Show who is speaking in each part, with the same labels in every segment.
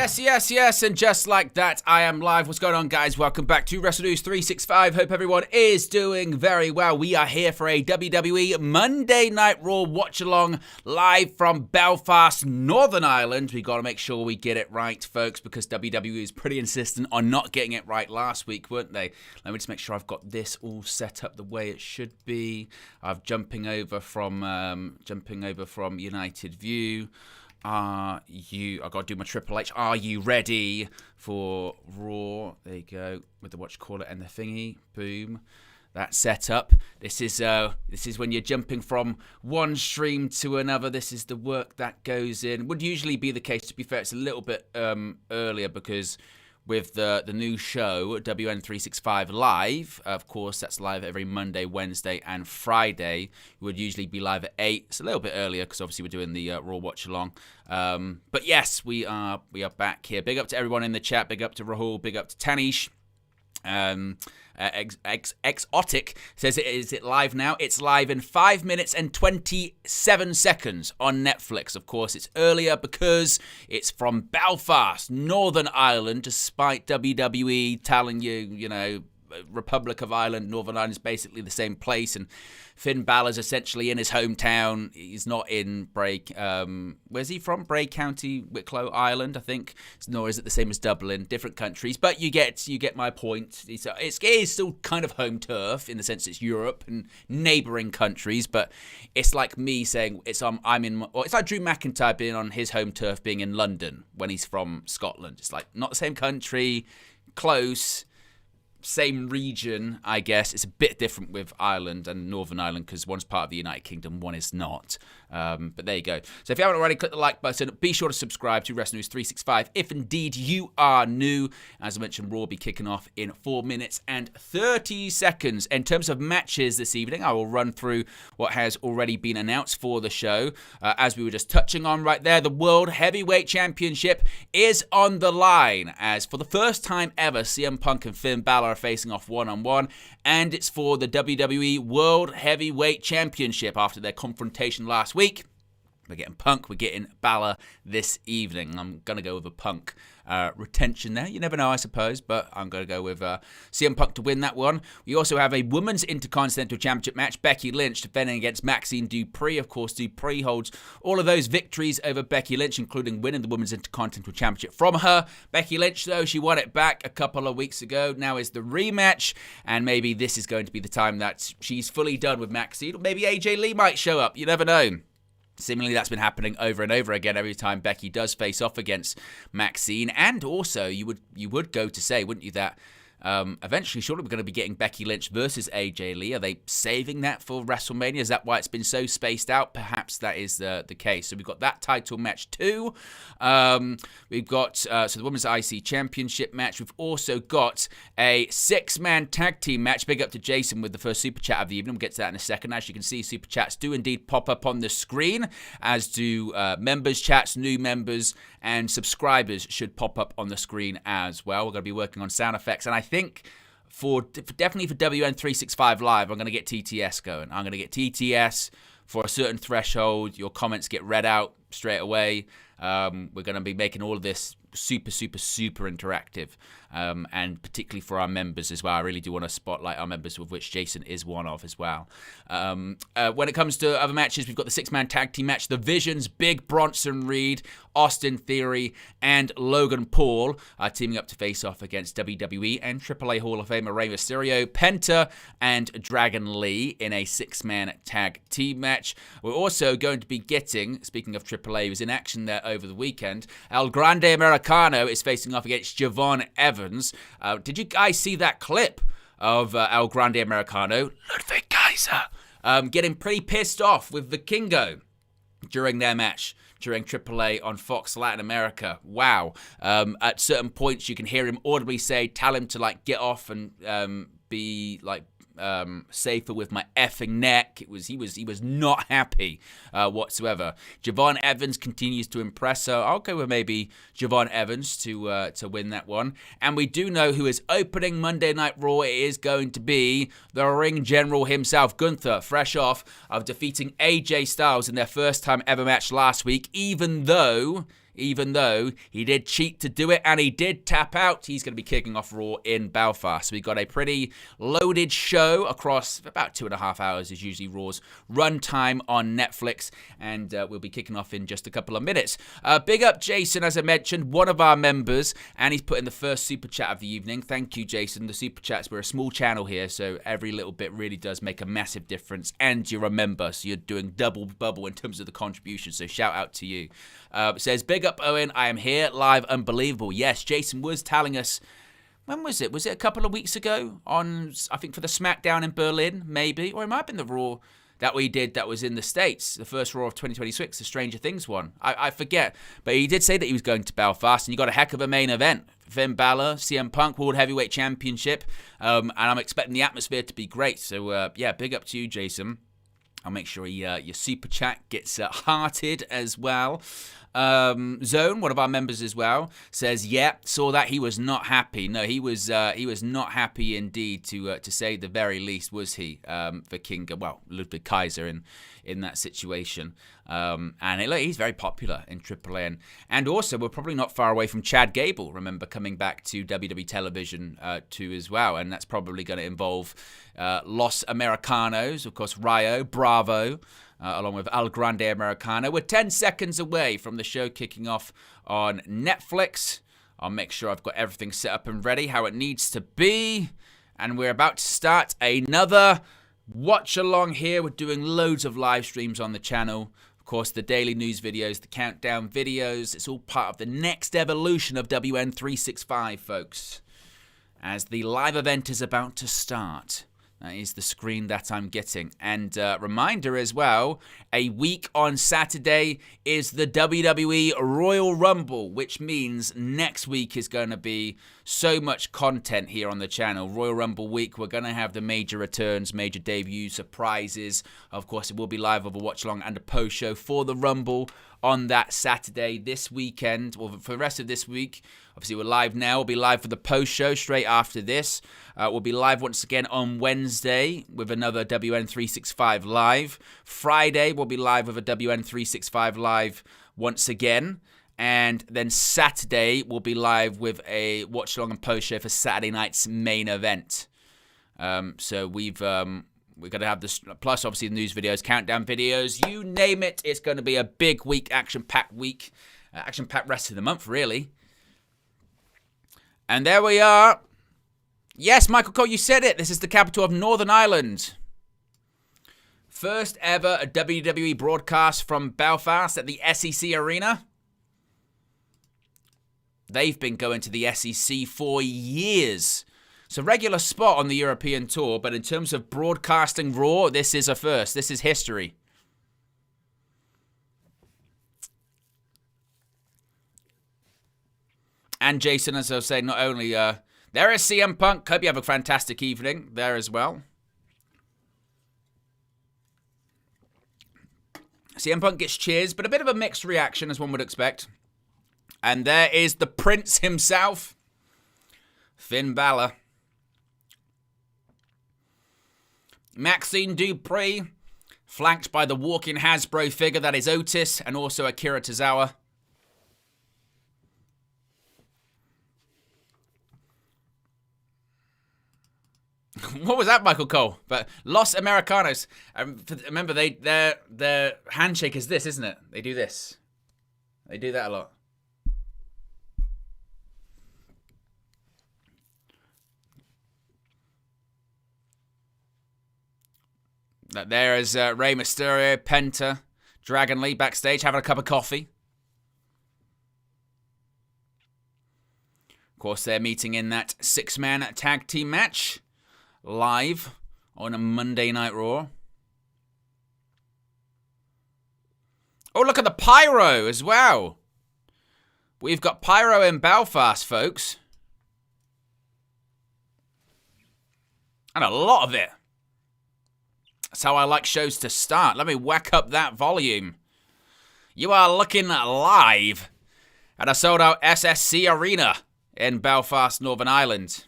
Speaker 1: Yes, and just like that, I am live. What's going on, guys? Welcome back to Wrestle News 365. Hope everyone is doing very well. We are here for a WWE Monday Night Raw watch-along live from Belfast, Northern Ireland. We got to make sure we get it right, folks, because WWE is pretty insistent on not getting it right last week, weren't they? Let me just make sure I've got this all set up the way it should be. I'm jumping over from United View. I got to do my Triple H. Are you ready for Raw? There you go, with the whatchamacallit and the thingy. Boom. That's set up. This is when you're jumping from one stream to another. This is the work that goes in. Would usually be the case. To be fair, it's a little bit earlier because with the new show, WN365 Live, of course, that's live every Monday, Wednesday, and Friday. It would usually be live at 8. It's a little bit earlier because obviously we're doing the Raw Watch-Along. But yes, we are back here. Big up to everyone in the chat. Big up to Rahul. Big up to Tanish. Exotic says, is it live now? It's live in 5 minutes and 27 seconds on Netflix. Of course, it's earlier because it's from Belfast, Northern Ireland, despite WWE telling you, Republic of Ireland, Northern Ireland is basically the same place, and Finn Balor's essentially in his hometown. He's not in Bray. Where's he from? Bray County, Wicklow, Ireland, I think. Nor is it the same as Dublin. Different countries, but you get my point. It is still kind of home turf in the sense it's Europe and neighbouring countries, but it's like me saying it's like Drew McIntyre being on his home turf, being in London when he's from Scotland. It's like not the same country, close. Same region, I guess. It's a bit different with Ireland and Northern Ireland because one's part of the United Kingdom, one is not. But there you go. So if you haven't already, click the like button. Be sure to subscribe to Wrestle News 365 if indeed you are new. As I mentioned, Raw will be kicking off in 4 minutes and 30 seconds. In terms of matches this evening, I will run through what has already been announced for the show. As we were just touching on right there, the World Heavyweight Championship is on the line as for the first time ever, CM Punk and Finn Balor are facing off one-on-one, and it's for the WWE World Heavyweight Championship after their confrontation last week. We're getting Punk, we're getting Balor this evening. I'm going to go with a Punk retention there. You never know, I suppose, but I'm going to go with CM Punk to win that one. We also have a Women's Intercontinental Championship match. Becky Lynch defending against Maxxine Dupri. Of course, Dupri holds all of those victories over Becky Lynch, including winning the Women's Intercontinental Championship from her. Becky Lynch, though, she won it back a couple of weeks ago. Now is the rematch, and maybe this is going to be the time that she's fully done with Maxxine. Or maybe AJ Lee might show up. You never know. Seemingly that's been happening over and over again every time Becky does face off against Maxxine. And also, you would go to say, wouldn't you, that eventually, surely we're going to be getting Becky Lynch versus AJ Lee. Are they saving that for WrestleMania? Is that why it's been so spaced out? Perhaps that is the case. So we've got that title match too. We've got the Women's IC Championship match. We've also got a 6-man tag team match. Big up to Jason with the first Super Chat of the evening. We'll get to that in a second. As you can see, Super Chats do indeed pop up on the screen, as do members chats, new members, and subscribers should pop up on the screen as well. We're going to be working on sound effects, and I think definitely for WN365 Live, I'm going to get TTS going. I'm going to get TTS for a certain threshold. Your comments get read out straight away. We're going to be making all of this super interactive, and particularly for our members as well. I really do want to spotlight our members, of which Jason is one of as well. When it comes to other matches, we've got the 6-man tag team match. The Visions, Big Bronson Reed, Austin Theory, and Logan Paul are teaming up to face off against WWE and AAA Hall of Famer Rey Mysterio, Penta, and Dragon Lee in a 6-man tag team match. We're also going to be getting, speaking of AAA, who was in action there over the weekend, El Grande Americano is facing off against Javon Evans. Did you guys see that clip of El Grande Americano, Ludwig Kaiser, getting pretty pissed off with Vikingo during their match during AAA on Fox Latin America? Wow. At certain points, you can hear him audibly say, tell him to get off and be safer with my effing neck. He was not happy whatsoever. Javon Evans continues to impress, so I'll go with maybe Javon Evans to win that one. And we do know who is opening Monday Night Raw. It is going to be the ring general himself, Gunther, fresh off of defeating AJ Styles in their first time ever match last week, even though he did cheat to do it and he did tap out. He's going to be kicking off Raw in Belfast. So we've got a pretty loaded show across about 2.5 hours is usually Raw's runtime on Netflix, and we'll be kicking off in just a couple of minutes. Big up Jason, as I mentioned, one of our members, and he's put in the first super chat of the evening. Thank you, Jason. The super chats, we're a small channel here, so every little bit really does make a massive difference, and you're a member, so you're doing double bubble in terms of the contribution, so shout out to you. Says, big up Owen, I am here, live, unbelievable. Yes, Jason was telling us, when was it? Was it a couple of weeks ago on, I think for the SmackDown in Berlin, maybe? Or it might have been the Raw that we did that was in the States, the first Raw of 2026, the Stranger Things one. I forget. But he did say that he was going to Belfast, and you got a heck of a main event. Finn Balor, CM Punk, World Heavyweight Championship, and I'm expecting the atmosphere to be great. So, yeah, big up to you, Jason. I'll make sure your super chat gets hearted as well. Zone, one of our members as well, says, yeah, saw that. He was not happy. No, he was not happy indeed, to say the very least, was he, for King, well, Ludwig Kaiser in that situation. And he's very popular in AAA. And also, we're probably not far away from Chad Gable, remember, coming back to WWE television too as well. And that's probably going to involve Los Americanos, of course, Rayo, Bravo, along with El Grande Americano. We're 10 seconds away from the show kicking off on Netflix. I'll make sure I've got everything set up and ready how it needs to be. And we're about to start another watch along here. We're doing loads of live streams on the channel. Of course, the daily news videos, the countdown videos. It's all part of the next evolution of WN365, folks. As the live event is about to start. That is the screen that I'm getting. And reminder as well, a week on Saturday is the WWE Royal Rumble, which means next week is going to be so much content here on the channel. Royal Rumble week, we're going to have the major returns, major debuts, surprises. Of course, it will be live of a watch-along and a post-show for the Rumble on that Saturday this weekend, or for the rest of this week. Obviously, we're live now. We'll be live for the post-show straight after this. We'll be live once again on Wednesday with another WN365 Live. Friday, we'll be live with a WN365 Live once again. And then Saturday, we'll be live with a watch-along and post-show for Saturday night's main event. So we're going to have this, plus obviously the news videos, countdown videos, you name it. It's going to be a big week, action-packed week. Action-packed rest of the month, really. And there we are. Yes, Michael Cole, you said it. This is the capital of Northern Ireland. First ever a WWE broadcast from Belfast at the SEC Arena. They've been going to the SEC for years. It's a regular spot on the European tour, but in terms of broadcasting Raw, this is a first. This is history. And Jason, as I was saying, not only there is CM Punk. Hope you have a fantastic evening there as well. CM Punk gets cheers, but a bit of a mixed reaction, as one would expect. And there is the Prince himself, Finn Balor. Maxxine Dupri, flanked by the walking Hasbro figure that is Otis, and also Akira Tozawa. What was that, Michael Cole? But Los Americanos. Remember, their handshake is this, isn't it? They do this. They do that a lot. There is Rey Mysterio, Penta, Dragon Lee backstage having a cup of coffee. Of course, they're meeting in that 6-man tag team match. Live on a Monday Night Raw. Oh, look at the pyro as well. We've got pyro in Belfast, folks. And a lot of it. That's how I like shows to start. Let me whack up that volume. You are looking live at a sold-out SSC Arena in Belfast, Northern Ireland.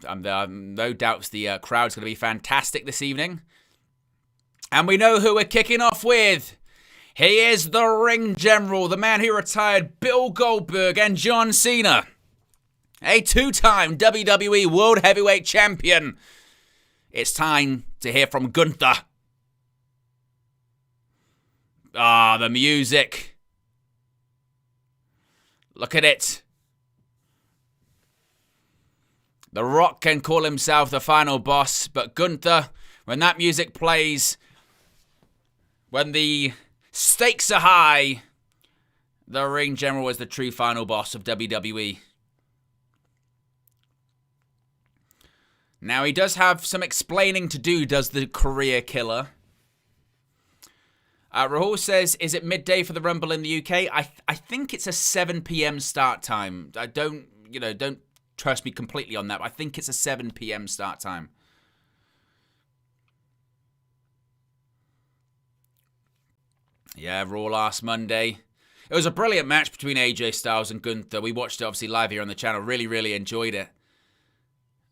Speaker 1: No doubts the crowd's going to be fantastic this evening. And we know who we're kicking off with. He is the ring general, the man who retired Bill Goldberg and John Cena. A two-time WWE World Heavyweight Champion. It's time to hear from Gunther. Ah, the music. Look at it. The Rock can call himself the final boss, but Gunther, when that music plays, when the stakes are high, the ring general is the true final boss of WWE. Now, he does have some explaining to do, does the career killer. Rahul says, is it midday for the Rumble in the UK? I think it's a 7 p.m. start time. I don't trust me completely on that, but I think it's a 7 p.m. start time. Yeah, Raw last Monday. It was a brilliant match between AJ Styles and Gunther. We watched it obviously live here on the channel. Really, really enjoyed it.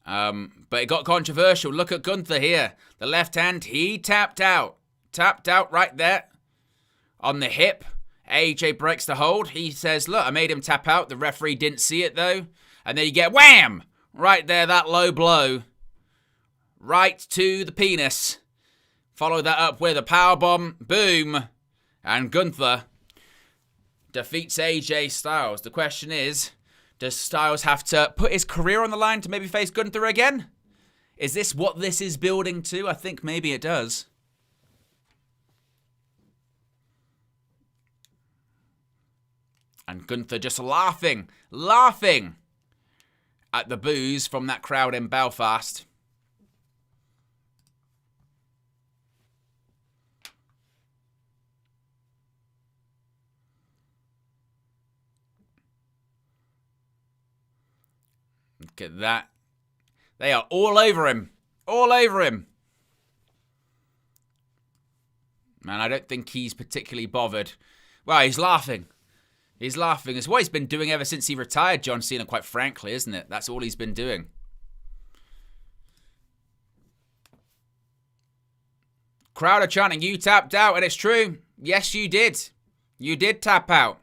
Speaker 1: But it got controversial. Look at Gunther here. The left hand, he tapped out. Tapped out right there on the hip. AJ breaks the hold. He says, look, I made him tap out. The referee didn't see it though. And then you get wham! Right there, that low blow. Right to the penis. Follow that up with a powerbomb. Boom. And Gunther defeats AJ Styles. The question is, does Styles have to put his career on the line to maybe face Gunther again? Is this what this is building to? I think maybe it does. And Gunther just laughing at the boos from that crowd in Belfast. Look at that. They are all over him. All over him. Man, I don't think he's particularly bothered. Well, he's laughing. He's laughing. It's what he's been doing ever since he retired, John Cena, quite frankly, isn't it? That's all he's been doing. Crowd are chanting, you tapped out, and it's true. Yes, you did. You did tap out.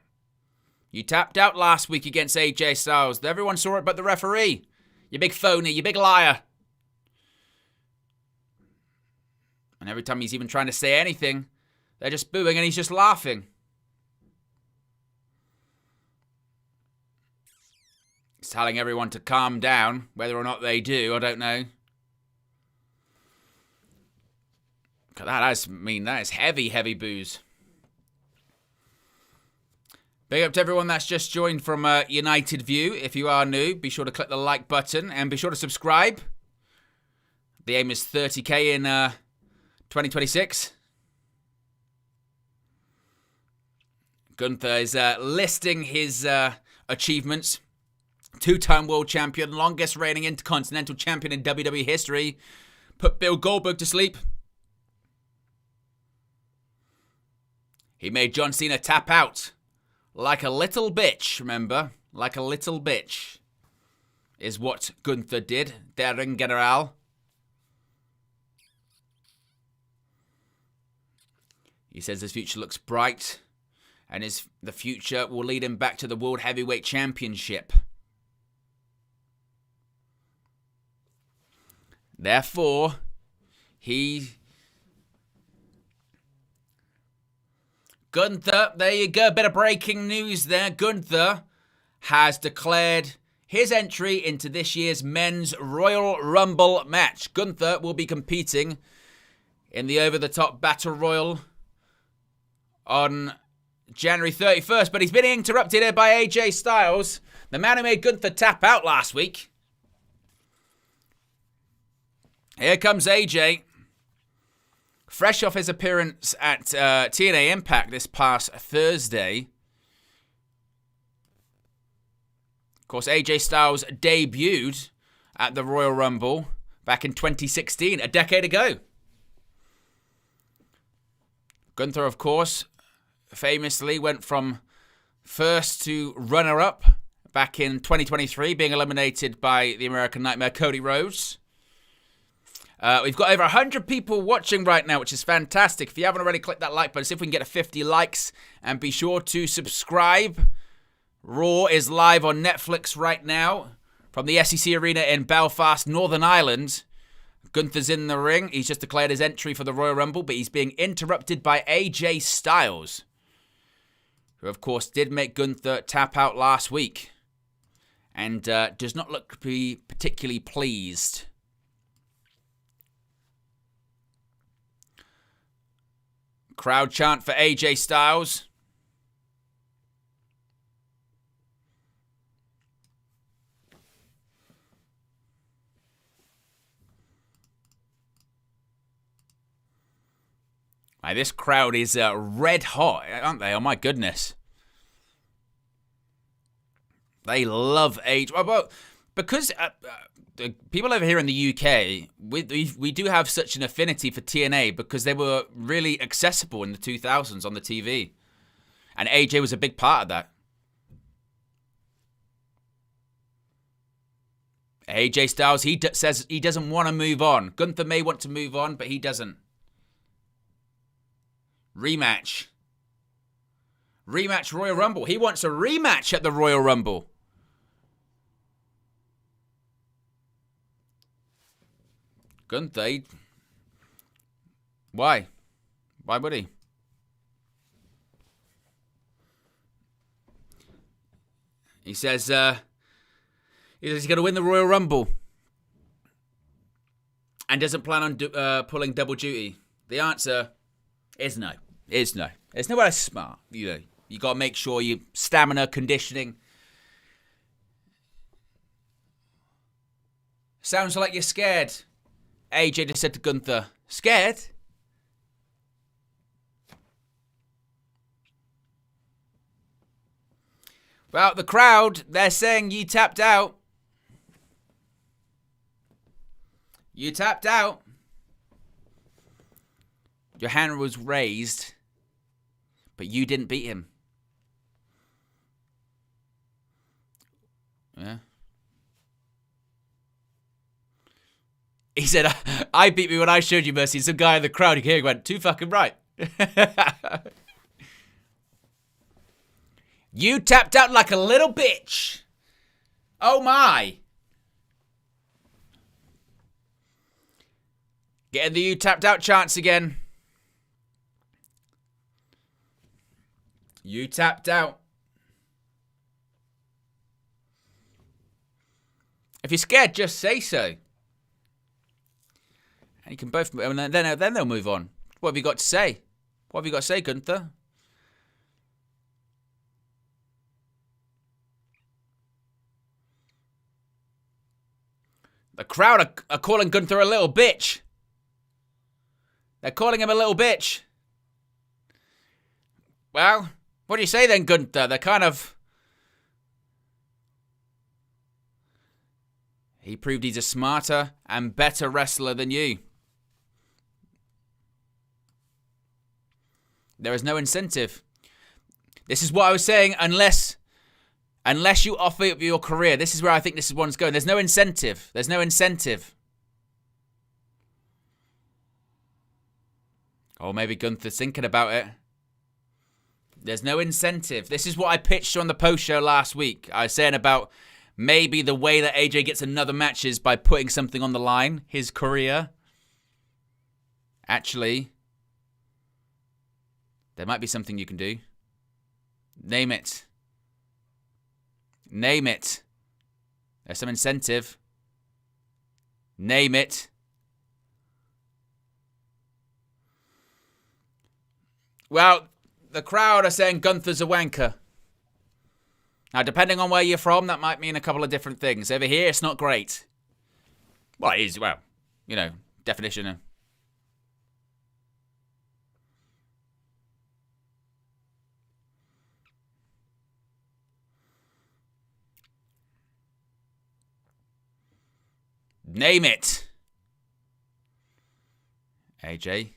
Speaker 1: You tapped out last week against AJ Styles. Everyone saw it but the referee. You big phony, you big liar. And every time he's even trying to say anything, they're just booing and he's just laughing. He's telling everyone to calm down. Whether or not they do, I don't know. That is heavy, heavy booze. Big up to everyone that's just joined from United View. If you are new, be sure to click the like button and be sure to subscribe. The aim is 30k in 2026. Gunther is listing his achievements. Two-time world champion, longest reigning Intercontinental champion in WWE history. Put Bill Goldberg to sleep. He made John Cena tap out. Like a little bitch, remember? Like a little bitch. Is what Gunther did. Der Ring General. He says his future looks bright. And the future will lead him back to the World Heavyweight Championship. Therefore, Gunther, there you go, bit of breaking news there. Gunther has declared his entry into this year's Men's Royal Rumble match. Gunther will be competing in the over-the-top Battle Royal on January 31st, but he's been interrupted here by AJ Styles, the man who made Gunther tap out last week. Here comes AJ. Fresh off his appearance at TNA Impact this past Thursday. course, AJ Styles debuted at the Royal Rumble back in 2016, a decade ago. Gunther, of course, famously went from first to runner-up back in 2023, being eliminated by the American Nightmare, Cody Rhodes. We've got over 100 people watching right now, which is fantastic. If you haven't already, click that like button. See if we can get to 50 likes. And be sure to subscribe. Raw is live on Netflix right now from the SEC Arena in Belfast, Northern Ireland. Gunther's in the ring. He's just declared his entry for the Royal Rumble, but he's being interrupted by AJ Styles, who, of course, did make Gunther tap out last week and does not look to be particularly pleased. Crowd chant for AJ Styles. This crowd is red hot, aren't they? Oh, my goodness. They love AJ. Well, because the people over here in the UK, we do have such an affinity for TNA because they were really accessible in the 2000s on the TV. And AJ was a big part of that. AJ Styles, he says he doesn't want to move on. Gunther may want to move on, but he doesn't. Rematch. Rematch Royal Rumble. He wants a rematch at the Royal Rumble. Gunther. Why? Why would he? He says he's going to win the Royal Rumble and doesn't plan on pulling double duty. The answer is no. It's no. It's nowhere smart. You know, you got to make sure you stamina, conditioning. Sounds like you're scared. AJ just said to Gunther, scared? Well, the crowd, they're saying you tapped out. You tapped out. Your hand was raised, but you didn't beat him. Yeah. He said, I beat me when I showed you mercy. Some guy in the crowd here went, too fucking right. You tapped out like a little bitch. Oh my. Getting the you tapped out chance again. You tapped out. If you're scared, just say so. And you can both, and then they'll move on. What have you got to say? What have you got to say, Gunther? The crowd are calling Gunther a little bitch. They're calling him a little bitch. Well, what do you say then, Gunther? They're kind of... He proved he's a smarter and better wrestler than you. There is no incentive. This is what I was saying, unless you offer up your career. This is where I think this one's going. There's no incentive. There's no incentive. Or maybe Gunther's thinking about it. There's no incentive. This is what I pitched on the post show last week. I was saying about maybe the way that AJ gets another match is by putting something on the line. His career. Actually, there might be something you can do. Name it. Name it. There's some incentive. Name it. Well, the crowd are saying Gunther's a wanker. Now, depending on where you're from, that might mean a couple of different things. Over here, it's not great. Well, it is, well, you know, definition of... Name it. AJ.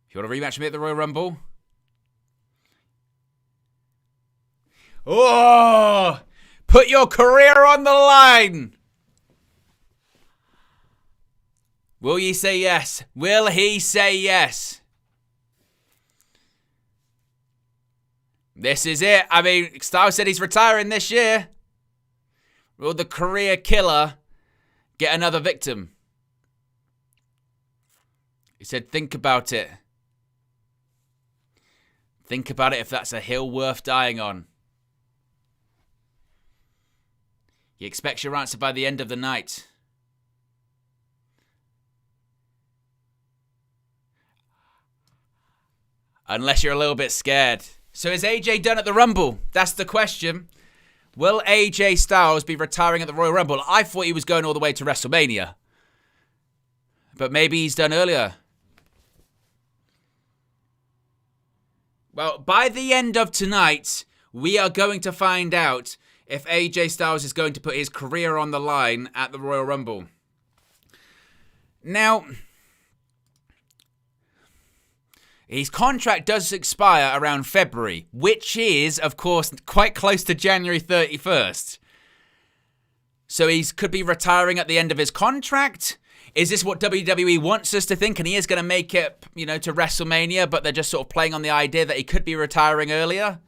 Speaker 1: If you want a rematch with me at the Royal Rumble? Oh! Put your career on the line! Will you say yes? Will he say yes? This is it. I mean, Styles said he's retiring this year. Will the career killer get another victim? He said, think about it. Think about it if that's a hill worth dying on. He expects your answer by the end of the night. Unless you're a little bit scared. So is AJ done at the Rumble? That's the question. Will AJ Styles be retiring at the Royal Rumble? I thought he was going all the way to WrestleMania. But maybe he's done earlier. Well, by the end of tonight, we are going to find out if AJ Styles is going to put his career on the line at the Royal Rumble. Now, his contract does expire around February, which is, of course, quite close to January 31st. So he could be retiring at the end of his contract. Is this what WWE wants us to think? And he is going to make it, to WrestleMania, but they're just sort of playing on the idea that he could be retiring earlier.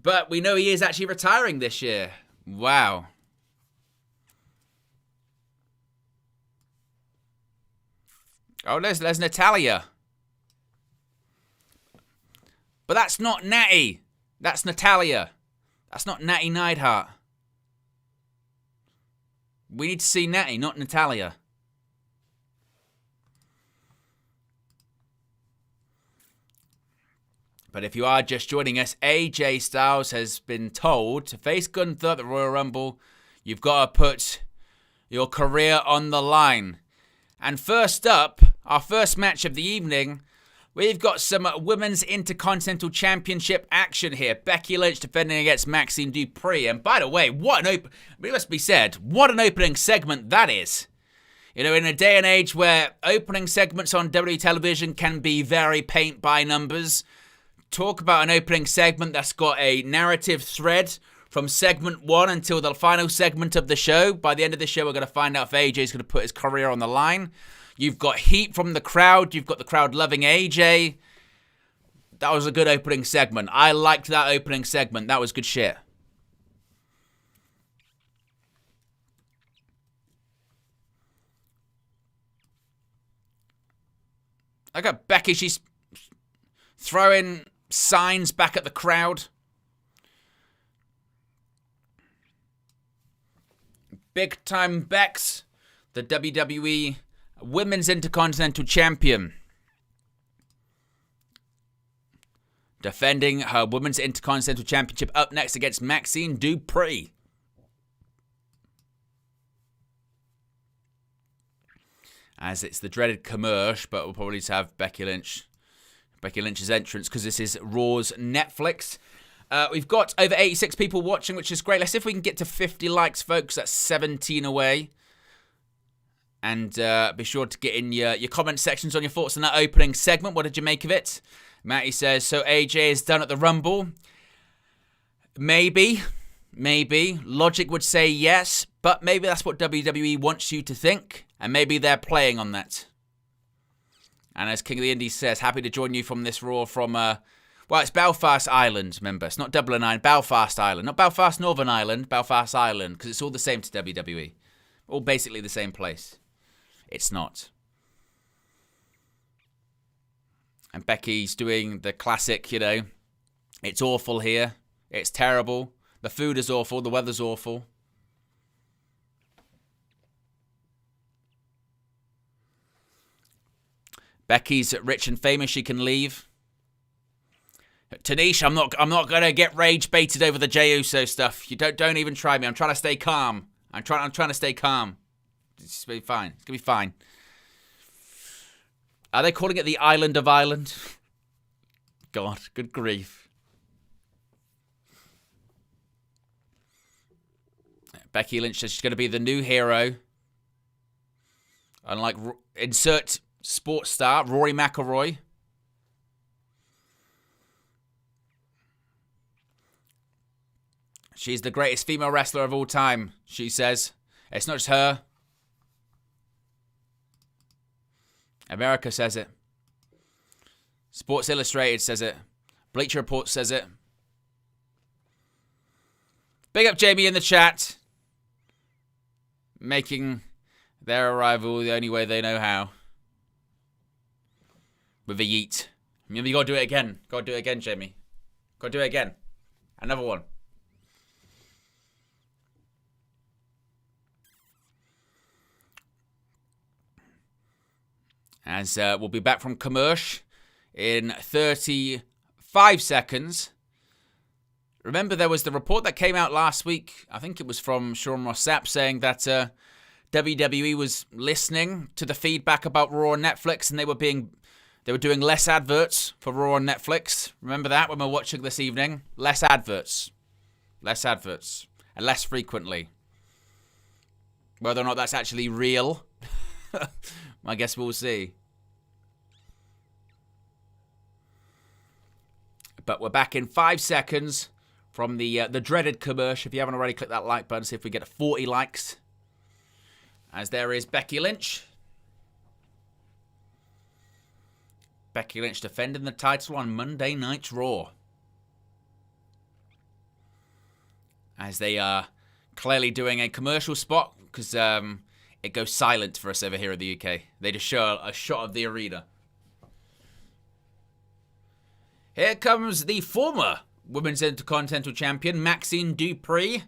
Speaker 1: But we know he is actually retiring this year. Wow. Oh, there's Natalia. But that's not Natty. That's Natalia. That's not Natty Neidhart. We need to see Natty, not Natalia. But if you are just joining us, AJ Styles has been told to face Gunther at the Royal Rumble. You've got to put your career on the line. And first up, our first match of the evening, we've got some Women's Intercontinental Championship action here. Becky Lynch defending against Maxxine Dupri. And by the way, it must be said, what an opening segment that is. In a day and age where opening segments on WWE television can be very paint by numbers, talk about an opening segment that's got a narrative thread from segment 1 until the final segment of the show. By the end of the show, we're going to find out if AJ's going to put his career on the line. You've got heat from the crowd. You've got the crowd loving AJ. That was a good opening segment. I liked that opening segment. That was good shit. I got Becky. She's throwing signs back at the crowd. Big time Bex, the WWE Women's Intercontinental Champion, defending her Women's Intercontinental Championship up next against Maxxine Dupri. As it's the dreaded commercial, but we'll probably just have Becky Lynch's entrance because this is Raw's Netflix. We've got over 86 people watching, which is great. Let's see if we can get to 50 likes, folks. That's 17 away. And be sure to get in your comment sections on your thoughts on that opening segment. What did you make of it? Matty says, so AJ is done at the Rumble. Maybe. Logic would say yes, but maybe that's what WWE wants you to think. And maybe they're playing on that. And as King of the Indies says, happy to join you from this Raw from... Well, it's Belfast Island, remember. It's not Dublin Island, Belfast Island. Not Belfast Northern Ireland, Belfast Island, because it's all the same to WWE. All basically the same place. It's not. And Becky's doing the classic, it's awful here. It's terrible. The food is awful. The weather's awful. Becky's rich and famous. She can leave. Tanisha, I'm not gonna get rage baited over the Jey Uso stuff. You don't even try me. I'm trying to stay calm. I'm trying to stay calm. It's gonna be fine. It's gonna be fine. Are they calling it the Island of Ireland? God, good grief. Becky Lynch says she's going to be the new hero. Unlike, insert sports star, Rory McIlroy. She's the greatest female wrestler of all time, she says. It's not just her. America says it. Sports Illustrated says it. Bleacher Report says it. Big up Jamie in the chat. Making their arrival the only way they know how. With a yeet. Remember, you gotta do it again. Gotta do it again, Jamie. Gotta do it again. Another one. As we'll be back from commercial in 35 seconds. Remember, there was the report that came out last week. I think it was from Sean Ross Sapp saying that WWE was listening to the feedback about Raw on Netflix, and they were doing less adverts for Raw on Netflix. Remember that when we were watching this evening? Less adverts, and less frequently. Whether or not that's actually real, I guess we'll see. But we're back in 5 seconds from the dreaded commercial. If you haven't already, click that like button. See if we get 40 likes. As there is Becky Lynch. Becky Lynch defending the title on Monday Night Raw. As they are clearly doing a commercial spot because it goes silent for us over here in the UK. They just show a shot of the arena. Here comes the former Women's Intercontinental Champion, Maxxine Dupri.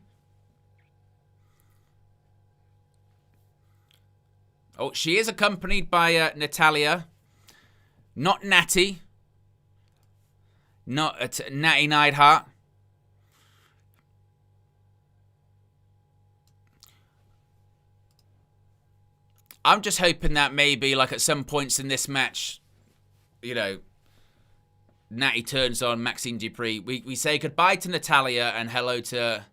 Speaker 1: Oh, she is accompanied by Natalia. Not Natty. Not Natty Neidhart. I'm just hoping that maybe, like, at some points in this match, you know, Natty turns on Maxxine Dupri. We say goodbye to Natalia and hello to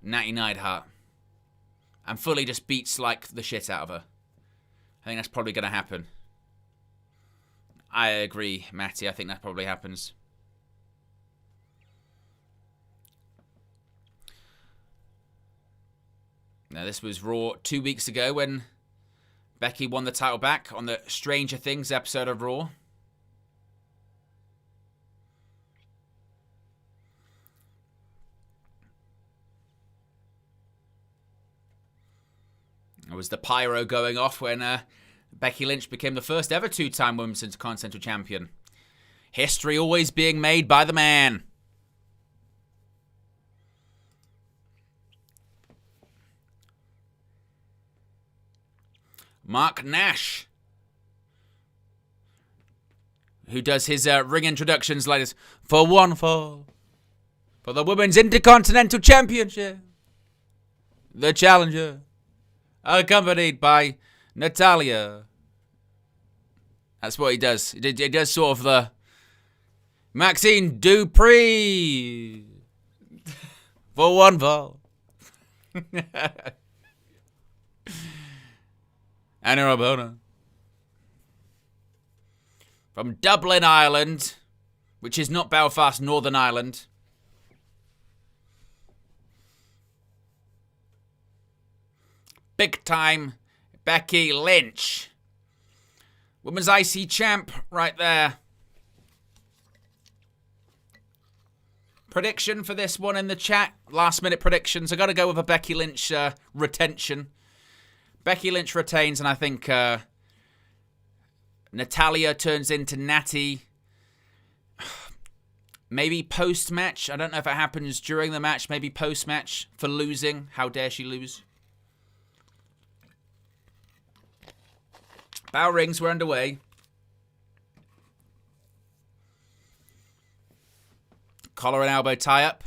Speaker 1: Natty Neidhart. And fully just beats, like, the shit out of her. I think that's probably going to happen. I agree, Matty. I think that probably happens. Now, this was Raw 2 weeks ago when Becky won the title back on the Stranger Things episode of Raw. It was the pyro going off when Becky Lynch became the first ever two-time Women's Intercontinental Champion. History always being made by the man. Mark Nash, who does his ring introductions like this. For one fall, for the Women's Intercontinental Championship, the challenger, accompanied by Natalia. That's what he does. He does sort of the Maxxine Dupri. For one fall. Anna Rabona. From Dublin, Ireland, which is not Belfast, Northern Ireland. Big time Becky Lynch. Women's IC champ right there. Prediction for this one in the chat. Last minute predictions. I got to go with a Becky Lynch retention. Becky Lynch retains, and I think Natalia turns into Natty. Maybe post-match. I don't know if it happens during the match. Maybe post-match for losing. How dare she lose? Bow rings were underway. Collar and elbow tie-up.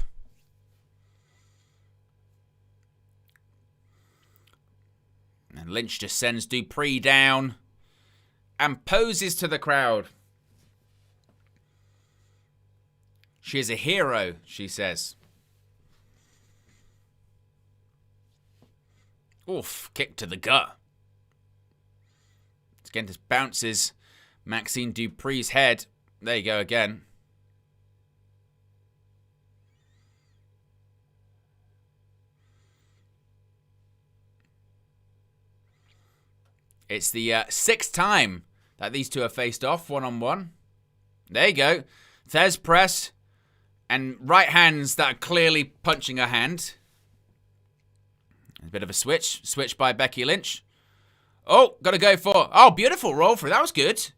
Speaker 1: And Lynch just sends Dupri down and poses to the crowd. She is a hero, she says. Oof, kick to the gut. Again, this bounces Maxxine Dupri's head. There you go again. It's the sixth time that these two are faced off one-on-one. There you go. Thez press and right hands that are clearly punching her hand. A bit of a switch. Switch by Becky Lynch. Oh, got to go for... Oh, beautiful roll through. That was good.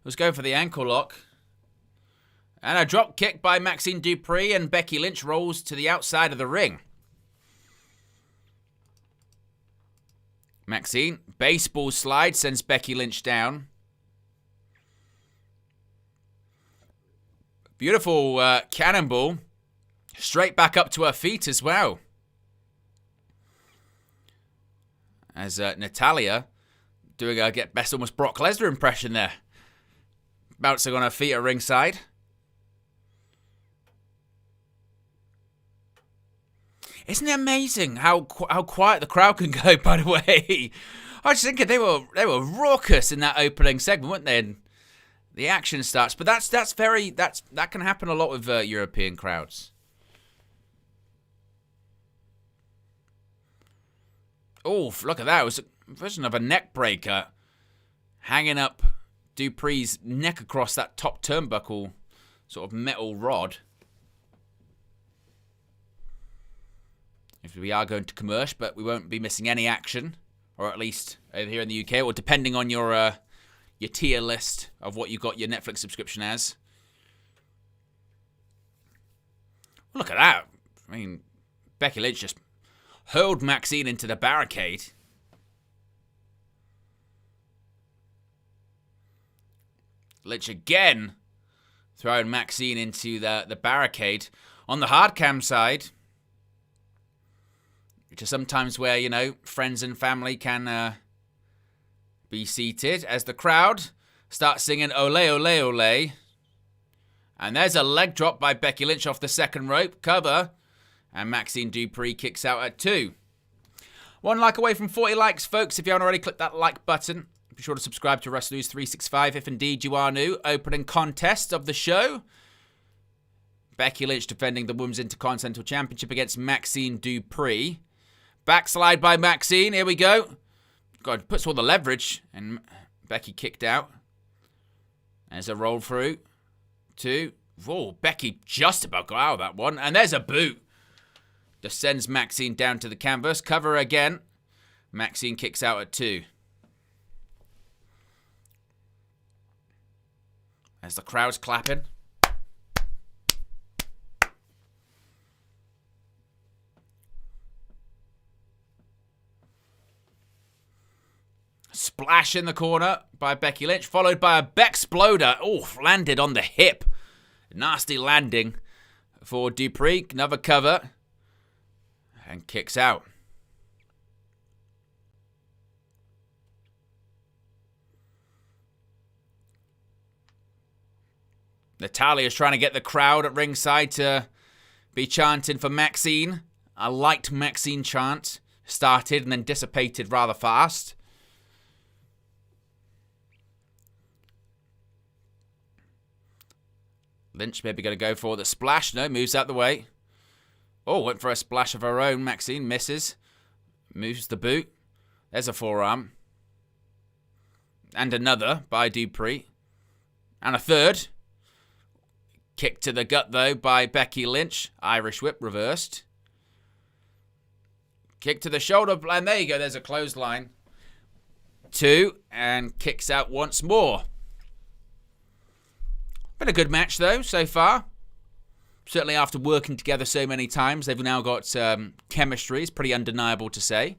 Speaker 1: Was going for the ankle lock. And a drop kick by Maxxine Dupri, and Becky Lynch rolls to the outside of the ring. Maxxine, baseball slide, sends Becky Lynch down. Beautiful cannonball. Straight back up to her feet as well. As Natalia doing a get best almost Brock Lesnar impression there. Bouncing on her feet at ringside. Isn't it amazing how quiet the crowd can go, by the way? I was thinking they were raucous in that opening segment, weren't they? And the action starts. But that can happen a lot with European crowds. Oh, look at that. It was a version of a neck breaker. Hanging up Dupri's neck across that top turnbuckle sort of metal rod. If we are going to commercial, but we won't be missing any action. Or at least over here in the UK. Or depending on your tier list of what you got your Netflix subscription as. Look at that. I mean, Becky Lynch just hurled Maxxine into the barricade. Lynch again throwing Maxxine into the barricade. On the hard cam side, which is sometimes where, you know, friends and family can be seated as the crowd starts singing Ole, Ole, Ole. And there's a leg drop by Becky Lynch off the second rope. Cover. And Maxxine Dupri kicks out at 2. 1 like away from 40 likes, folks. If you haven't already, click that like button. Be sure to subscribe to WrestleNews 365 if indeed you are new. Opening contest of the show. Becky Lynch defending the Women's Intercontinental Championship against Maxxine Dupri. Backslide by Maxxine. Here we go. God, puts all the leverage. And Becky kicked out. There's a roll through. 2. Whoa, Becky just about got out of that one. And there's a boot. Just sends Maxxine down to the canvas. Cover again. Maxxine kicks out at 2. As the crowd's clapping. Splash in the corner by Becky Lynch, followed by a Bexploder. Oh, landed on the hip. Nasty landing for Dupri. Another cover. And kicks out. Natalia is trying to get the crowd at ringside to be chanting for Maxxine. A light Maxxine chant started and then dissipated rather fast. Lynch maybe going to go for the splash. No, moves out the way. Oh, went for a splash of her own. Maxxine misses. Moves the boot. There's a forearm. And another by Dupri. And a third. Kick to the gut, though, by Becky Lynch. Irish whip reversed. Kick to the shoulder. And there you go. There's a clothesline. 2. And kicks out once more. Been a good match, though, so far. Certainly after working together so many times, they've now got chemistry. It's pretty undeniable to say.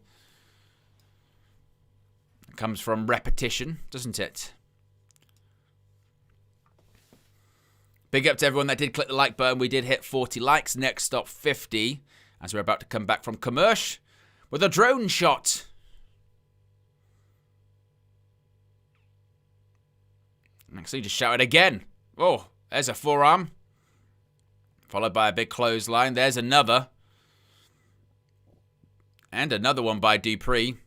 Speaker 1: It comes from repetition, doesn't it? Big up to everyone that did click the like button. We did hit 40 likes. Next stop, 50. As we're about to come back from commercial with a drone shot. Actually, just shouted again. Oh, there's a forearm. Followed by a big clothesline. There's another. And another one by Dupri.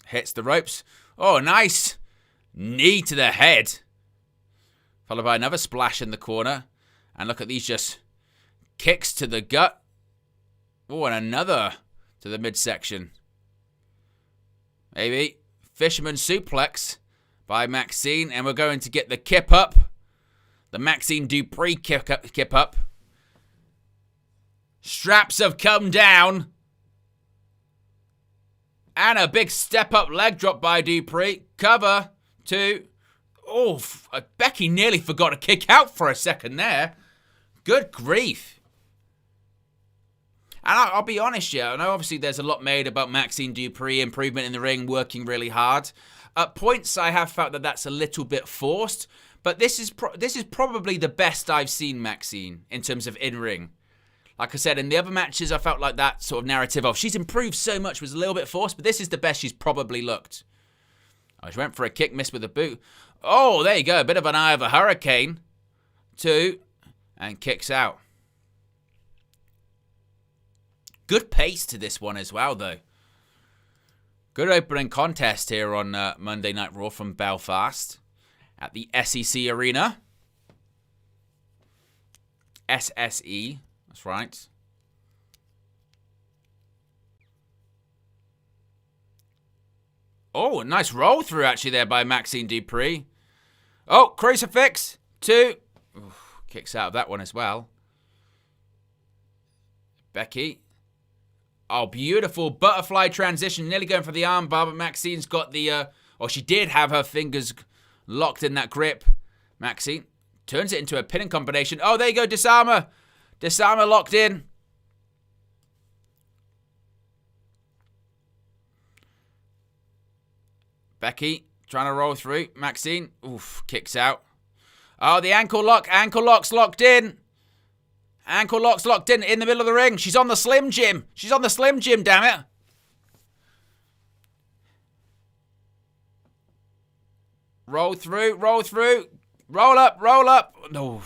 Speaker 1: Hits the ropes. Oh, nice. Knee to the head. Followed by another splash in the corner. And look at these just kicks to the gut. Oh, and another to the midsection. Maybe fisherman suplex by Maxxine. And we're going to get the kip up. The Maxxine Dupri kip up. Straps have come down. And a big step-up leg drop by Dupri. Cover. 2. Oh, Becky nearly forgot to kick out for a second there. Good grief. And I'll be honest, yeah, I know obviously there's a lot made about Maxxine Dupri, improvement in the ring, working really hard. At points, I have felt that that's a little bit forced. But this is probably the best I've seen Maxxine in terms of in-ring. Like I said, in the other matches, I felt like that sort of narrative of she's improved so much was a little bit forced, but this is the best she's probably looked. Oh, she went for a kick, missed with a boot. Oh, there you go. A bit of an eye of a hurricane. 2. And kicks out. Good pace to this one as well, though. Good opening contest here on Monday Night Raw from Belfast at the SEC Arena. SSE. That's right. Oh, a nice roll through actually there by Maxxine Dupri. Oh, crucifix. 2. Oof, kicks out of that one as well. Becky. Oh, beautiful butterfly transition. Nearly going for the armbar, but Maxxine's got the... she did have her fingers locked in that grip. Maxxine turns it into a pinning combination. Oh, there you go, disarmer. Disarmer locked in. Becky trying to roll through. Maxxine, oof, kicks out. Oh, the ankle lock. Ankle lock's locked in. Ankle lock's locked in the middle of the ring. She's on the Slim Jim. She's on the Slim Jim, damn it. Roll through, roll through. Roll up, roll up. No.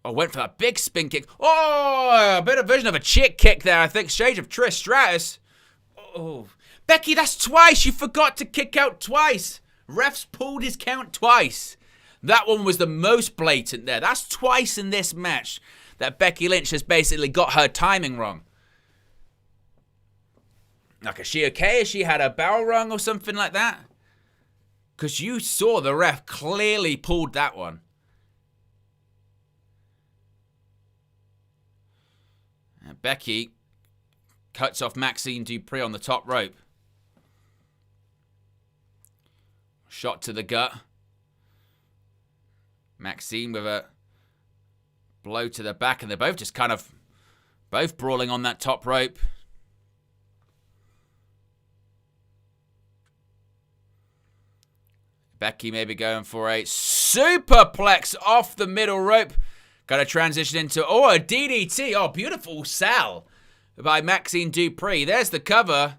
Speaker 1: Oh, went for that big spin kick. Oh, a bit of version of a chick kick there, I think. Shade of Trish Stratus. Oh, Becky, that's twice. You forgot to kick out twice. Refs pulled his count twice. That one was the most blatant there. That's twice in this match that Becky Lynch has basically got her timing wrong. Like, is she okay? Has she had a bell rung or something like that? Because you saw the ref clearly pulled that one. And Becky cuts off Maxxine Dupri on the top rope. Shot to the gut. Maxxine with a blow to the back, and they're both just kind of both brawling on that top rope. Becky maybe going for a superplex off the middle rope. Got to transition into, a DDT. Oh, beautiful sell by Maxxine Dupri. There's the cover.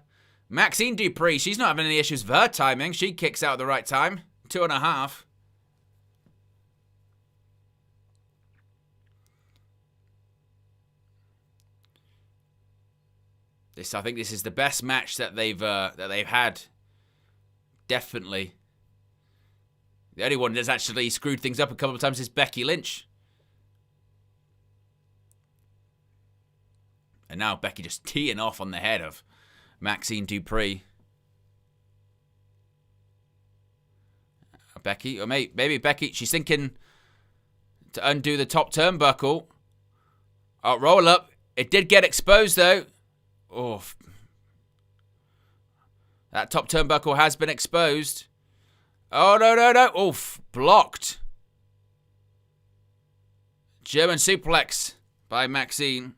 Speaker 1: Maxxine Dupri, she's not having any issues with her timing. She kicks out at the right time. 2.5. I think this is the best match that they've had. Definitely. The only one that's actually screwed things up a couple of times is Becky Lynch. And now Becky just teeing off on the head of Maxxine Dupri. Becky, or maybe Becky, she's thinking to undo the top turnbuckle. Oh, roll up. It did get exposed though. Oh, that top turnbuckle has been exposed. Oh, no. Oof, blocked. German suplex by Maxxine.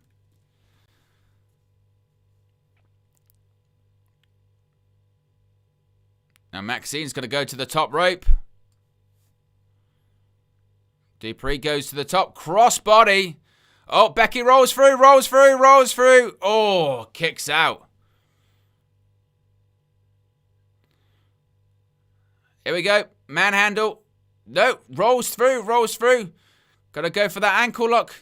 Speaker 1: Now Maxxine's going to go to the top rope. Dupri goes to the top. Crossbody. Oh, Becky rolls through. Oh, kicks out. Here we go. Manhandle. No, rolls through. Got to go for that ankle lock.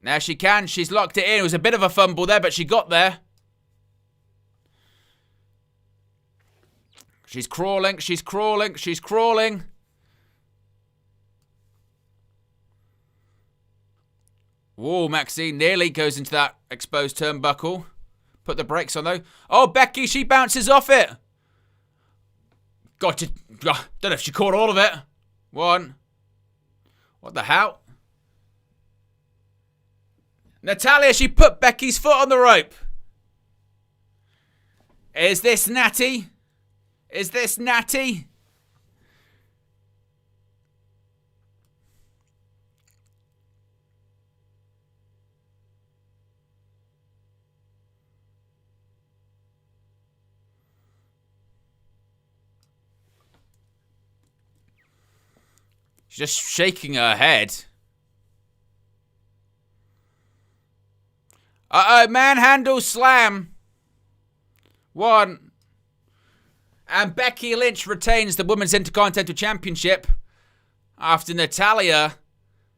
Speaker 1: Now she can. She's locked it in. It was a bit of a fumble there, but she got there. She's crawling. She's crawling. She's crawling. Whoa, Maxxine nearly goes into that exposed turnbuckle. Put the brakes on, though. Oh, Becky, she bounces off it. Don't know if she caught all of it. One. What the hell? Natalia, she put Becky's foot on the rope. Is this Natty? Is this Natty? She's just shaking her head. Uh-oh, manhandle slam. One. And Becky Lynch retains the Women's Intercontinental Championship after Natalia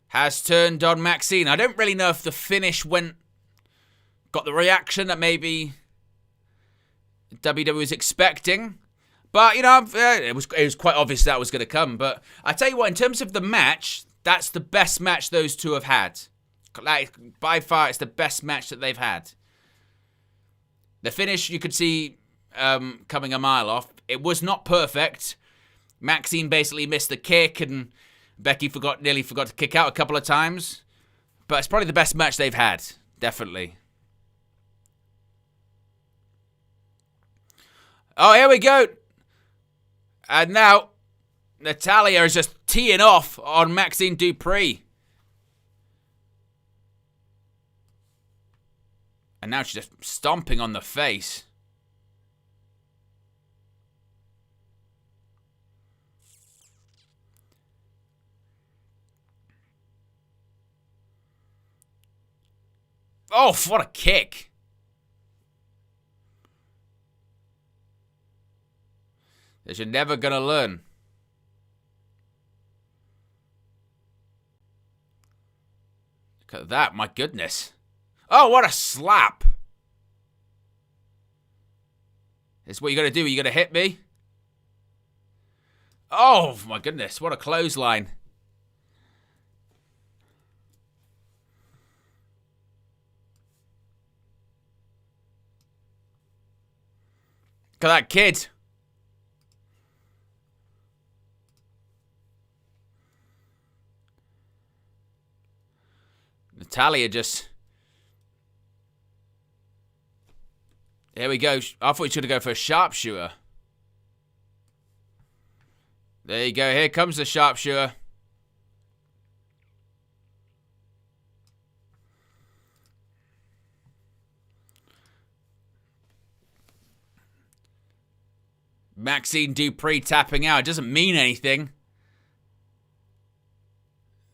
Speaker 1: has turned on Maxxine. I don't really know if the finish got the reaction that maybe WWE was expecting. But, you know, it was quite obvious that was going to come. But I tell you what, in terms of the match, that's the best match those two have had. Like, by far, it's the best match that they've had. The finish, you could see coming a mile off. It was not perfect. Maxxine basically missed the kick, and Becky nearly forgot to kick out a couple of times. But it's probably the best match they've had. Definitely. Oh, here we go. And now, Natalia is just teeing off on Maxxine Dupri. And now she's just stomping on the face. Oh, what a kick. You're never going to learn. Look at that, my goodness. Oh, what a slap. This is what you got to do. You got to hit me. Oh, my goodness. What a clothesline. Look at that kid. Natalia just... Here we go. I thought you should go for a sharpshooter. There you go. Here comes the sharpshooter. Maxxine Dupri tapping out. It doesn't mean anything.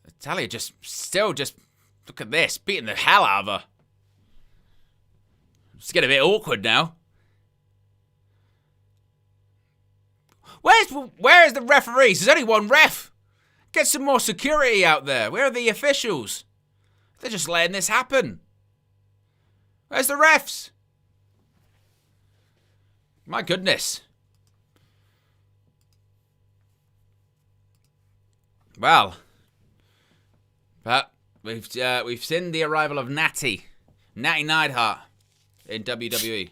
Speaker 1: Natalia still look at this, beating the hell out of her. It's getting a bit awkward now. Where is the referees? There's only one ref. Get some more security out there. Where are the officials? They're just letting this happen. Where's the refs? My goodness. Well, but we've seen the arrival of Natty Neidhart in WWE.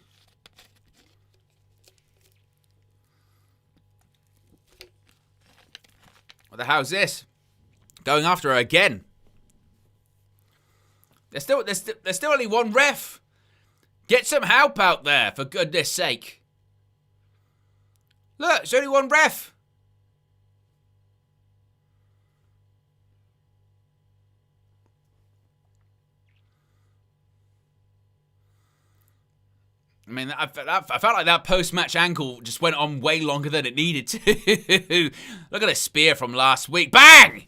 Speaker 1: What the hell's this? Going after her again. There's still only one ref. Get some help out there, for goodness sake. Look, there's only one ref. I mean, I felt like that post-match angle just went on way longer than it needed to. Look at the spear from last week. Bang!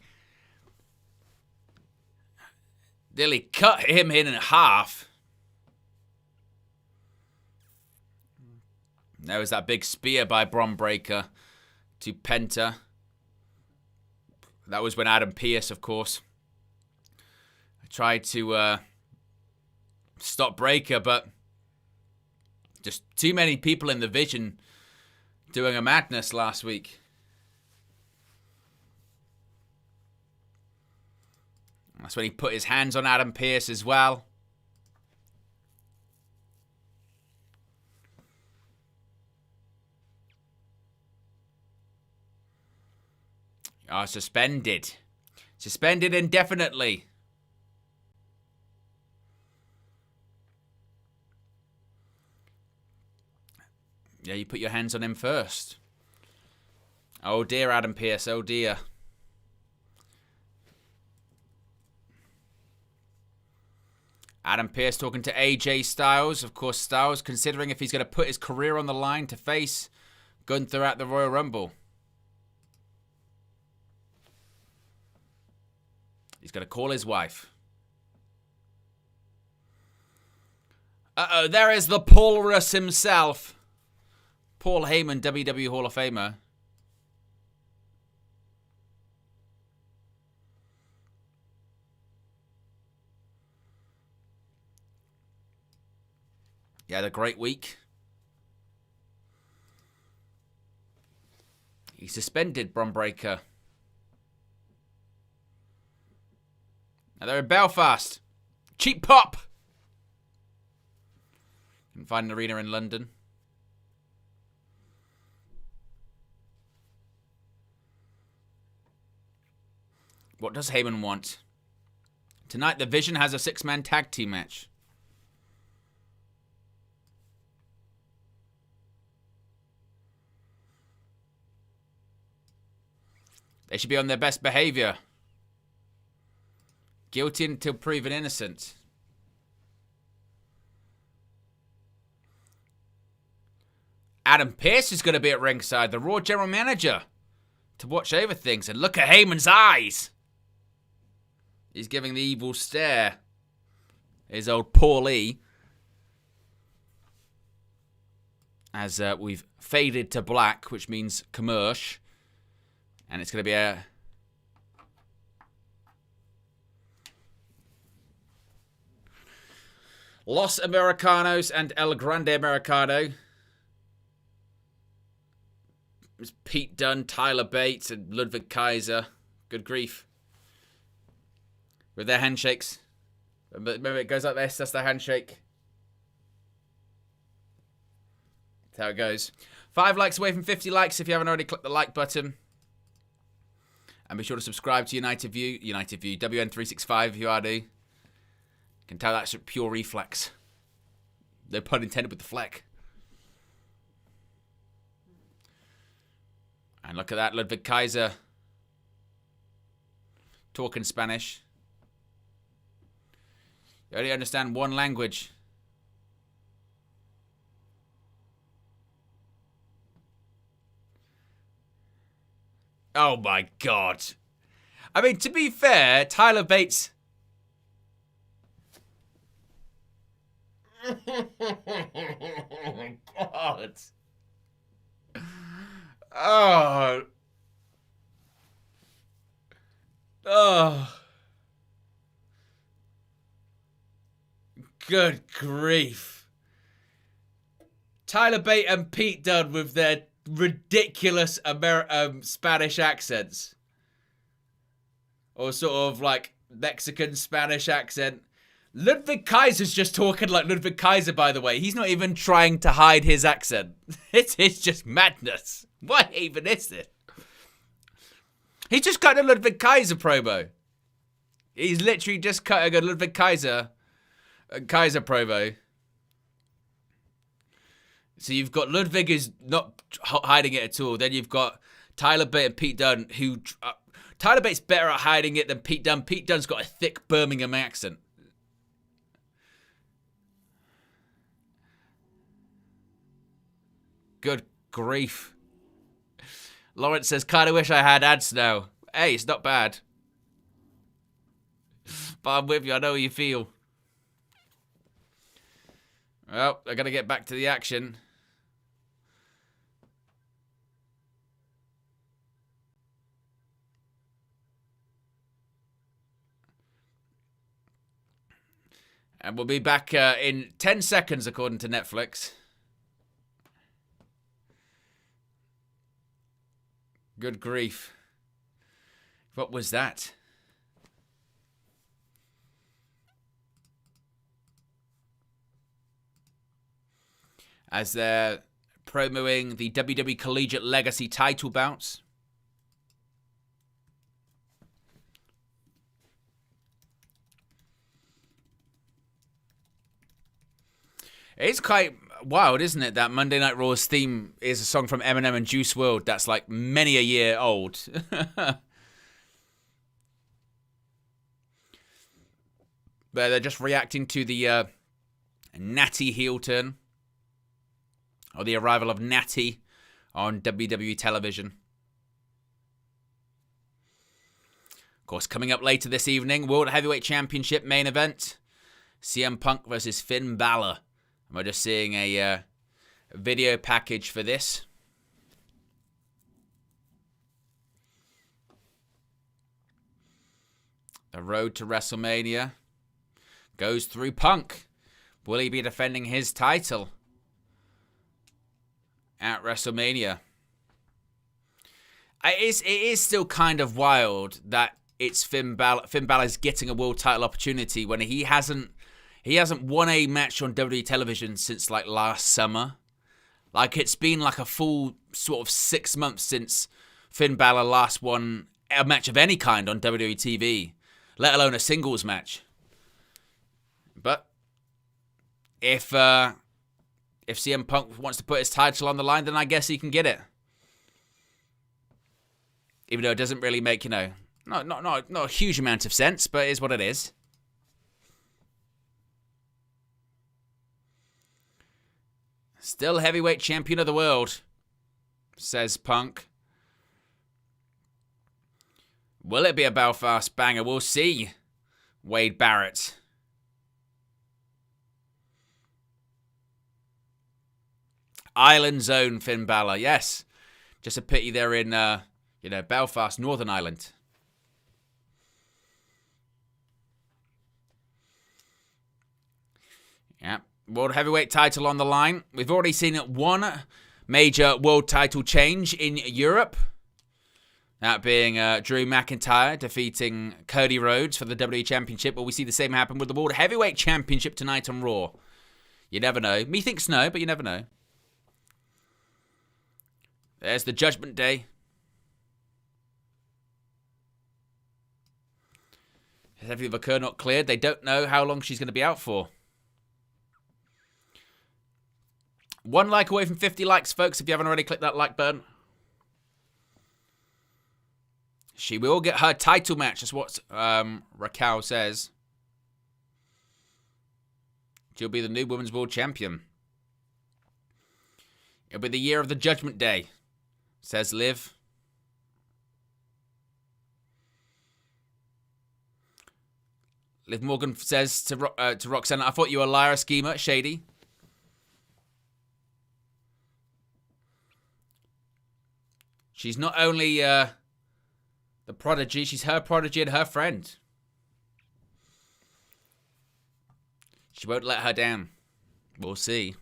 Speaker 1: Nearly cut him in half. There was that big spear by Bron Breakker to Penta. That was when Adam Pearce, of course, tried to stop Breakker, but just too many people in the vision Doing a madness last week. That's when he put his hands on Adam Pearce as well. Oh, suspended. Suspended indefinitely. Yeah, you put your hands on him first. Oh dear, Adam Pearce. Oh dear. Adam Pearce talking to AJ Styles. Of course, Styles considering if he's going to put his career on the line to face Gunther at the Royal Rumble. He's going to call his wife. Uh-oh, there is the Paulrus himself. Paul Heyman, WWE Hall of Famer. He had a great week. He suspended Bron Breakker. Now they're in Belfast. Cheap pop. Can find an arena in London. What does Heyman want? Tonight, the Vision has a 6-man tag team match. They should be on their best behavior. Guilty until proven innocent. Adam Pearce is going to be at ringside, the Raw general manager, to watch over things. And look at Heyman's eyes. He's giving the evil stare. His old Paulie. As we've faded to black, which means commercial. And it's going to be a... Los Americanos and El Grande Americano. It's Pete Dunne, Tyler Bates, and Ludwig Kaiser. Good grief. With their handshakes. Remember, it goes like this. That's their handshake. That's how it goes. 5 likes away from 50 likes. If you haven't already, click the like button. And be sure to subscribe to United View, WN365 if you are new. Can tell that's pure reflex. No pun intended with the fleck. And look at that, Ludwig Kaiser. Talking Spanish. You only understand one language. Oh my God. I mean, to be fair, Tyler Bates... Oh my God. Oh. Oh. Good grief. Tyler Bate and Pete Dunne with their ridiculous Spanish accents. Or sort of like Mexican Spanish accent. Ludwig Kaiser's just talking like Ludwig Kaiser, by the way. He's not even trying to hide his accent. It's just madness. What even is this? He just cut a Ludwig Kaiser promo. He's literally just cutting a Ludwig Kaiser promo. So you've got Ludwig who's not hiding it at all. Then you've got Tyler Bate and Pete Dunne who... Tyler Bate's better at hiding it than Pete Dunne. Pete Dunne's got a thick Birmingham accent. Good grief. Lawrence says, kind of wish I had ads now. Hey, it's not bad. But I'm with you. I know how you feel. Well, I got to get back to the action. And we'll be back in 10 seconds, according to Netflix. Good grief. What was that? As they're promoting the WWE Collegiate Legacy title bouts. It's quite wild, isn't it, that Monday Night Raw's theme is a song from Eminem and Juice WRLD that's like many a year old. But they're just reacting to the Natty heel turn. Or the arrival of Natty on WWE television. Of course, coming up later this evening, World Heavyweight Championship main event. CM Punk versus Finn Balor. And we're just seeing a video package for this. The road to WrestleMania goes through Punk. Will he be defending his title at WrestleMania? It is still kind of wild that it's Finn Balor. Finn Balor's getting a world title opportunity when he hasn't won a match on WWE television since like last summer. Like it's been like a full sort of 6 months since Finn Balor last won a match of any kind on WWE TV, let alone a singles match. But if CM Punk wants to put his title on the line, then I guess he can get it. Even though it doesn't really make, not a huge amount of sense, but it is what it is. Still heavyweight champion of the world, says Punk. Will it be a Belfast banger? We'll see. Wade Barrett. Island Zone Finn Balor, yes. Just a pity they're in, Belfast, Northern Ireland. Yeah, World Heavyweight title on the line. We've already seen one major world title change in Europe. That being Drew McIntyre defeating Cody Rhodes for the WWE Championship. But we see the same happen with the World Heavyweight Championship tonight on Raw. You never know. Methinks no, but you never know. There's the Judgment Day. Has everything of occurred not cleared? They don't know how long she's going to be out for. 1 like away from 50 likes, folks, if you haven't already clicked that like button. She will get her title match, that's what Raquel says. She'll be the new Women's World Champion. It'll be the year of the Judgment Day, says Liv. Liv Morgan says to Roxanne, I thought you were a liar, schemer, shady. She's not only the prodigy, she's her prodigy and her friend. She won't let her down. We'll see.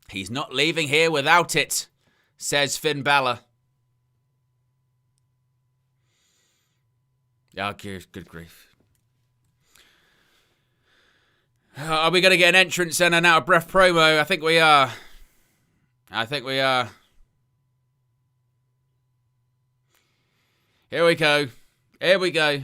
Speaker 1: He's not leaving here without it, says Finn Balor. Oh, good grief. Are we going to get an entrance and an out-of-breath promo? I think we are. Here we go.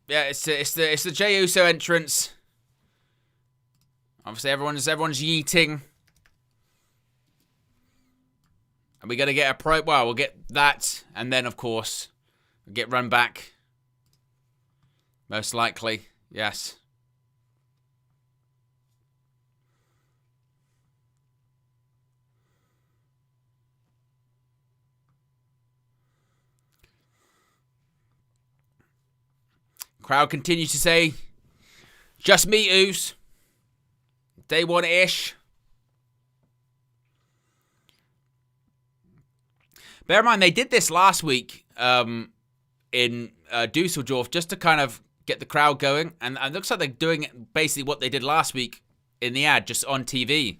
Speaker 1: Yeah, it's the Jey Uso entrance. Obviously, everyone's yeeting, and we're gonna get a pro. Well, we'll get that, and then of course, we'll get run back. Most likely, yes. Crowd continues to say, just me, Oos. Day one-ish. Bear in mind, they did this last week in Dusseldorf just to kind of get the crowd going. And it looks like they're doing basically what they did last week in the ad, just on TV.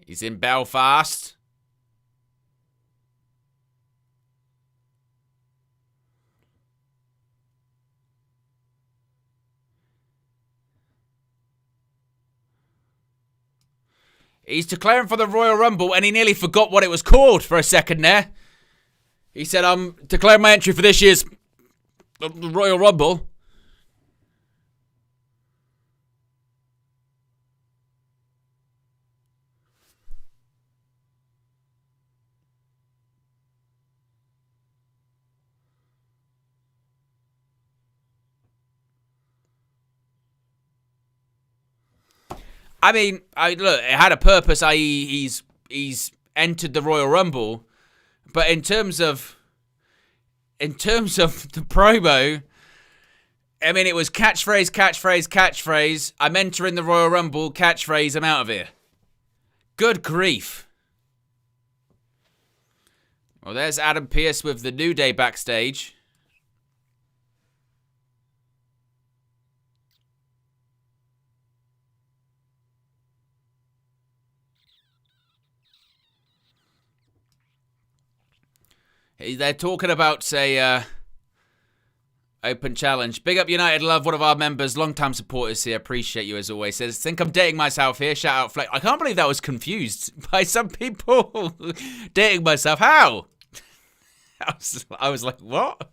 Speaker 1: He's in Belfast. He's declaring for the Royal Rumble, and he nearly forgot what it was called for a second there. He said, I'm declaring my entry for this year's Royal Rumble. I mean, look, it had a purpose, i.e. he's entered the Royal Rumble, but in terms of the promo, I mean, it was catchphrase, catchphrase, catchphrase. I'm entering the Royal Rumble, catchphrase, I'm out of here. Good grief. Well, there's Adam Pearce with the New Day backstage. They're talking about, say, open challenge. Big up United Love, one of our members, long-time supporters here. Appreciate you as always. Says, think I'm dating myself here. Shout out Fleck. I can't believe that was confused by some people. Dating myself. How? I was like, what?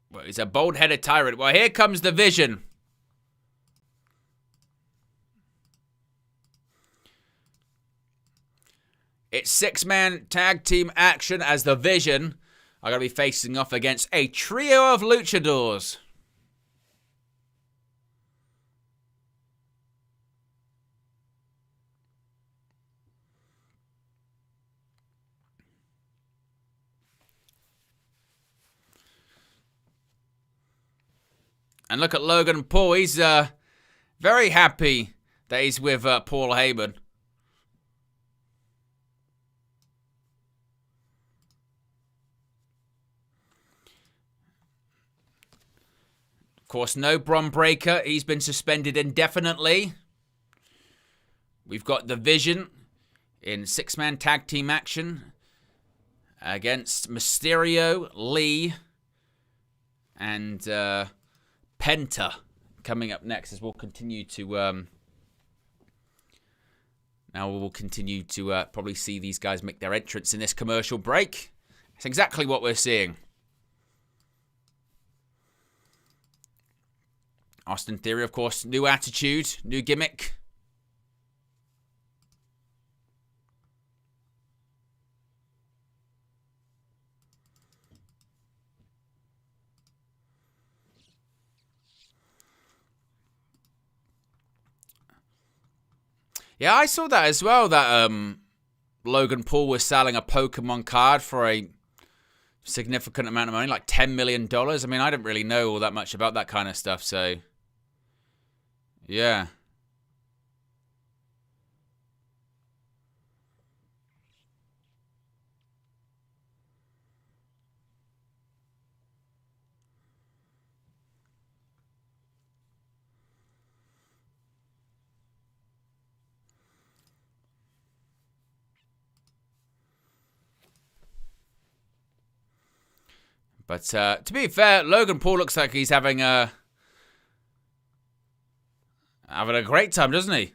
Speaker 1: Well, he's a bold-headed tyrant. Well, here comes the Vision. It's six-man tag team action as the Vision are going to be facing off against a trio of luchadors. And look at Logan Paul. He's very happy that he's with Paul Heyman. Of course, no Bron Breakker. He's been suspended indefinitely. We've got the Vision in six-man tag team action against Mysterio, Lee, and Penta coming up next as we'll continue to probably see these guys make their entrance in this commercial break. That's exactly what we're seeing. Austin Theory, of course, new attitude, new gimmick. Yeah, I saw that as well, that Logan Paul was selling a Pokemon card for a significant amount of money, like $10 million. I mean, I didn't really know all that much about that kind of stuff, so yeah. But to be fair, Logan Paul looks like he's having a great time, doesn't he?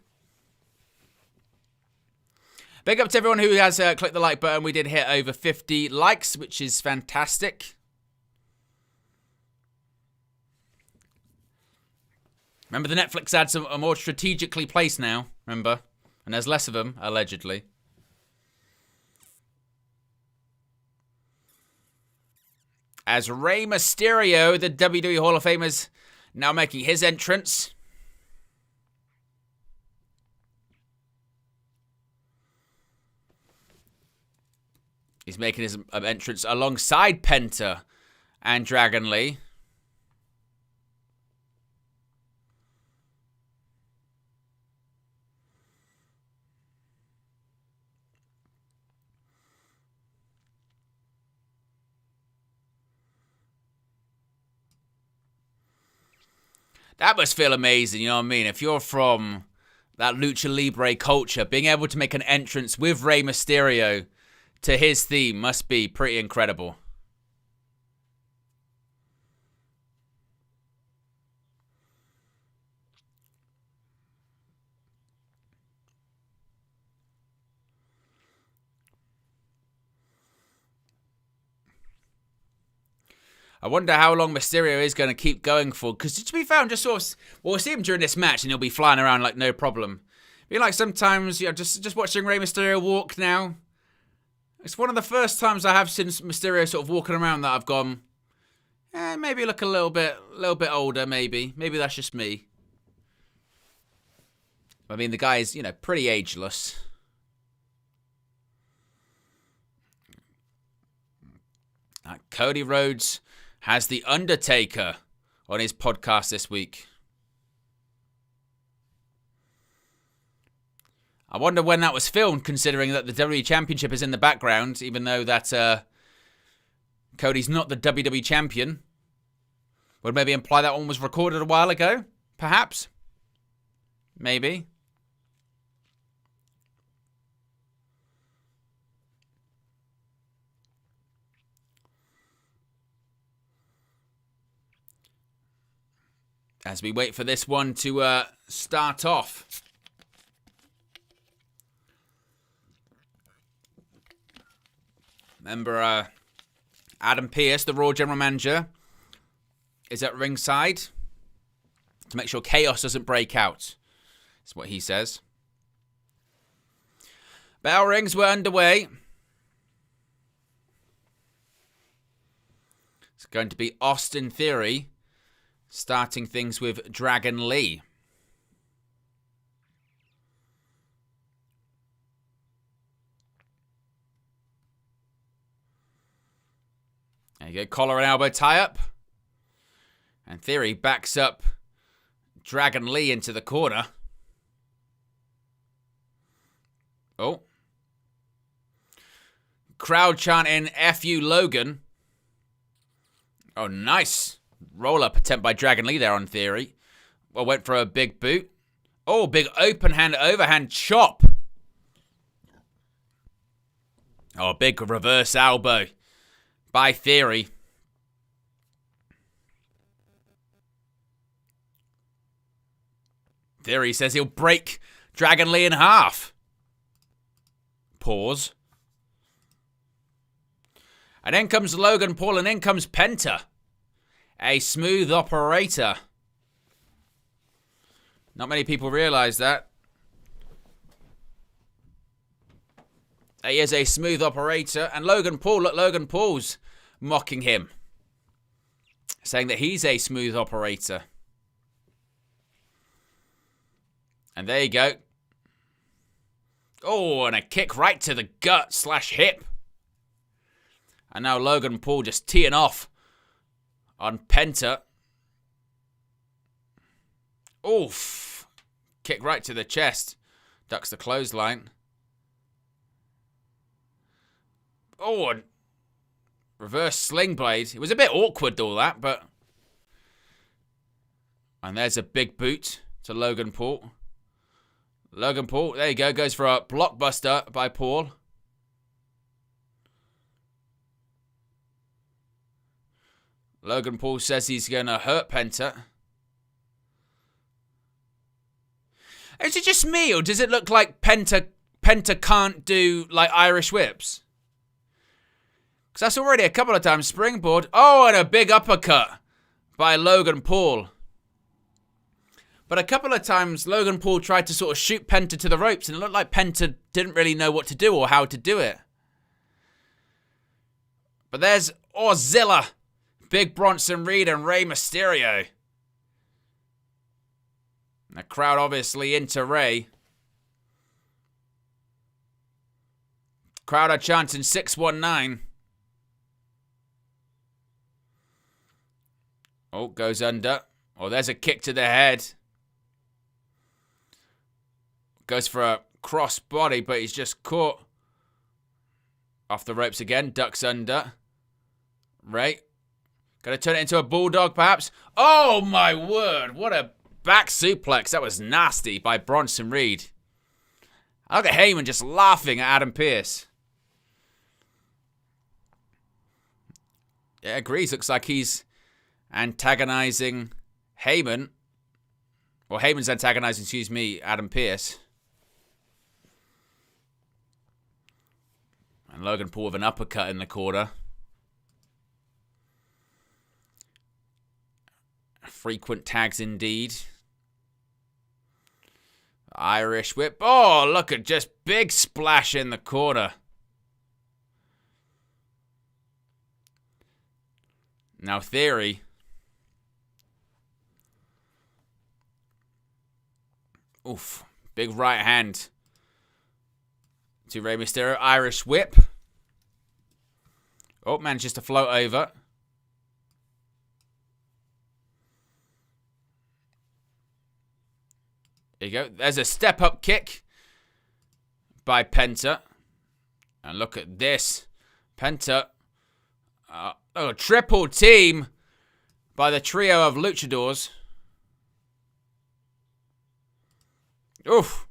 Speaker 1: Big up to everyone who has clicked the like button. We did hit over 50 likes, which is fantastic. Remember, the Netflix ads are more strategically placed now, remember? And there's less of them, allegedly. As Rey Mysterio, the WWE Hall of Fame, is now making his entrance. He's making his entrance alongside Penta and Dragon Lee. That must feel amazing, you know what I mean? If you're from that Lucha Libre culture, being able to make an entrance with Rey Mysterio to his theme must be pretty incredible. I wonder how long Mysterio is going to keep going for. Because to be fair, I'm just sort of... We'll see him during this match and he'll be flying around like no problem. I mean, like sometimes, you know, just watching Rey Mysterio walk now. It's one of the first times I have seen Mysterio sort of walking around that I've gone... maybe look a little bit older, maybe. Maybe that's just me. I mean, the guy is, you know, pretty ageless. Cody Rhodes has The Undertaker on his podcast this week. I wonder when that was filmed, considering that the WWE Championship is in the background, even though that Cody's not the WWE Champion. Would maybe imply that one was recorded a while ago? Perhaps? Maybe. As we wait for this one to start off. Remember, Adam Pearce, the Raw General Manager, is at ringside to make sure chaos doesn't break out. That's what he says. Bell rings were underway. It's going to be Austin Theory starting things with Dragon Lee. There you go, collar and elbow tie-up. And Theory backs up Dragon Lee into the corner. Oh. Crowd chanting, F you, Logan. Oh, nice. Roll-up attempt by Dragon Lee there on Theory. Well, went for a big boot. Oh, big open hand, overhand chop. Oh, big reverse elbow by Theory. Theory says he'll break Dragon Lee in half. Pause. And in comes Logan Paul, and in comes Penta. A smooth operator. Not many people realize that. He is a smooth operator. And Logan Paul, look, Logan Paul's mocking him. Saying that he's a smooth operator. And there you go. Oh, and a kick right to the gut / hip. And now Logan Paul just teeing off on Penta. Oof. Kick right to the chest. Ducks the clothesline. Oh, and reverse sling blade. It was a bit awkward, all that, but... And there's a big boot to Logan Paul. Logan Paul, there you go, goes for a blockbuster by Paul. Logan Paul says he's going to hurt Penta. Is it just me, or does it look like Penta can't do, like, Irish whips? Because that's already a couple of times springboard. Oh, and a big uppercut by Logan Paul. But a couple of times, Logan Paul tried to sort of shoot Penta to the ropes, and it looked like Penta didn't really know what to do or how to do it. But there's Orzilla, Big Bronson Reed, and Rey Mysterio. And the crowd obviously into Rey. Crowd are chanting 619. Oh, goes under. Oh, there's a kick to the head. Goes for a cross body, but he's just caught off the ropes again. Ducks under. Rey. Gonna turn it into a bulldog, perhaps. Oh, my word. What a back suplex. That was nasty by Bronson Reed. Look at Heyman just laughing at Adam Pearce. Yeah, agrees. Looks like he's antagonizing Heyman. Well, Heyman's antagonizing, Adam Pearce. And Logan Paul with an uppercut in the corner. Frequent tags indeed. Irish whip. Oh, look at just big splash in the corner. Now Theory. Oof. Big right hand to Rey Mysterio. Irish whip. Oh, manages to float over. There you go. There's a step-up kick by Penta. And look at this. Penta. A triple team by the trio of luchadors. Oof.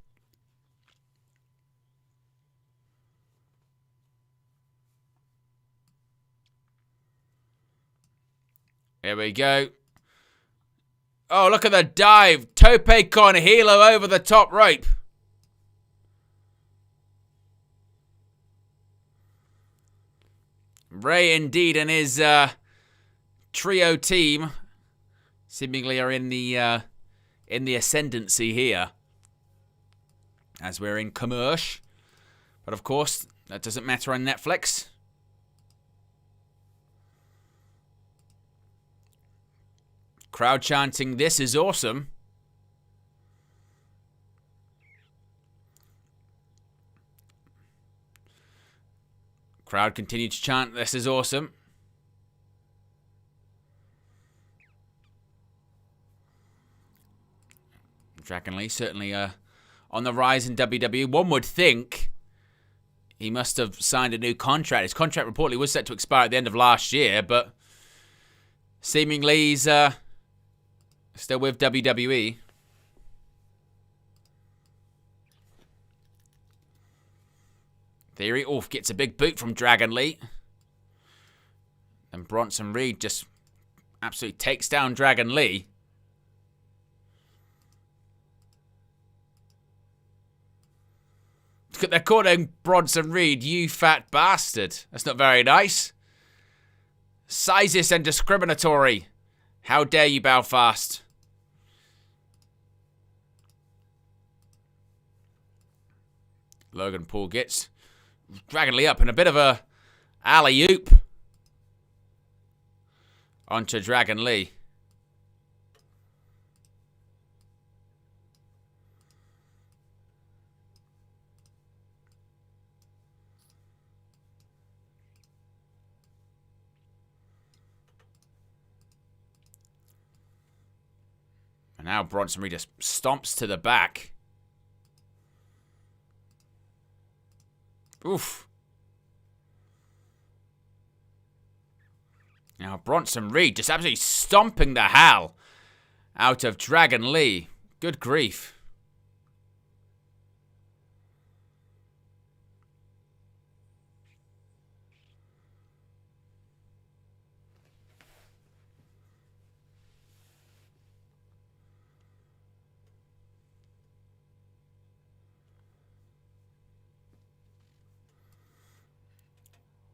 Speaker 1: Here we go. Oh, look at the dive. Tope con hilo over the top rope. Rey indeed and his trio team seemingly are in the ascendancy here. As we're in commercial. But of course, that doesn't matter on Netflix. Crowd chanting, "This is awesome." Crowd continued to chant, "This is awesome." Dragon Lee certainly on the rise in WWE. One would think he must have signed a new contract. His contract reportedly was set to expire at the end of last year, but seemingly he's still with WWE. Theory, gets a big boot from Dragon Lee. And Bronson Reed just absolutely takes down Dragon Lee. They're calling Bronson Reed, "You fat bastard." That's not very nice. Sizist and discriminatory. How dare you, Belfast? Logan Paul gets Dragon Lee up in a bit of a alley-oop onto Dragon Lee. And now Bronson Reed just stomps to the back. Oof. Now Bronson Reed just absolutely stomping the hell out of Dragon Lee. Good grief.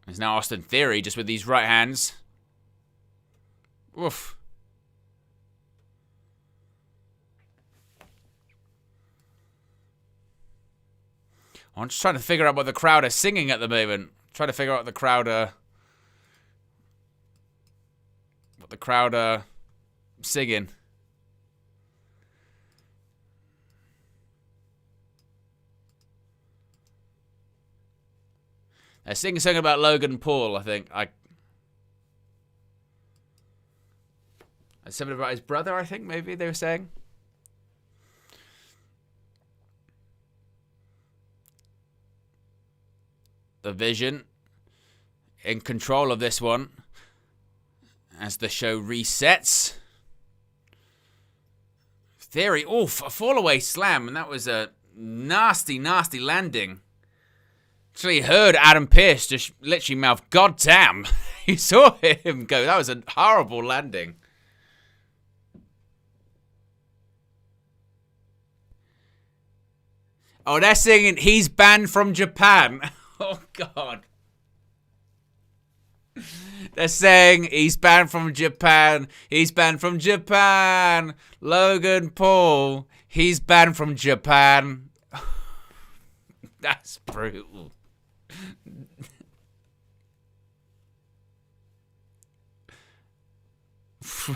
Speaker 1: There's now Austin Theory just with these right hands. Oof. I'm just trying to figure out what the crowd are singing at the moment. Trying to figure out what the crowd are singing. They're singing something about Logan Paul, I think. Something about his brother, I think, maybe they were saying. The Vision in control of this one as the show resets. Theory, oof, a fall-away slam, and that was a nasty, nasty landing. Actually heard Adam Pearce just literally mouth, "God damn." You saw him go. That was a horrible landing. Oh, they're singing, "He's banned from Japan." Oh, God. They're saying, "He's banned from Japan. He's banned from Japan. Logan Paul, he's banned from Japan." That's brutal.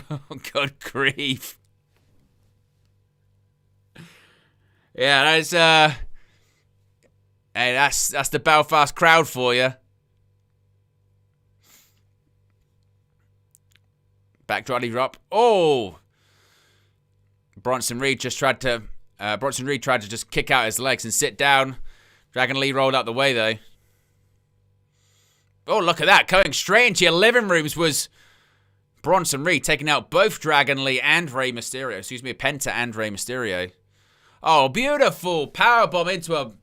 Speaker 1: Oh, God grief. Yeah, that's hey, that's the Belfast crowd for you. Backdrop drop. Oh, Bronson Reed tried to just kick out his legs and sit down. Dragon Lee rolled out the way though. Oh, look at that, going straight into your living rooms was Bronson Reed, taking out both Dragon Lee and Rey Mysterio. Excuse me, Penta and Rey Mysterio. Oh, beautiful powerbomb into a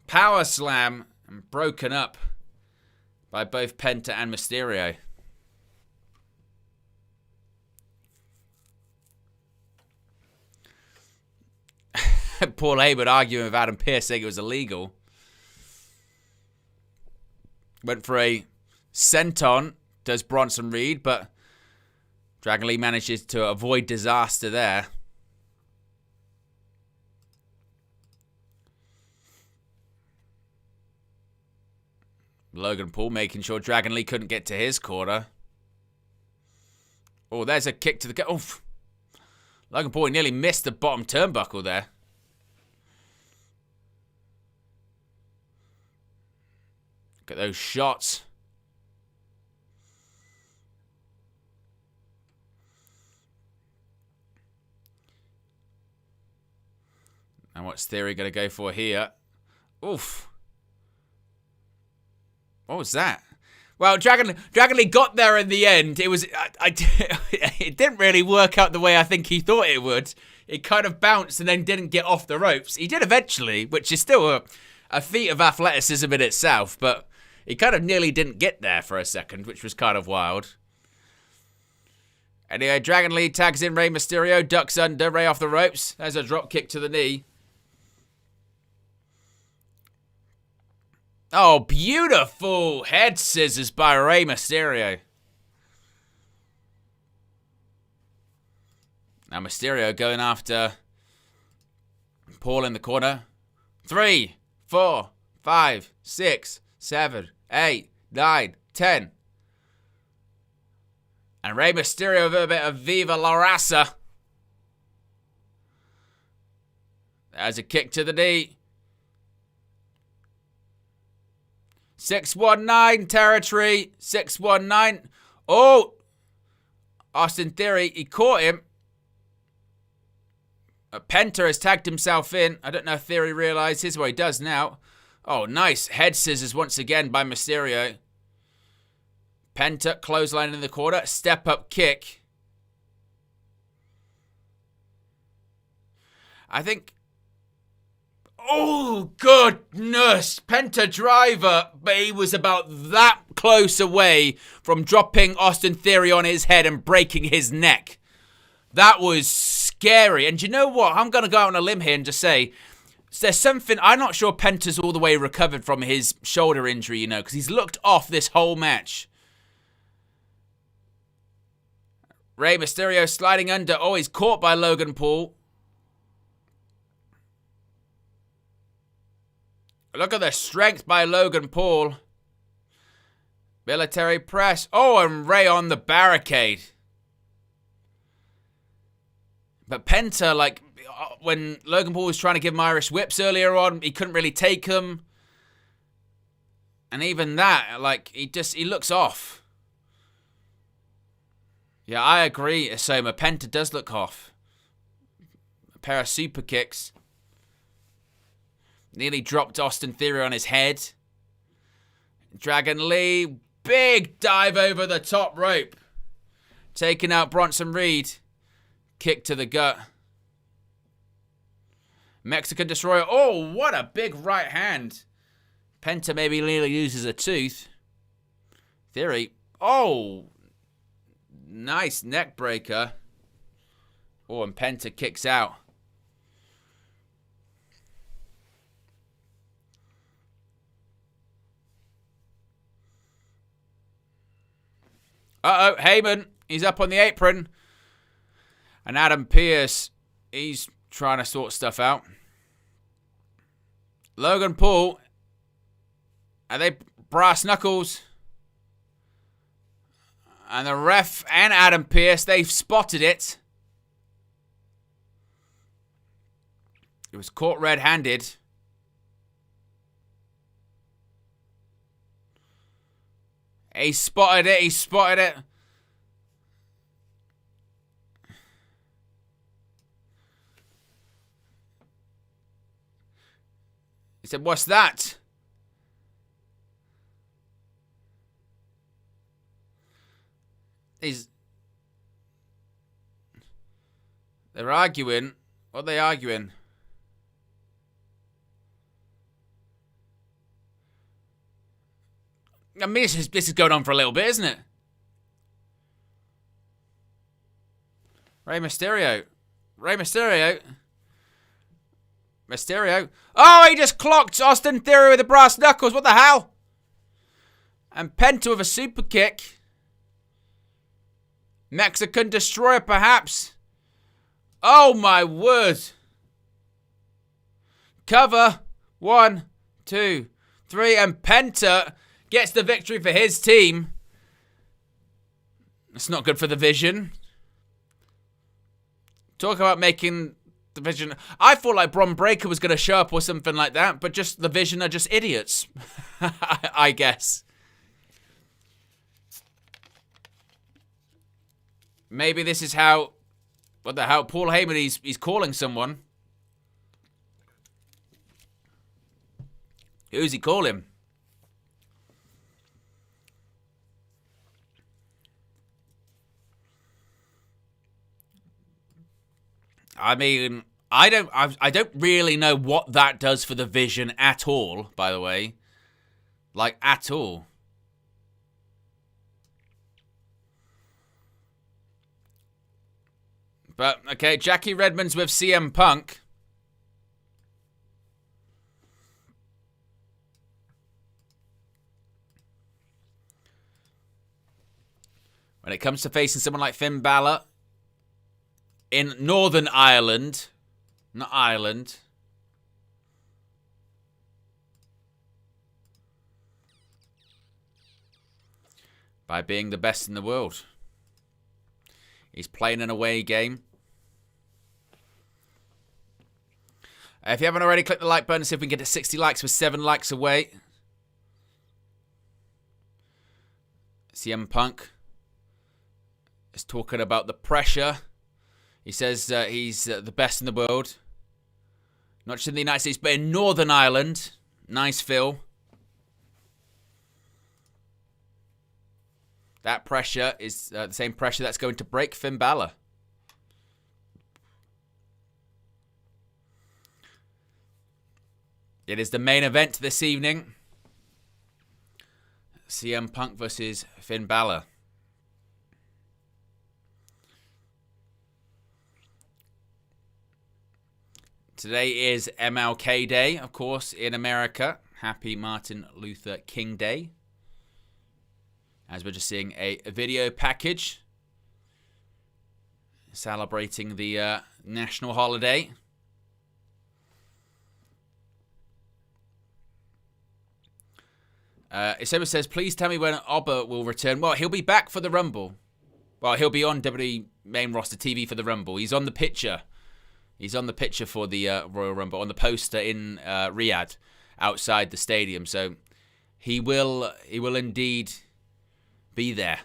Speaker 1: power slam and broken up by both Penta and Mysterio. Paul Heywood arguing with Adam Pearce saying it was illegal. Went for a senton, does Bronson Reed, but Dragon Lee manages to avoid disaster there. Logan Paul making sure Dragon Lee couldn't get to his corner. Oh, there's a kick to the gut. Oof. Logan Paul nearly missed the bottom turnbuckle there. Look at those shots. And what's Theory going to go for here? Oof. What was that? Well, Dragon Lee got there in the end. It was it didn't really work out the way I think he thought it would. It kind of bounced and then didn't get off the ropes. He did eventually, which is still a feat of athleticism in itself, but he kind of nearly didn't get there for a second, which was kind of wild. Anyway, Dragon Lee tags in Rey Mysterio, ducks under, Rey off the ropes. There's a drop kick to the knee. Oh, beautiful head scissors by Rey Mysterio. Now Mysterio going after Paul in the corner. 3, 4, 5, 6, 7, 8, 9, 10. And Rey Mysterio with a bit of Viva La Raza. There's a kick to the knee. 619 territory. 619. Oh! Austin Theory, he caught him. Penta has tagged himself in. I don't know if Theory realizes. Well, he does now. Oh, nice. Head scissors once again by Mysterio. Penta, clothesline in the corner. Step up kick. I think... Oh, goodness. Penta driver. But he was about that close away from dropping Austin Theory on his head and breaking his neck. That was scary. And you know what? I'm going to go out on a limb here and just say, there's something... I'm not sure Penta's all the way recovered from his shoulder injury, you know, because he's looked off this whole match. Rey Mysterio sliding under. Oh, he's caught by Logan Paul. Look at the strength by Logan Paul. Military press. Oh, and Ray on the barricade. But Penta, like, when Logan Paul was trying to give him Irish whips earlier on, he couldn't really take them. And even that, like, he looks off. Yeah, I agree, Asoma. Penta does look off. A pair of super kicks. Nearly dropped Austin Theory on his head. Dragon Lee, big dive over the top rope. Taking out Bronson Reed. Kick to the gut. Mexican Destroyer. Oh, what a big right hand. Penta maybe nearly loses a tooth. Theory. Oh, nice neck breaker. Oh, and Penta kicks out. Uh-oh, Heyman. He's up on the apron. And Adam Pearce, he's trying to sort stuff out. Logan Paul. Are they brass knuckles? And the ref and Adam Pearce, they've spotted it. It was caught red-handed. He spotted it. He spotted it. He said, "What's that?" They're arguing. What are they arguing? I mean, this is going on for a little bit, isn't it? Rey Mysterio. Rey Mysterio. Mysterio. Oh, he just clocked Austin Theory with the brass knuckles. What the hell? And Penta with a super kick. Mexican Destroyer, perhaps. Oh, my word. Cover. 1, 2, 3. And Penta gets the victory for his team. That's not good for the Vision. Talk about making the Vision. I thought like Bron Breakker was going to show up or something like that, but just the Vision are just idiots. I guess. Maybe this is how, what the hell, Paul Heyman, he's calling someone. Who's he calling? I mean, I don't really know what that does for the Vision at all, by the way. Like, at all. But, okay, Jackie Redmond's with CM Punk. When it comes to facing someone like Finn Balor in Northern Ireland, not Ireland, by being the best in the world. He's playing an away game. If you haven't already, click the like button and see if we can get to 60 likes. We're 7 likes away. CM Punk is talking about the pressure. He says he's the best in the world. Not just in the United States, but in Northern Ireland. Nice, Phil. That pressure is the same pressure that's going to break Finn Balor. It is the main event this evening. CM Punk versus Finn Balor. Today is MLK Day, of course, in America. Happy Martin Luther King Day. As we're just seeing a video package celebrating the national holiday. Isema says, please tell me when Oba will return. Well, he'll be back for the Rumble. Well, he'll be on WWE main roster TV for the Rumble. He's on the picture. He's on the picture for the Royal Rumble, on the poster in Riyadh, outside the stadium. So he will indeed be there.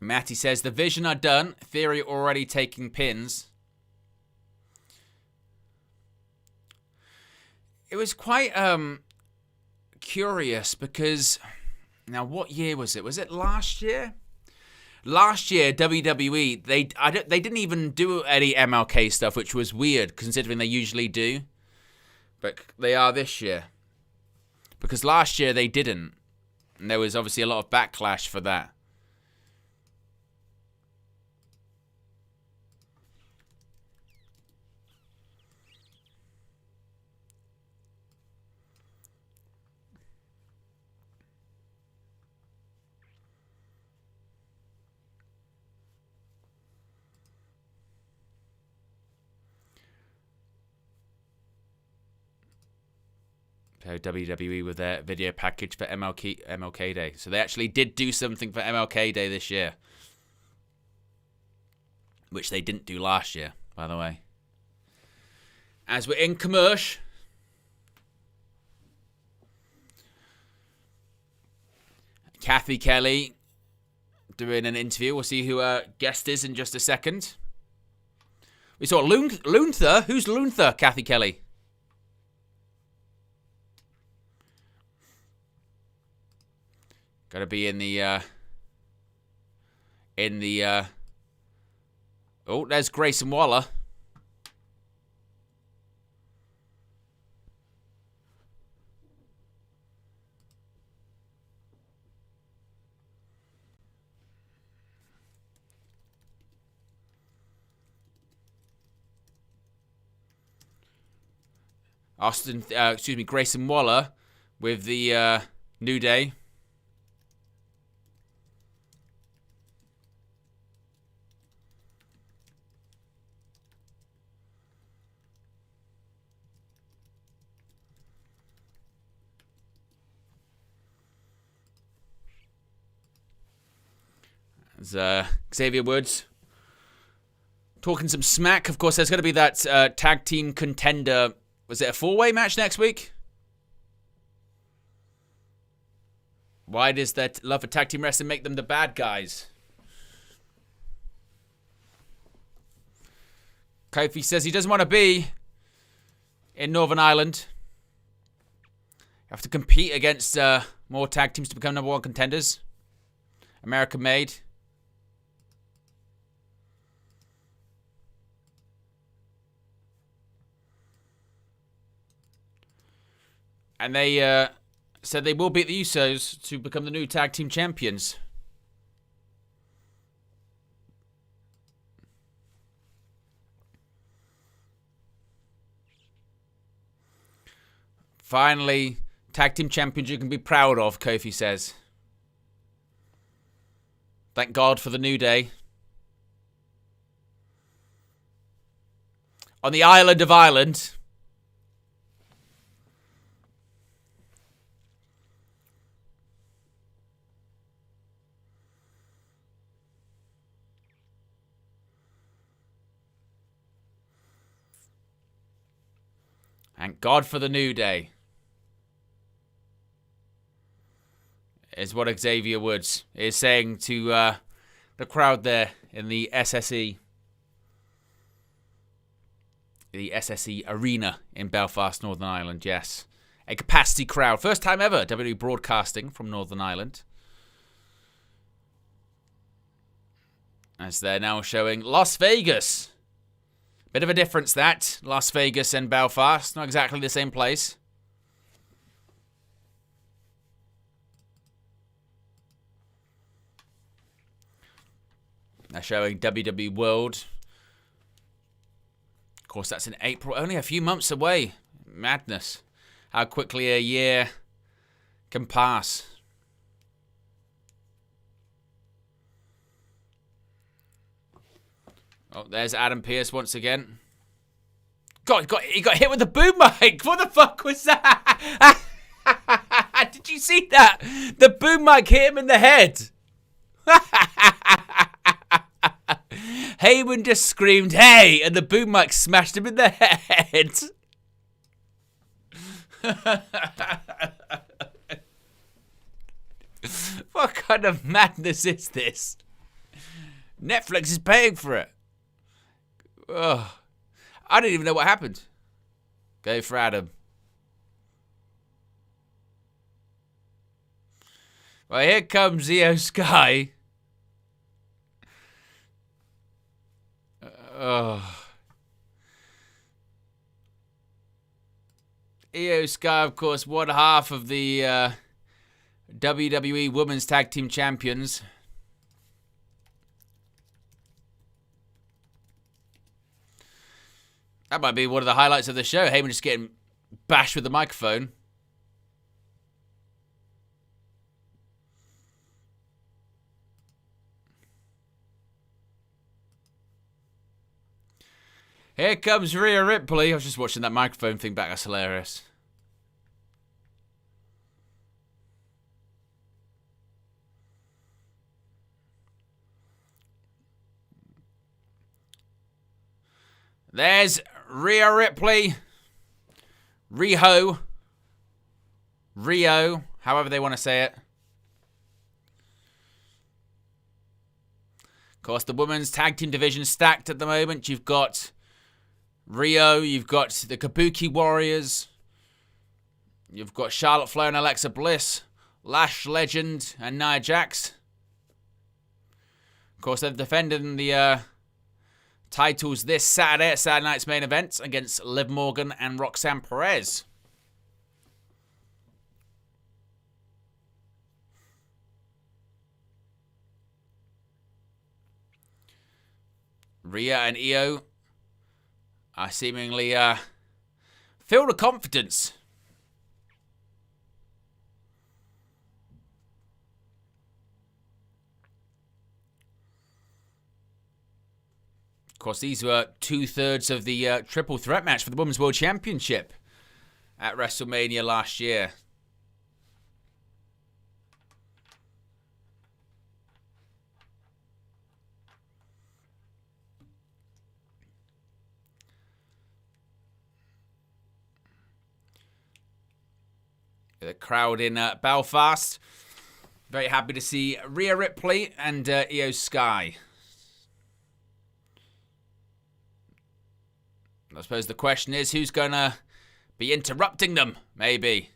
Speaker 1: Matty says, the Vision are done. Theory already taking pins. It was quite curious because, now what year was it? Was it last year? Last year, WWE, they didn't even do any MLK stuff, which was weird considering they usually do. But they are this year. Because last year they didn't. And there was obviously a lot of backlash for that. So WWE with their video package for MLK Day. So they actually did do something for MLK Day this year. Which they didn't do last year, by the way. As we're in commercial. Kathy Kelly doing an interview. We'll see who our guest is in just a second. We saw Lunther. Who's Lunther, Kathy Kelly? Got to be in the oh, there's Grayson Waller. Grayson Waller with the New Day. There's Xavier Woods talking some smack. Of course, there's going to be that tag team contender. Was it a 4-way match next week? Why does that love for tag team wrestling make them the bad guys? Kofi says he doesn't want to be in Northern Ireland. You have to compete against more tag teams to become number one contenders. American made. And they said they will beat the Usos to become the new tag team champions. Finally, tag team champions you can be proud of, Kofi says. Thank God for the New Day. On the island of Ireland. Thank God for the New Day. Is what Xavier Woods is saying to the crowd there in the SSE. The SSE Arena in Belfast, Northern Ireland, yes. A capacity crowd. First time ever WWE broadcasting from Northern Ireland. As they're now showing Las Vegas. Bit of a difference that. Las Vegas and Belfast. Not exactly the same place. They're showing WWE World. Of course, that's in April. Only a few months away. Madness. How quickly a year can pass. Oh, there's Adam Pearce once again. God, he got hit with the boom mic. What the fuck was that? Did you see that? The boom mic hit him in the head. Heyman just screamed, "Hey!" and the boom mic smashed him in the head. What kind of madness is this? Netflix is paying for it. Ugh. I didn't even know what happened. Go for Adam. Well, here comes Io Sky. Io Sky, of course, one half of the WWE Women's Tag Team Champions. That might be one of the highlights of the show. Heyman just getting bashed with the microphone. Here comes Rhea Ripley. I was just watching that microphone thing back. That's hilarious. There's Rhea Ripley. Rio, however they want to say it. Of course, the women's tag team division stacked at the moment. You've got Rio, you've got the Kabuki Warriors, you've got Charlotte Flair and Alexa Bliss, Lash Legend and Nia Jax. Of course, they're defending the titles this Saturday at Saturday Night's main event against Liv Morgan and Roxanne Perez. Rhea and Io are seemingly filled with confidence. Of course, these were 2/3 of the triple threat match for the Women's World Championship at WrestleMania last year. The crowd in Belfast, very happy to see Rhea Ripley and Io Sky. I suppose the question is, who's going to be interrupting them, maybe?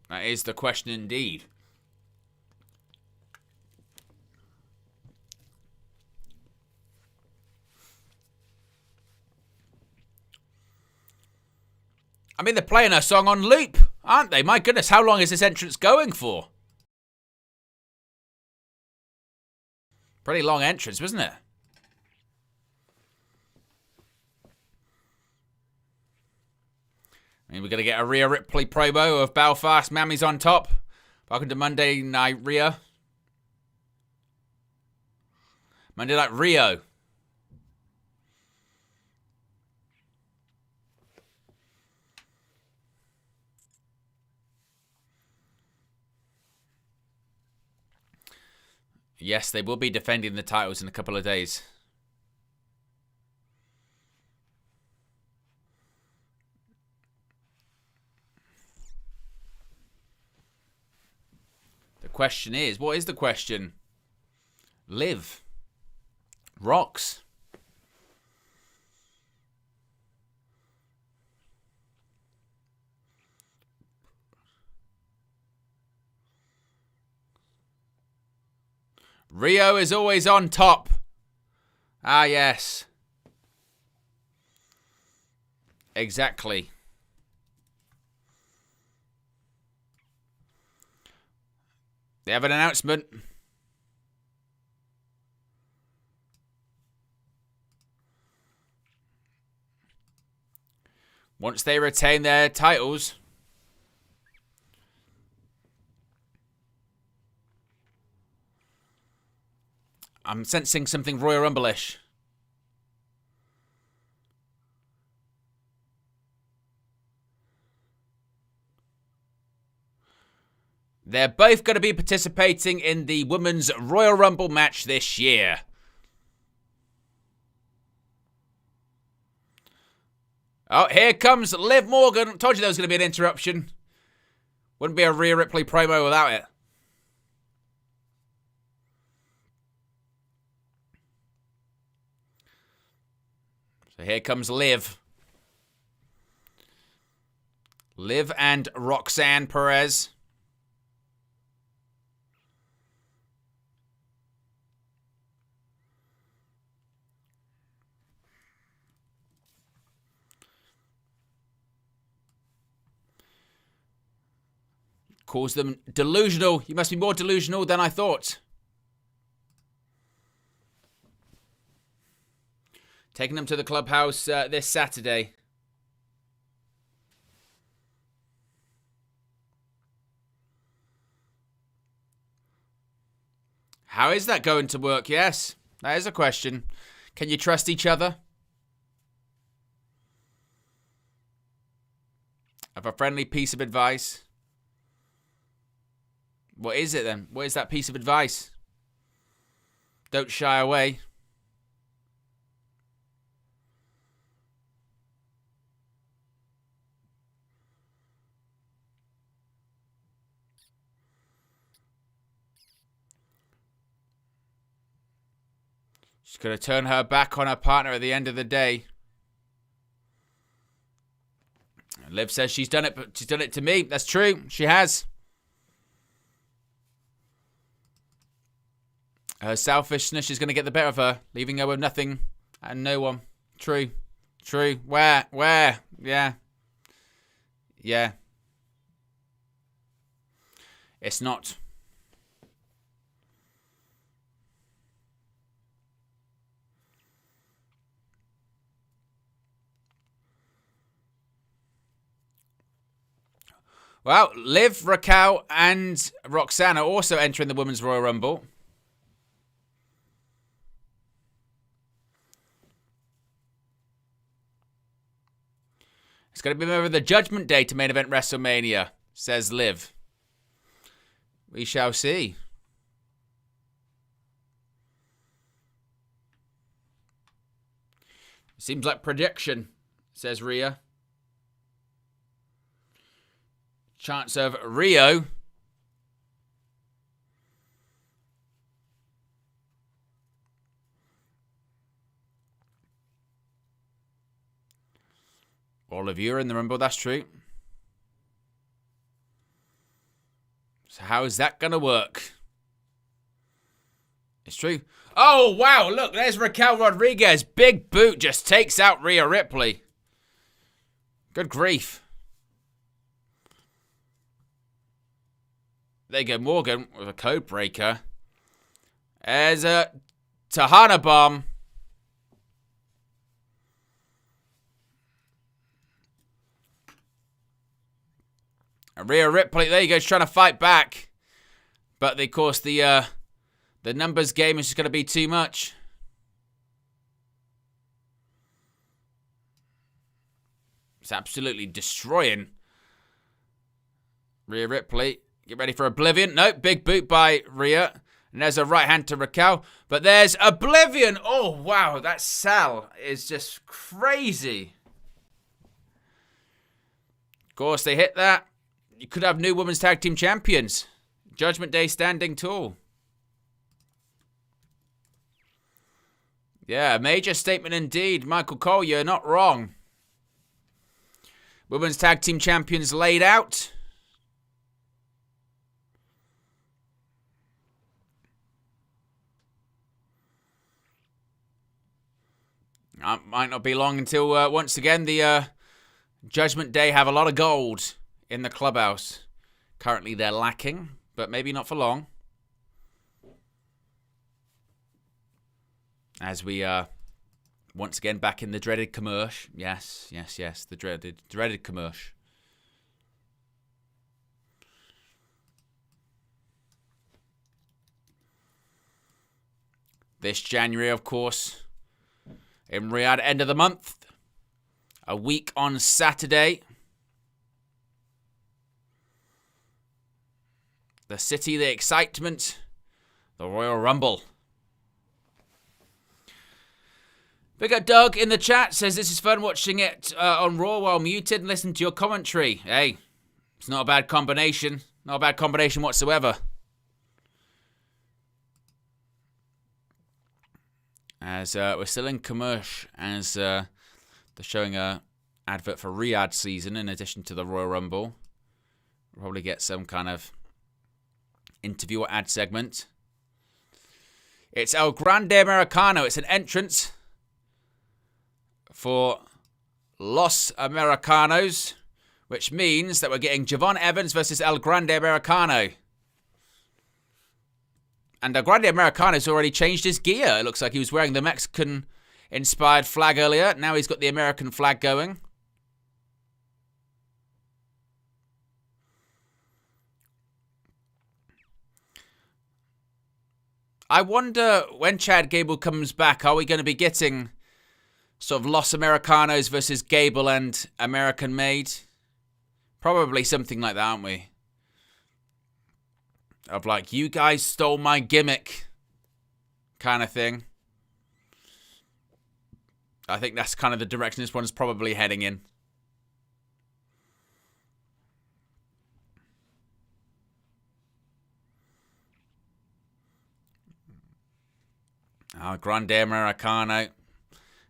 Speaker 1: That is the question indeed. I mean, they're playing her song on loop, aren't they? My goodness, how long is this entrance going for? Pretty long entrance, wasn't it? I mean, we're going to get a Rhea Ripley promo of Belfast. Mammy's on top. Welcome to Monday Night Rhea. Monday Night Rio. Yes, they will be defending the titles in a couple of days. The question is, what is the question? Liv. Rox. Rio is always on top. Ah, yes. Exactly. They have an announcement. Once they retain their titles, I'm sensing something Royal Rumble-ish. They're both going to be participating in the Women's Royal Rumble match this year. Oh, here comes Liv Morgan. Told you there was going to be an interruption. Wouldn't be a Rhea Ripley promo without it. So here comes Liv. Liv and Roxanne Perez. Calls them delusional. You must be more delusional than I thought. Taking them to the clubhouse this Saturday. How is that going to work? Yes, that is a question. Can you trust each other? Have a friendly piece of advice. What is it then? What is that piece of advice? Don't shy away. She's going to turn her back on her partner at the end of the day. Liv says she's done it, but she's done it to me. That's true. She has. Her selfishness is going to get the better of her, leaving her with nothing and no one. True. True. Where? Yeah. Yeah. It's not. Well, Liv, Raquel, and Roxanne are also entering the Women's Royal Rumble. It's going to be over the Judgment Day to main event WrestleMania, says Liv. We shall see. Seems like prediction, says Rhea. Chance of Rio. All of you are in the Rumble, that's true. So how is that going to work? It's true. Oh, wow, look, there's Raquel Rodriguez. Big boot just takes out Rhea Ripley. Good grief. There you go, Morgan with a code breaker. There's a Tahana bomb. And Rhea Ripley, there you go, she's trying to fight back. But, of course, the numbers game is just going to be too much. It's absolutely destroying Rhea Ripley. Get ready for Oblivion. Nope, big boot by Rhea. And there's a right hand to Raquel. But there's Oblivion. Oh, wow, that Sal is just crazy. Of course, they hit that. You could have new Women's Tag Team Champions. Judgment Day standing tall. Yeah, a major statement indeed. Michael Cole, you're not wrong. Women's Tag Team Champions laid out. Might not be long until, once again, the Judgment Day have a lot of gold in the clubhouse. Currently, they're lacking, but maybe not for long. As we once again back in the dreaded commercial. Yes, the dreaded commercial. this January, of course, in Riyadh, end of the month. A week on Saturday. The city, the excitement, the Royal Rumble. Big up Doug in the chat says, this is fun watching it on Raw while muted and listening to your commentary. Hey, it's not a bad combination. Not a bad combination whatsoever. As we're still in commercial, as they're showing a advert for Riyadh season in addition to the Royal Rumble. We'll probably get some kind of interview or ad segment. It's El Grande Americano. It's an entrance for Los Americanos, which means that we're getting Javon Evans versus El Grande Americano. And El Grande Americano's already changed his gear. It looks like he was wearing the Mexican-inspired flag earlier. Now he's got the American flag going. I wonder when Chad Gable comes back, are we going to be getting sort of Los Americanos versus Gable and American Made? Probably something like that, aren't we? Of like, you guys stole my gimmick kind of thing. I think that's kind of the direction this one's probably heading in. Grande Americano.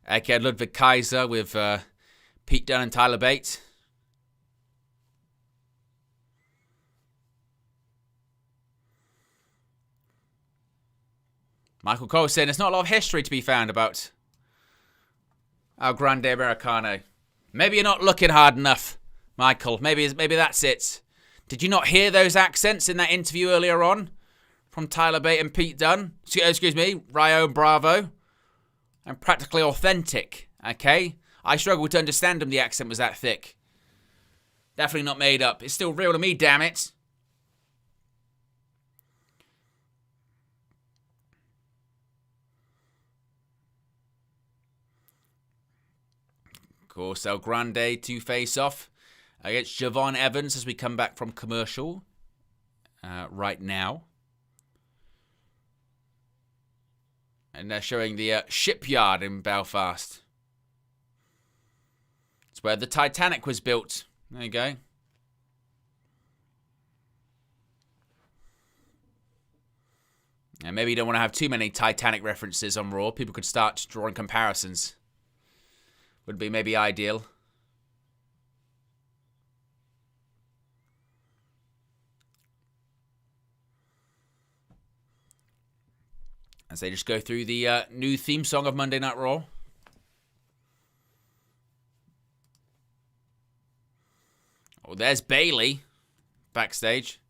Speaker 1: Aka Ludwig Kaiser with Pete Dunne and Tyler Bate. Michael Cole saying there's not a lot of history to be found about El Grande Americano. Maybe you're not looking hard enough, Michael. Maybe that's it. Did you not hear those accents in that interview earlier on? From Tyler Bate and Pete Dunne. Excuse me, Rio Bravo. And practically authentic, okay? I struggled to understand him, the accent was that thick. Definitely not made up. It's still real to me, damn it. Of course, El Grande to face off against Javon Evans as we come back from commercial right now. And they're showing the shipyard in Belfast. It's where the Titanic was built. There you go. And maybe you don't want to have too many Titanic references on Raw. People could start drawing comparisons. Would be maybe ideal. As they just go through the new theme song of Monday Night Raw. Oh, there's Bayley backstage.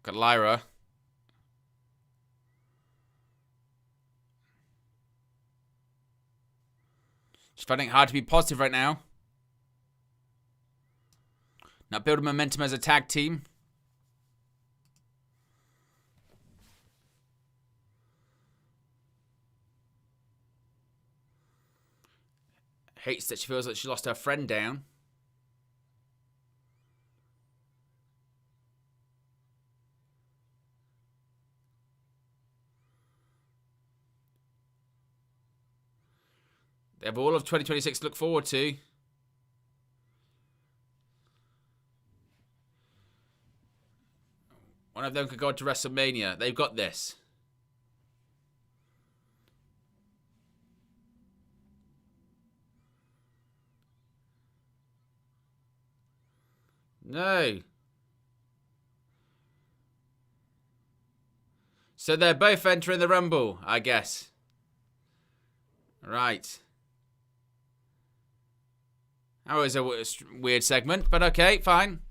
Speaker 1: Got Lyra. She's finding it hard to be positive right now. Not building momentum as a tag team. Hates that she feels like she lost her friend down. They have all of 2026 to look forward to. One of them could go to WrestleMania. They've got this. No. So they're both entering the Rumble, I guess. Right. That was a weird segment, but okay, fine.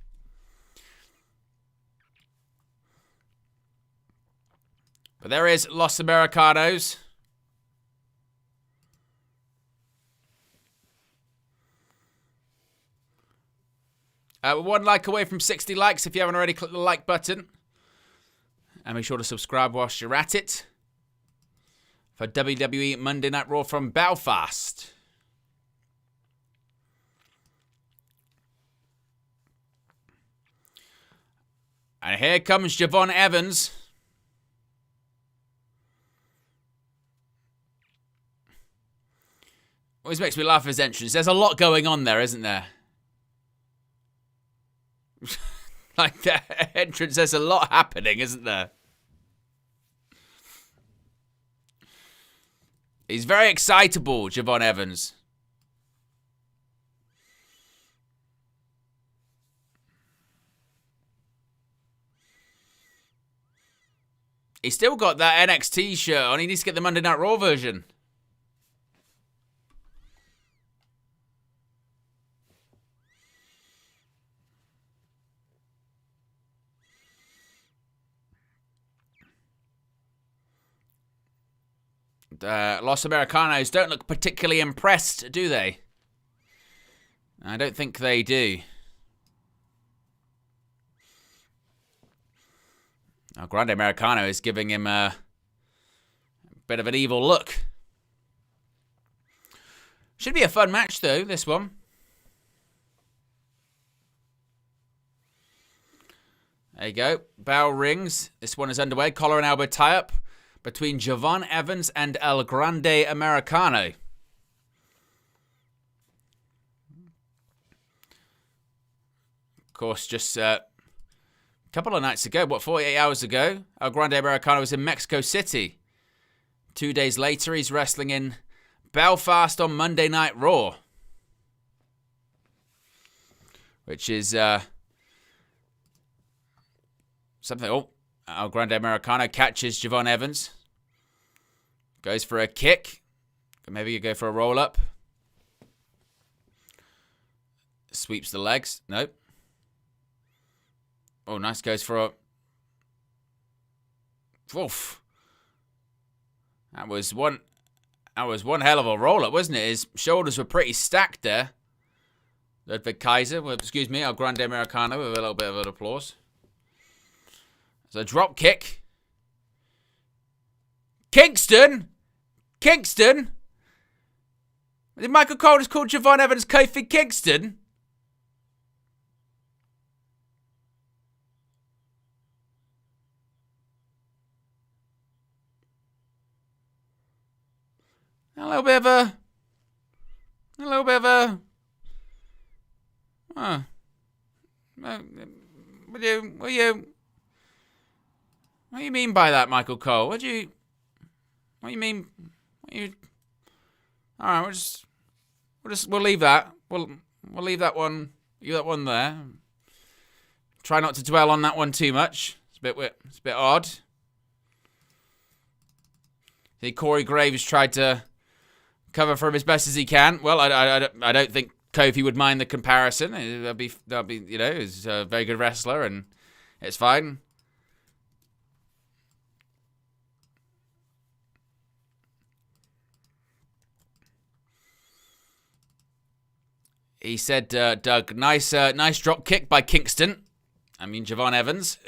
Speaker 1: But there is Los Americanos. We're one like away from 60 likes. If you haven't already, click the like button. And make sure to subscribe whilst you're at it. For WWE Monday Night Raw from Belfast. And here comes Javon Evans. Always makes me laugh at his entrance. There's a lot going on there, isn't there? Like that entrance, there's a lot happening, isn't there? He's very excitable, Javon Evans. He's still got that NXT shirt on. He needs to get the Monday Night Raw version. Los Americanos don't look particularly impressed, do they? I don't think they do. Now, Grande Americano is giving him a bit of an evil look. Should be a fun match, though, this one. There you go. Bell rings. This one is underway. Collar and elbow tie-up between Javon Evans and El Grande Americano. Of course, just a couple of nights ago, 48 hours ago, El Grande Americano was in Mexico City. 2 days later, he's wrestling in Belfast on Monday Night Raw. Which is something. Oh, El Grande Americano catches Javon Evans. Goes for a kick. Maybe you go for a roll-up. Sweeps the legs. Nope. Oh, nice. Goes for a... Oof. That was one hell of a roll-up, wasn't it? His shoulders were pretty stacked there. Ludwig Kaiser, excuse me, El Grande Americano with a little bit of an applause. So drop kick. Kingston! Did Michael Cole just call Javon Evans Kofi Kingston? A little bit of a... What do you mean by that, Michael Cole? What do you mean? All right, we'll leave that. We'll leave that one. That one there. Try not to dwell on that one too much. It's a bit odd. See, Corey Graves tried to cover for him as best as he can. Well, I don't think Kofi would mind the comparison. That'll be he's a very good wrestler and it's fine. He said, Doug, nice drop kick by Kingston. I mean, Javon Evans.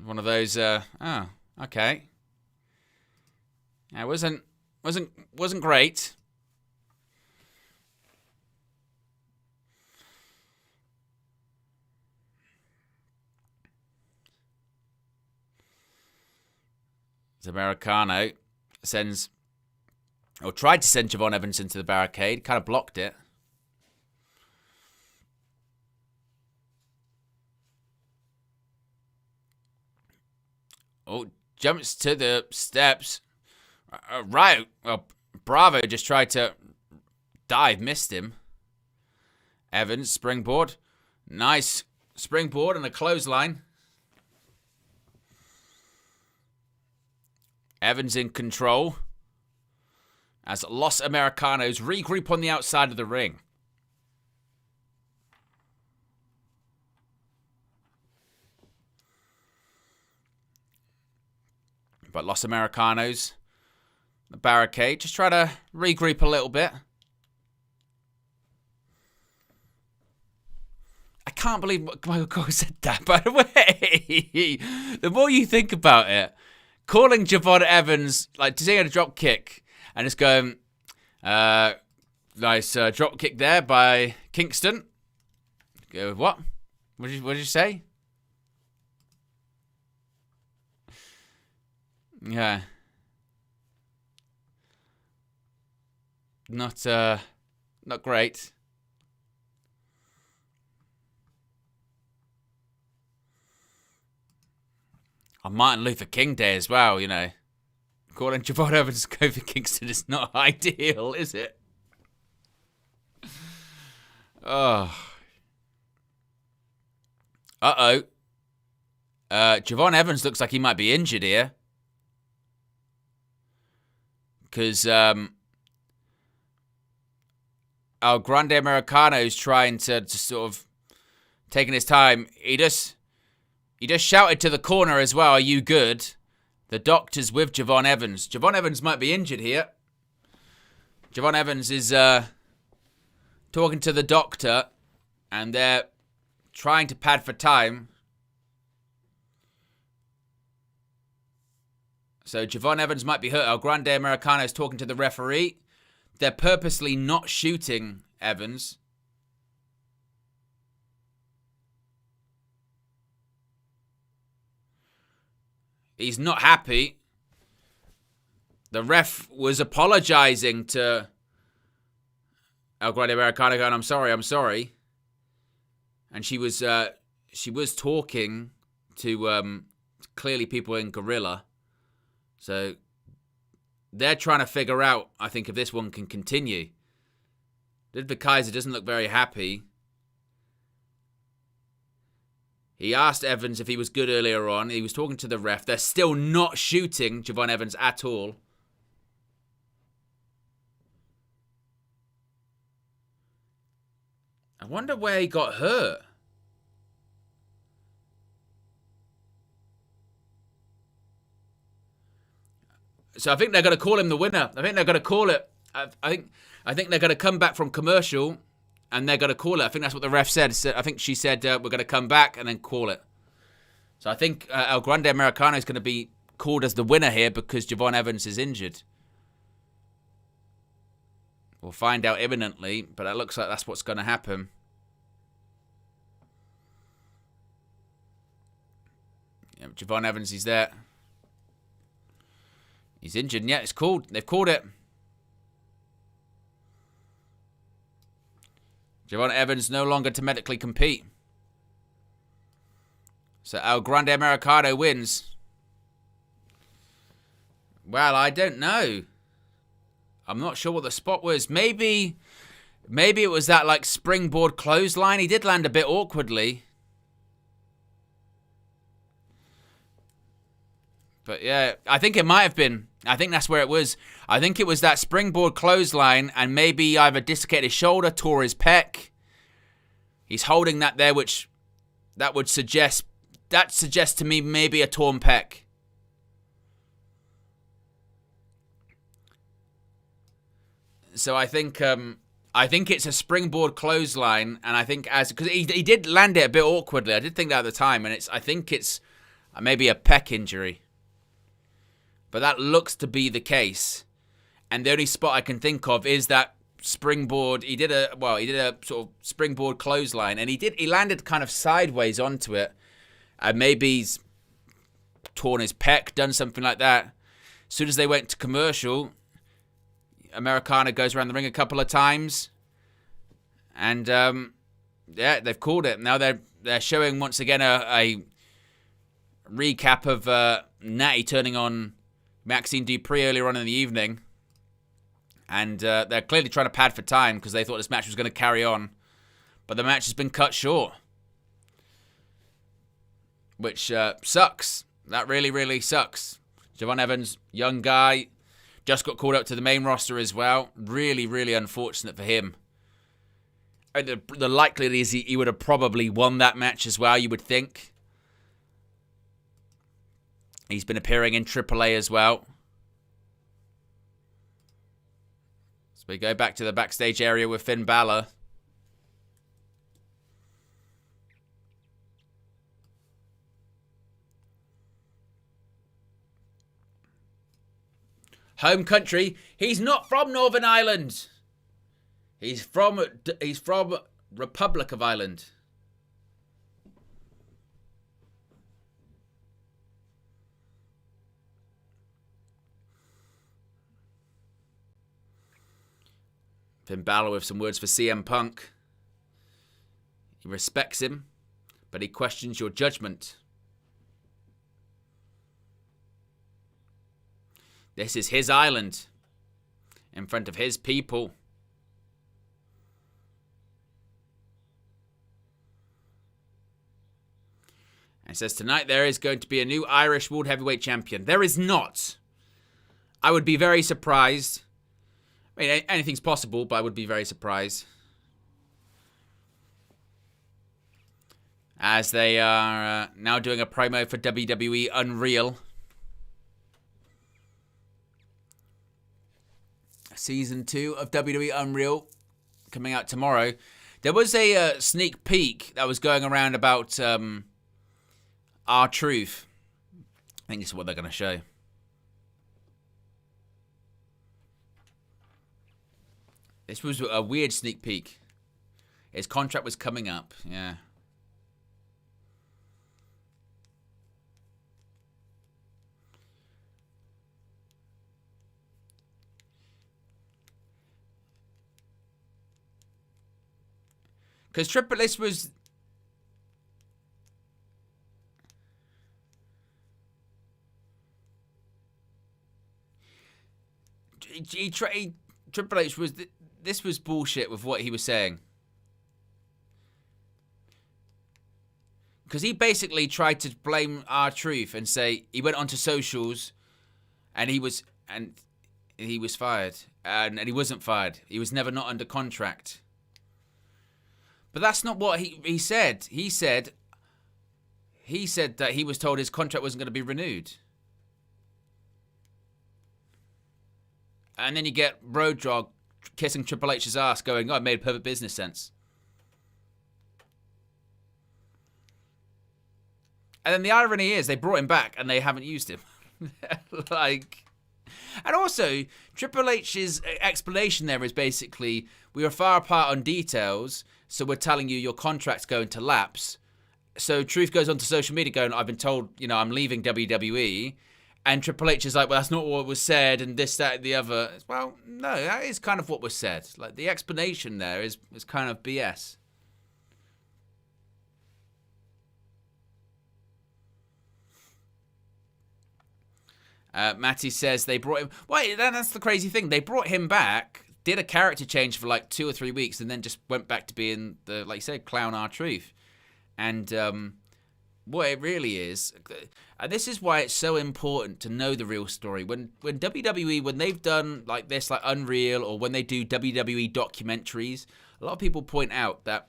Speaker 1: One of those, okay. Yeah, it wasn't great. Americano tried to send Javon Evans into the barricade, kind of blocked it. Oh, jumps to the steps. Right. Well, Bravo just tried to dive, missed him. Evans, springboard. Nice springboard and a clothesline. Evans in control as Los Americanos regroup on the outside of the ring. But Los Americanos, the barricade, just try to regroup a little bit. can't believe Michael Cole said that, by the way. The more you think about it, calling Javon Evans, like, to take a drop kick and just going, nice drop kick there by Kingston. Go, what? What did you say? Yeah. Not great. On Martin Luther King Day as well, you know. Calling Javon Evans Kofi Kingston is not ideal, is it? Oh. Uh-oh. Javon Evans looks like he might be injured here. Because El Grande Americano is trying to sort of taking his time. He just shouted to the corner as well, "Are you good?" The doctor's with Javon Evans. Javon Evans might be injured here. Javon Evans is talking to the doctor, and they're trying to pad for time. So Javon Evans might be hurt. El Grande Americano is talking to the referee. They're purposely not shooting Evans. He's not happy. The ref was apologizing to El Grande Americano, going, I'm sorry. And she was talking to clearly people in Gorilla. So they're trying to figure out, I think, if this one can continue. Ludwig Kaiser doesn't look very happy. He asked Evans if he was good earlier on. He was talking to the ref. They're still not shooting Javon Evans at all. I wonder where he got hurt. So I think they're going to call him the winner. I think they're going to call it. I think they're going to come back from commercial, and they're going to call it. I think that's what the ref said. I think she said we're going to come back and then call it. So I think El Grande Americano is going to be called as the winner here because Javon Evans is injured. We'll find out imminently, but it looks like that's what's going to happen. Yeah, Javon Evans, he's there. He's injured, and yeah, it's called. They've called it. Javon Evans no longer to medically compete. So El Grande Americano wins. Well, I don't know. I'm not sure what the spot was. Maybe it was that like springboard clothesline. He did land a bit awkwardly. But yeah, I think it might have been. I think that's where it was. I think it was that springboard clothesline, and maybe either dislocated his shoulder, tore his pec. He's holding that there, which that would suggest. That suggests to me maybe a torn pec. So I think it's a springboard clothesline, and I think because he did land it a bit awkwardly. I did think that at the time, and I think it's maybe a pec injury. But that looks to be the case. And the only spot I can think of is that springboard. He did a sort of springboard clothesline, and he landed kind of sideways onto it. And maybe he's torn his pec, done something like that. As soon as they went to commercial, Americano goes around the ring a couple of times. And yeah, they've called it. Now they're showing once again a recap of Natty turning on Maxxine Dupri earlier on in the evening. And they're clearly trying to pad for time because they thought this match was going to carry on. But the match has been cut short. Which sucks. That really, really sucks. Javon Evans, young guy, just got called up to the main roster as well. Really, really unfortunate for him. The likelihood is he would have probably won that match as well, you would think. He's been appearing in AAA as well. So we go back to the backstage area with Finn Balor. home country. He's not from Northern Ireland. He's from Republic of Ireland. Finn Balor with some words for CM Punk. He respects him, but he questions your judgment. This is his island, in front of his people. And says tonight there is going to be a new Irish World Heavyweight Champion. There is not. I would be very surprised. I mean, anything's possible, but I would be very surprised. As they are now doing a promo for WWE Unreal. Season 2 of WWE Unreal coming out tomorrow. There was a sneak peek that was going around about R-Truth. I think this is what they're going to show. This was a weird sneak peek. His contract was coming up, yeah. Because Triple H was... Triple H was... This was bullshit with what he was saying. Because he basically tried to blame R-Truth and say he went onto socials and he was fired. And he wasn't fired. He was never not under contract. But that's not what he said. He said that he was told his contract wasn't going to be renewed. And then you get Road Dogg kissing Triple H's ass going, oh, it made perfect business sense. And then the irony is they brought him back and they haven't used him. And also, Triple H's explanation there is basically, we were far apart on details, so we're telling you your contract's going to lapse. So Truth goes onto social media going, I've been told, I'm leaving WWE. And Triple H is like, well, that's not what was said, and this, that, and the other. Well, no, that is kind of what was said. Like, the explanation there is kind of BS. Matty says they brought him... Well, that's the crazy thing. They brought him back, did a character change for like 2 or 3 weeks, and then just went back to being the, like you said, clown R-Truth. And what it really is... And this is why it's so important to know the real story. When WWE, when they've done like this, like Unreal, or when they do WWE documentaries, a lot of people point out that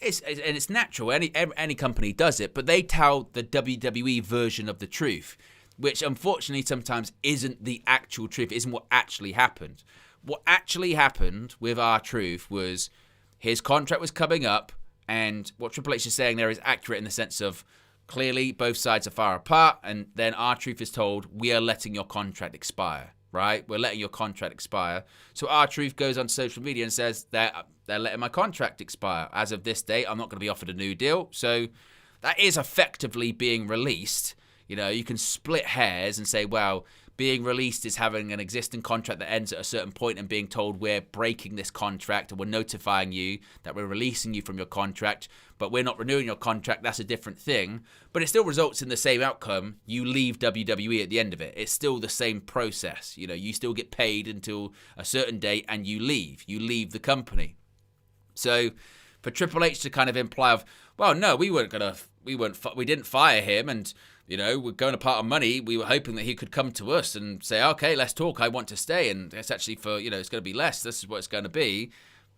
Speaker 1: it's natural. Any company does it, but they tell the WWE version of the truth, which unfortunately sometimes isn't the actual truth, isn't what actually happened. What actually happened with R-Truth was his contract was coming up, and what Triple H is saying there is accurate in the sense of clearly both sides are far apart, and then R-Truth is told, we are letting your contract expire, right? We're letting your contract expire. So R-Truth goes on social media and says they're letting my contract expire. As of this date, I'm not going to be offered a new deal. So that is effectively being released. You can split hairs and say, well, being released is having an existing contract that ends at a certain point and being told we're breaking this contract and we're notifying you that we're releasing you from your contract, but we're not renewing your contract. That's a different thing. But it still results in the same outcome. You leave WWE at the end of it. It's still the same process. You still get paid until a certain date and you leave. You leave the company. So for Triple H to kind of imply of, well, no, we didn't fire him, and we're going apart on money. We were hoping that he could come to us and say, okay, let's talk. I want to stay. And it's actually for, it's going to be less. This is what it's going to be.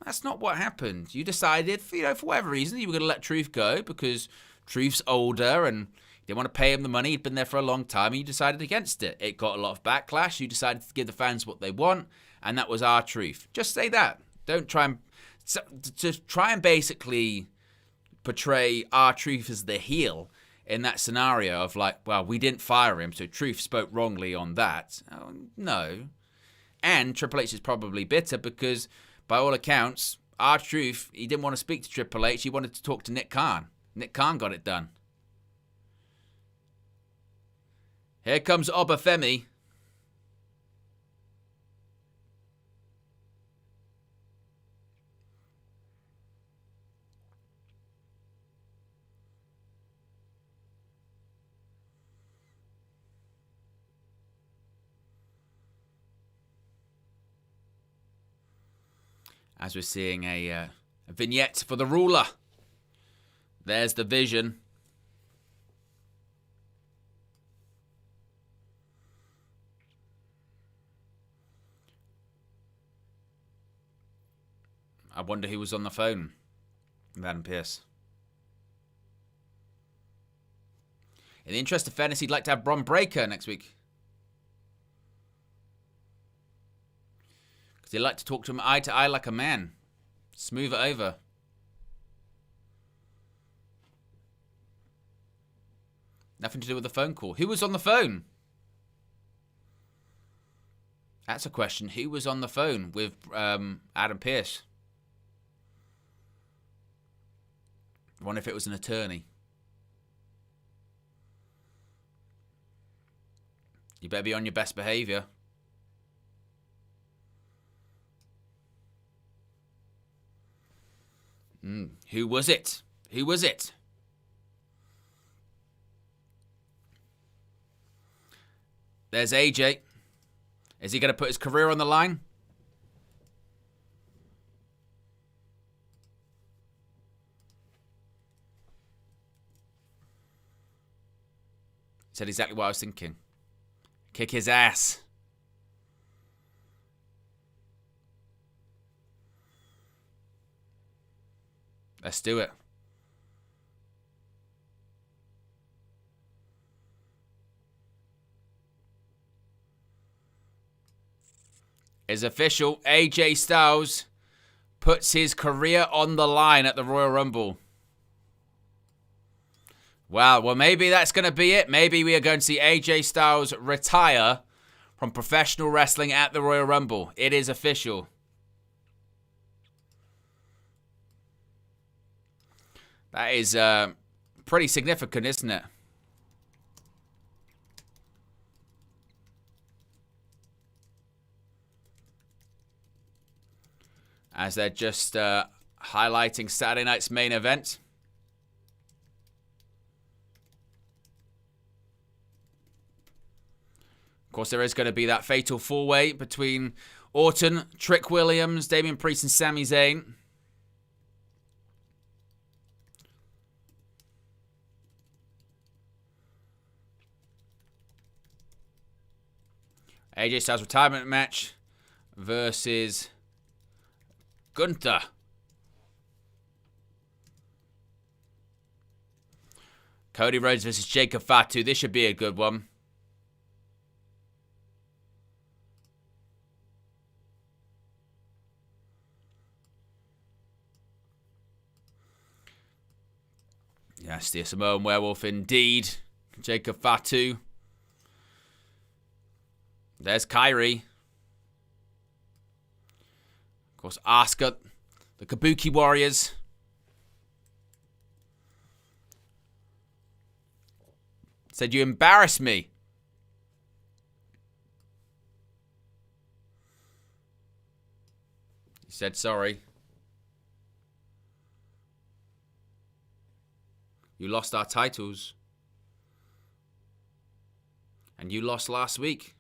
Speaker 1: That's not what happened. You decided, for whatever reason, you were going to let Truth go because Truth's older and you didn't want to pay him the money. He'd been there for a long time and you decided against it. It got a lot of backlash. You decided to give the fans what they want, and that was R-Truth. Just say that. Don't try and basically portray R-Truth as the heel in that scenario of like, well, we didn't fire him, so Truth spoke wrongly on that. Oh, no. And Triple H is probably bitter because, by all accounts, R-Truth, he didn't want to speak to Triple H. He wanted to talk to Nick Khan. Nick Khan got it done. Here comes Obafemi. As we're seeing a vignette for the ruler. There's the vision. I wonder who was on the phone with Adam Pearce. In the interest of fairness, he'd like to have Bron Breakker next week. Because he'd like to talk to him eye to eye like a man. Smooth it over. Nothing to do with the phone call. Who was on the phone? That's a question. Who was on the phone with Adam Pearce? I wonder if it was an attorney. You better be on your best behavior. Who was it? Who was it? There's AJ. Is he going to put his career on the line? Said exactly what I was thinking. Kick his ass. Let's do it. Is official. AJ Styles puts his career on the line at the Royal Rumble. Wow, well, maybe that's going to be it. Maybe we are going to see AJ Styles retire from professional wrestling at the Royal Rumble. It is official. That is pretty significant, isn't it? As they're just highlighting Saturday night's main event. Of course, there is going to be that fatal four-way between Orton, Trick Williams, Damian Priest, and Sami Zayn. AJ Styles retirement match versus Gunther. Cody Rhodes versus Jacob Fatu. This should be a good one. Yes, the Samoan werewolf indeed. Jacob Fatu. There's Kyrie. Of course, Asuka. The Kabuki Warriors. Said you embarrassed me. He said sorry. You lost our titles. And you lost last week.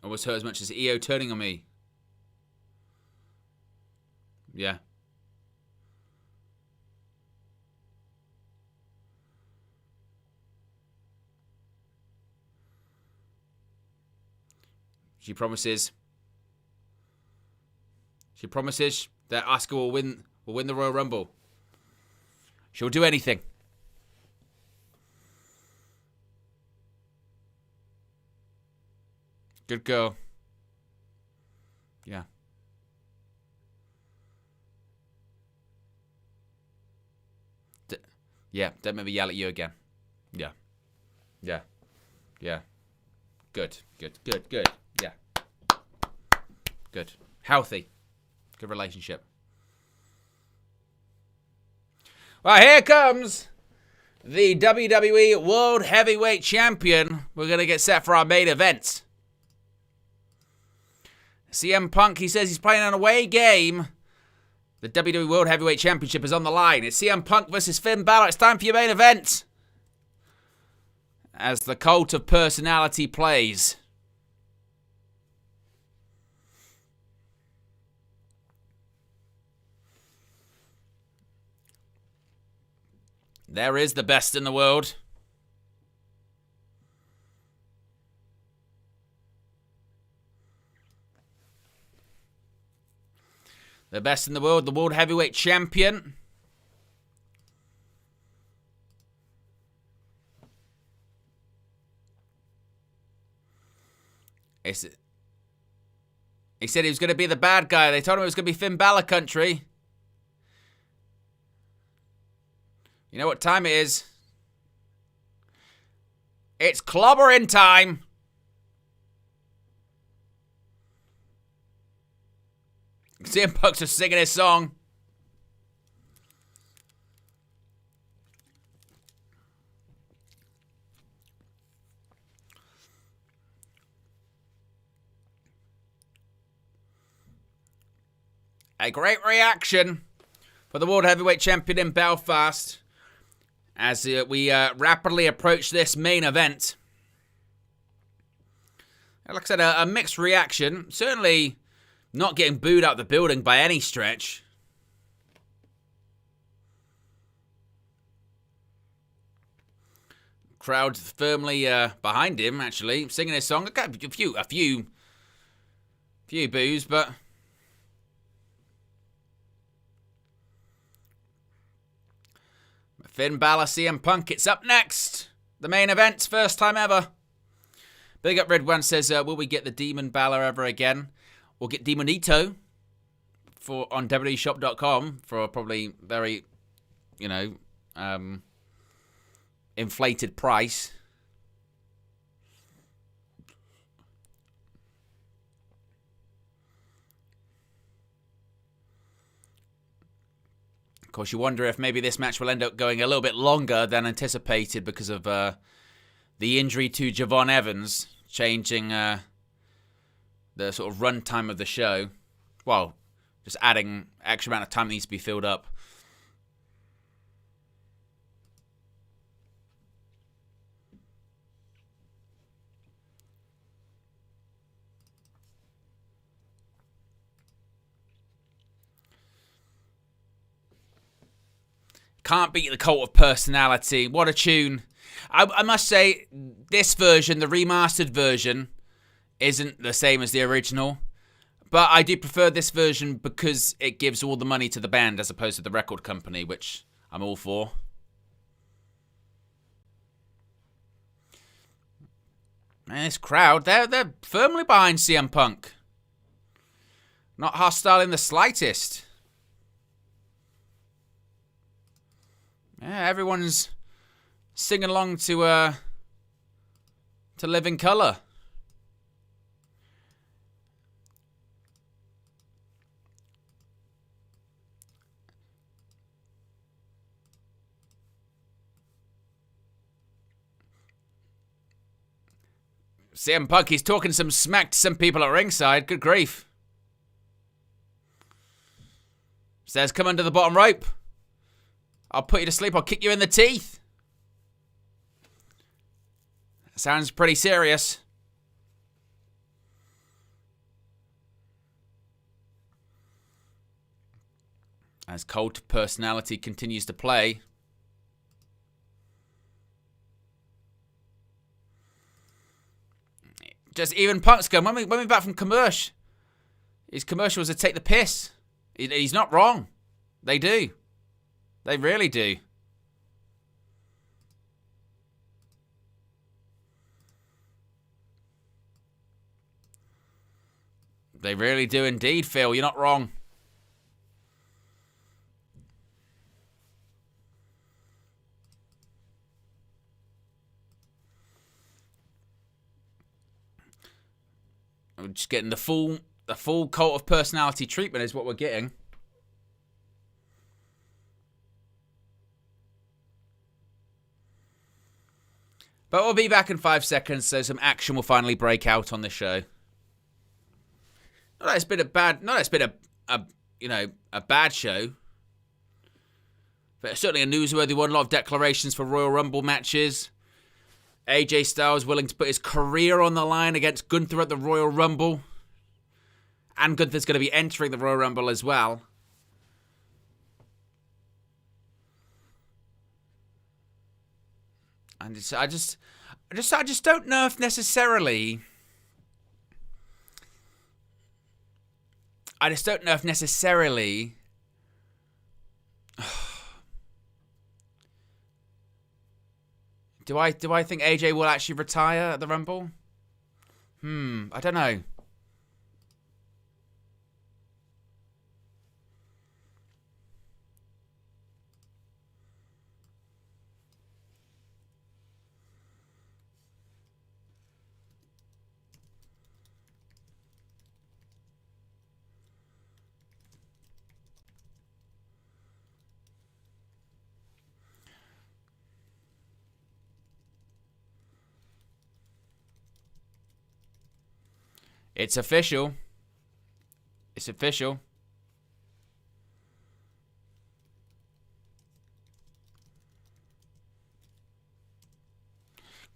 Speaker 1: I was hurt as much as EO turning on me. Yeah. She promises that Asuka will win the Royal Rumble. She'll do anything. Good girl. Yeah. Yeah, don't make me yell at you again. Yeah. Yeah. Yeah. Good. Good. Good. Good. Yeah. Good. Healthy. Good relationship. Well, here comes the WWE World Heavyweight Champion. We're going to get set for our main event. CM Punk, he says he's playing an away game. The WWE World Heavyweight Championship is on the line. It's CM Punk versus Finn Balor. It's time for your main event. As the cult of personality plays. There is the best in the world. The best in the world, the World Heavyweight Champion. He said he was going to be the bad guy. They told him it was going to be Finn Balor country. You know what time it is? It's clobbering time. CM Punk's just singing his song. A great reaction for the World Heavyweight Champion in Belfast as we rapidly approach this main event. Like I said, a mixed reaction. Certainly not getting booed out the building by any stretch. Crowd firmly behind him, actually, singing his song. A few boos, but Finn Balor, CM Punk, it's up next. The main event, first time ever. Big Up Red One says, will we get the Demon Balor ever again? We'll get Demonito on WWEshop.com for a probably very, inflated price. Of course, you wonder if maybe this match will end up going a little bit longer than anticipated because of the injury to Javon Evans, changing the sort of run time of the show. Well, just adding extra amount of time that needs to be filled up. Can't beat the cult of personality. What a tune. I must say, this version, the remastered version, isn't the same as the original. But I do prefer this version because it gives all the money to the band as opposed to the record company, which I'm all for. And this crowd, they're firmly behind CM Punk. Not hostile in the slightest. Yeah, everyone's singing along to Live in Colour. CM Punk, he's talking some smack to some people at ringside. Good grief. Says, come under the bottom rope. I'll put you to sleep. I'll kick you in the teeth. Sounds pretty serious. As cult of personality continues to play. Just even Punk's going, when we back from commercial, his commercials would take the piss. He's not wrong. They do. They really do. They really do indeed, Phil. You're not wrong. we're just getting the full cult of personality treatment is what we're getting. But we'll be back in 5 seconds, so some action will finally break out on the show. Not that it's been a bad show, but it's certainly a newsworthy one. A lot of declarations for Royal Rumble matches. AJ Styles willing to put his career on the line against Gunther at the Royal Rumble. And Gunther's going to be entering the Royal Rumble as well. And I just don't know if necessarily. I just don't know if necessarily. Do I think AJ will actually retire at the Rumble? I don't know. It's official. It's official.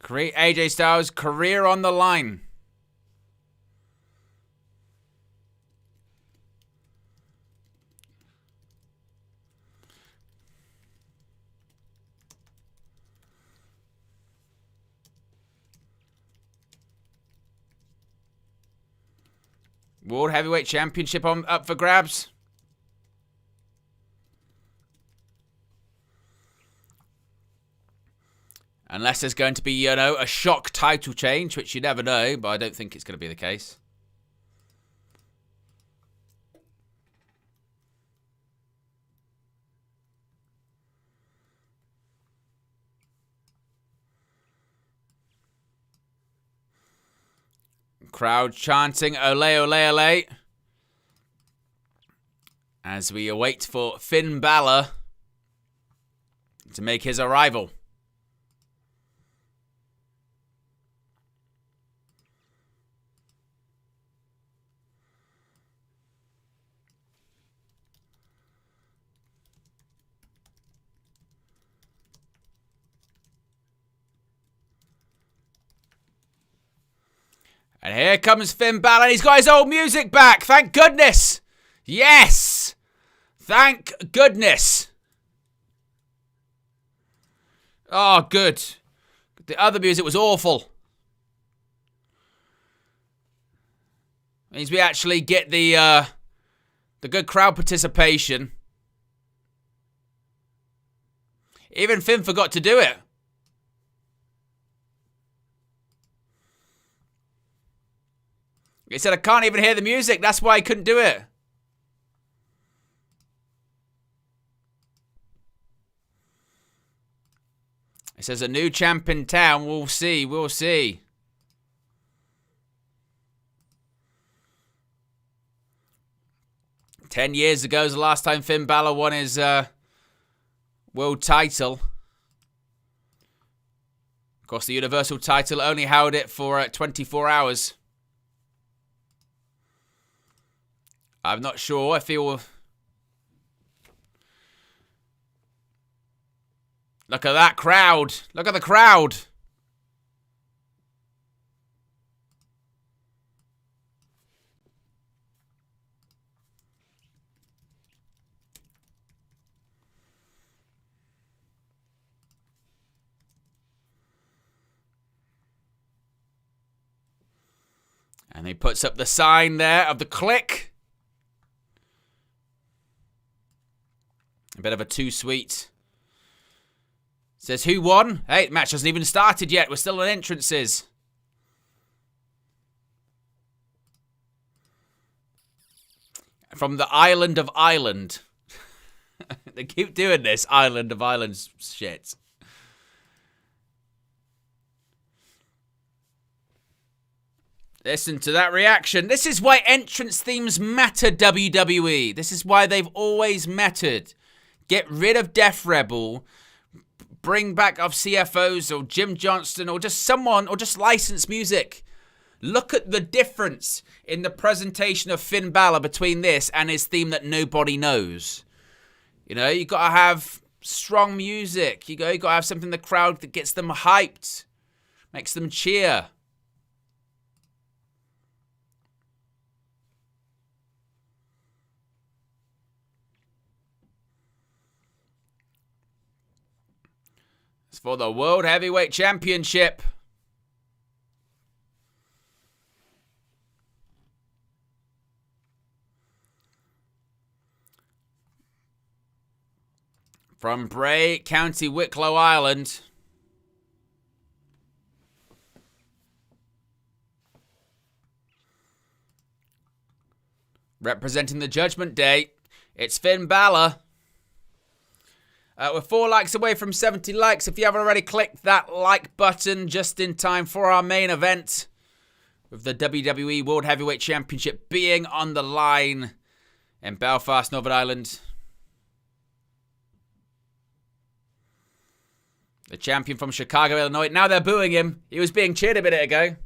Speaker 1: AJ Styles' career on the line. World Heavyweight Championship up for grabs. Unless there's going to be, a shock title change, which you never know, but I don't think it's going to be the case. Crowd chanting "Ole, ole, ole" as we await for Finn Balor to make his arrival. And here comes Finn Balor. He's got his old music back. Thank goodness. Yes. Thank goodness. Oh, good. The other music was awful. Means we actually get the good crowd participation. Even Finn forgot to do it. He said, I can't even hear the music. That's why I couldn't do it. It says a new champ in town. We'll see. We'll see. "10 years ago is the last time Finn Balor won his world title. Of course, the Universal title only held it for 24 hours. I'm not sure. I feel... Look at that crowd. Look at the crowd. And he puts up the sign there of the Click. A bit of a too sweet. Says who won? Hey, the match hasn't even started yet. We're still on entrances. From the island of Ireland. They keep doing this island of Ireland shit. Listen to that reaction. This is why entrance themes matter, WWE. This is why they've always mattered. Get rid of Def Rebel. Bring back of CFOs or Jim Johnston or just someone or just license music. Look at the difference in the presentation of Finn Balor between this and his theme that nobody knows. You know, you got to have strong music. You got to have something in the crowd that gets them hyped, makes them cheer. It's for the World Heavyweight Championship. From Bray, County Wicklow, Ireland. Representing the Judgment Day, it's Finn Balor. We're 4 likes away from 70 likes. If you haven't already clicked that like button just in time for our main event, with the WWE World Heavyweight Championship being on the line in Belfast, Northern Ireland. The champion from Chicago, Illinois. Now they're booing him. He was being cheered a minute ago.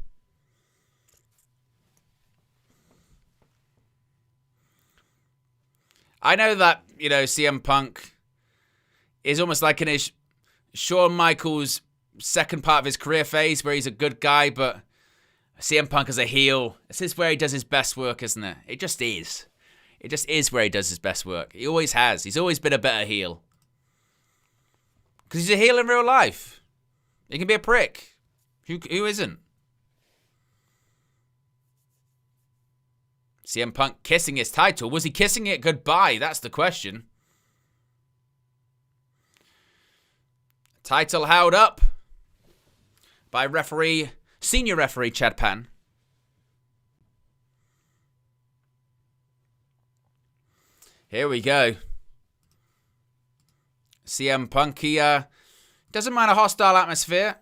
Speaker 1: I know that, you know, CM Punk is almost like in his Shawn Michaels second part of his career phase where he's a good guy, but CM Punk as a heel, this is where he does his best work, isn't it? It just is. It just is where he does his best work. He always has. He's always been a better heel. Because he's a heel in real life. He can be a prick. Who isn't? CM Punk kissing his title. Was he kissing it goodbye? That's the question. Title held up by senior referee Chad Pan. Here we go. CM Punk, he doesn't mind a hostile atmosphere.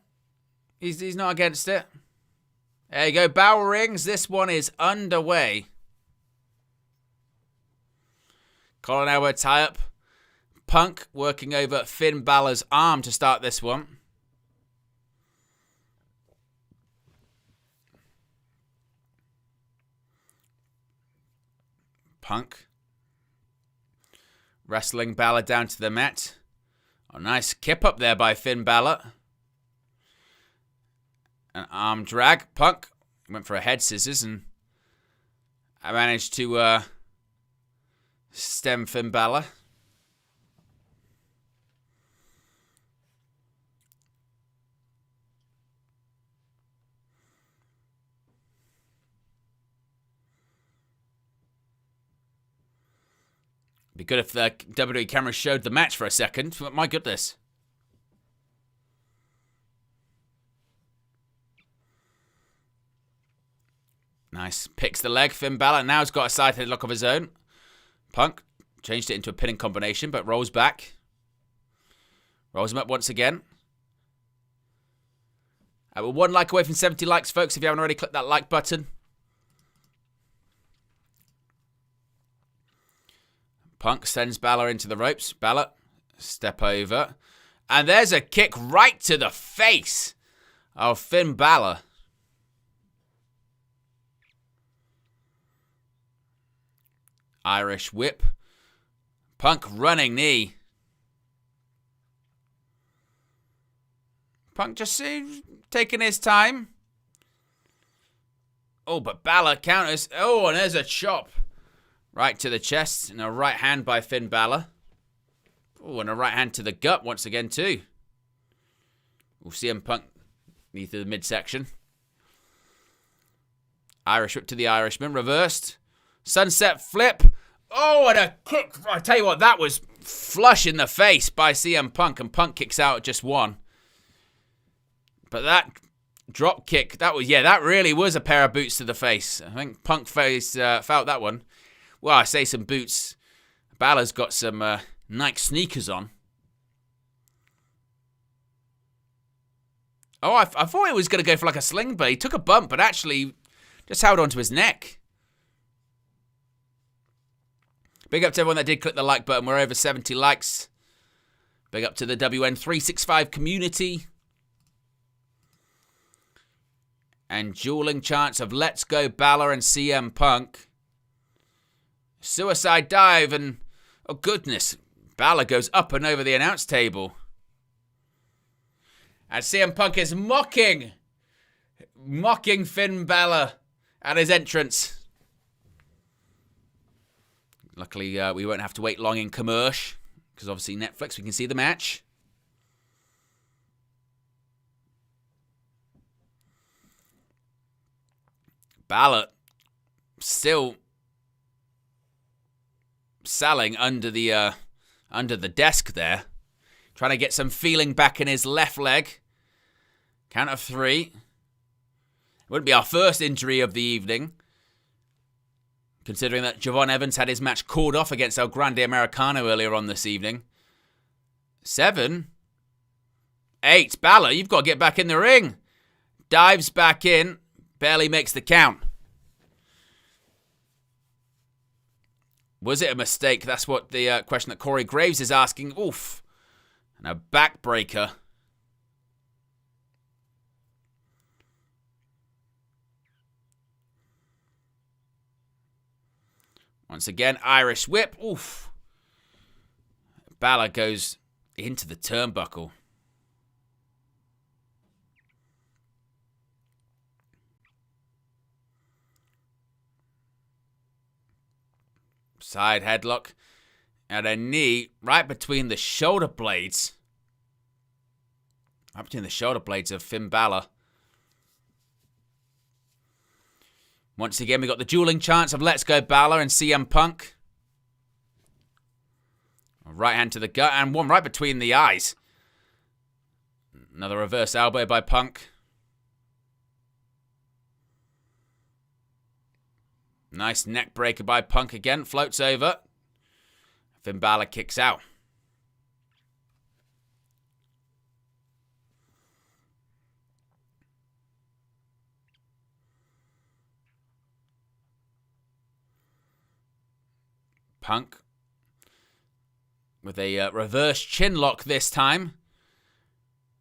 Speaker 1: He's not against it. There you go, bell rings. This one is underway. Collar elbow tie-up. Punk working over Finn Balor's arm to start this one. Punk wrestling Balor down to the mat. Oh, nice kip up there by Finn Balor. An arm drag. Punk went for a head scissors and I managed to stem Finn Balor. Be good if the WWE camera showed the match for a second. My goodness. Nice. Picks the leg. Finn Balor now has got a side headlock of his own. Punk changed it into a pinning combination, but rolls back. Rolls him up once again. We're 1 like away from 70 likes, folks. If you haven't already clicked that like button. Punk sends Balor into the ropes. Balor, step over. And there's a kick right to the face of Finn Balor. Irish whip. Punk running knee. Punk just taking his time. Oh, but Balor counters. Oh, and there's a chop. Right to the chest and a right hand by Finn Balor. Oh, and a right hand to the gut once again too. We'll see him Punk knee to the midsection. Irish whip to the Irishman. Reversed. Sunset flip. Oh, and a kick. I tell you what, that was flush in the face by CM Punk. And Punk kicks out at just 1. But that drop kick, that really was a pair of boots to the face. I think Punk felt that one. Well, I say some boots. Balor's got some Nike sneakers on. Oh, I thought he was going to go for like a sling, but he took a bump, but actually Just held onto his neck. Big up to everyone that did click the like button. We're over 70 likes. Big up to the WN365 community. And dueling chants of Let's Go Balor and CM Punk. Suicide dive and, oh goodness, Balor goes up and over the announce table. And CM Punk is mocking Finn Balor at his entrance. Luckily, we won't have to wait long in commercial, because obviously Netflix, we can see the match. Balor still selling under the desk there, trying to get some feeling back in his left leg. Count of 3. It wouldn't be our first injury of the evening, considering that Javon Evans had his match called off against El Grande Americano earlier on this evening. 7. 8. Balor, you've got to get back in the ring. Dives back in. Barely makes the count. Was it a mistake? That's what the question that Corey Graves is asking. Oof. And a backbreaker. Once again, Irish whip. Oof. Balor goes into the turnbuckle. Side headlock. And a knee right between the shoulder blades. Right between the shoulder blades of Finn Balor. Once again, we got the dueling chants of Let's Go Balor and CM Punk. A right hand to the gut and one right between the eyes. Another reverse elbow by Punk. Nice neck breaker by Punk again. Floats over. Finn Balor kicks out. Punk with a reverse chin lock this time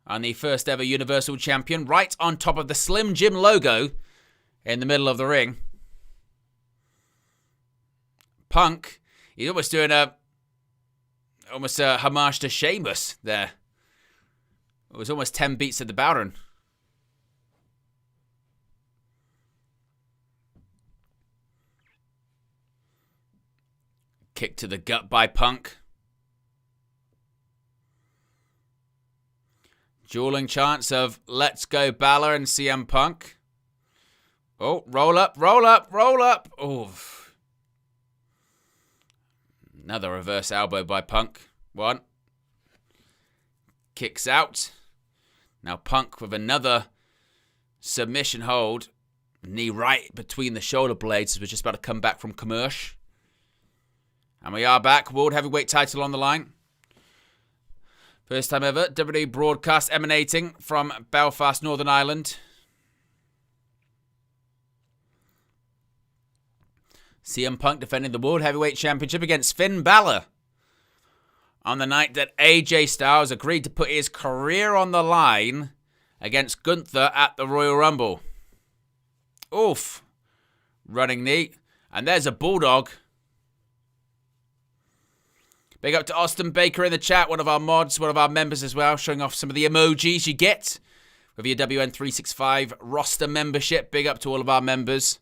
Speaker 1: on the first ever Universal Champion, right on top of the Slim Jim logo in the middle of the ring. Punk, he's almost doing a homage to Sheamus there. It was almost 10 beats of the Baron. Kick to the gut by Punk. Dueling chants of Let's Go Balor and CM Punk. Oh, roll up, roll up, roll up. Oh. Another reverse elbow by Punk. 1. Kicks out. Now Punk with another submission hold. Knee right between the shoulder blades as we're just about to come back from commercial. And we are back. World Heavyweight title on the line. First time ever. WWE broadcast emanating from Belfast, Northern Ireland. CM Punk defending the World Heavyweight Championship against Finn Balor. On the night that AJ Styles agreed to put his career on the line against Gunther at the Royal Rumble. Oof. Running knee. And there's a Bulldog. Big up to Austin Baker in the chat, one of our mods, one of our members as well, showing off some of the emojis you get with your WN365 roster membership. Big up to all of our members.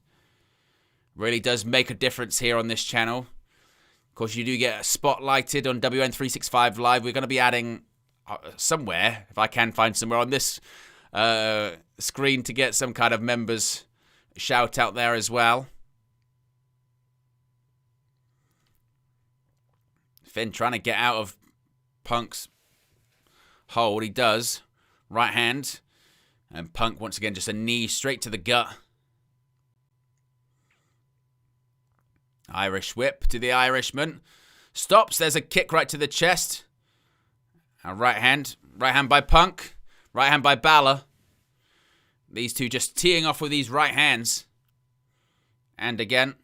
Speaker 1: Really does make a difference here on this channel. Of course, you do get spotlighted on WN365 Live. We're going to be adding somewhere, if I can find somewhere on this screen, to get some kind of members shout out there as well. Finn trying to get out of Punk's hold. He does. Right hand. And Punk, once again, just a knee straight to the gut. Irish whip to the Irishman. Stops. There's a kick right to the chest. A right hand. Right hand by Punk. Right hand by Balor. These two just teeing off with these right hands. And again,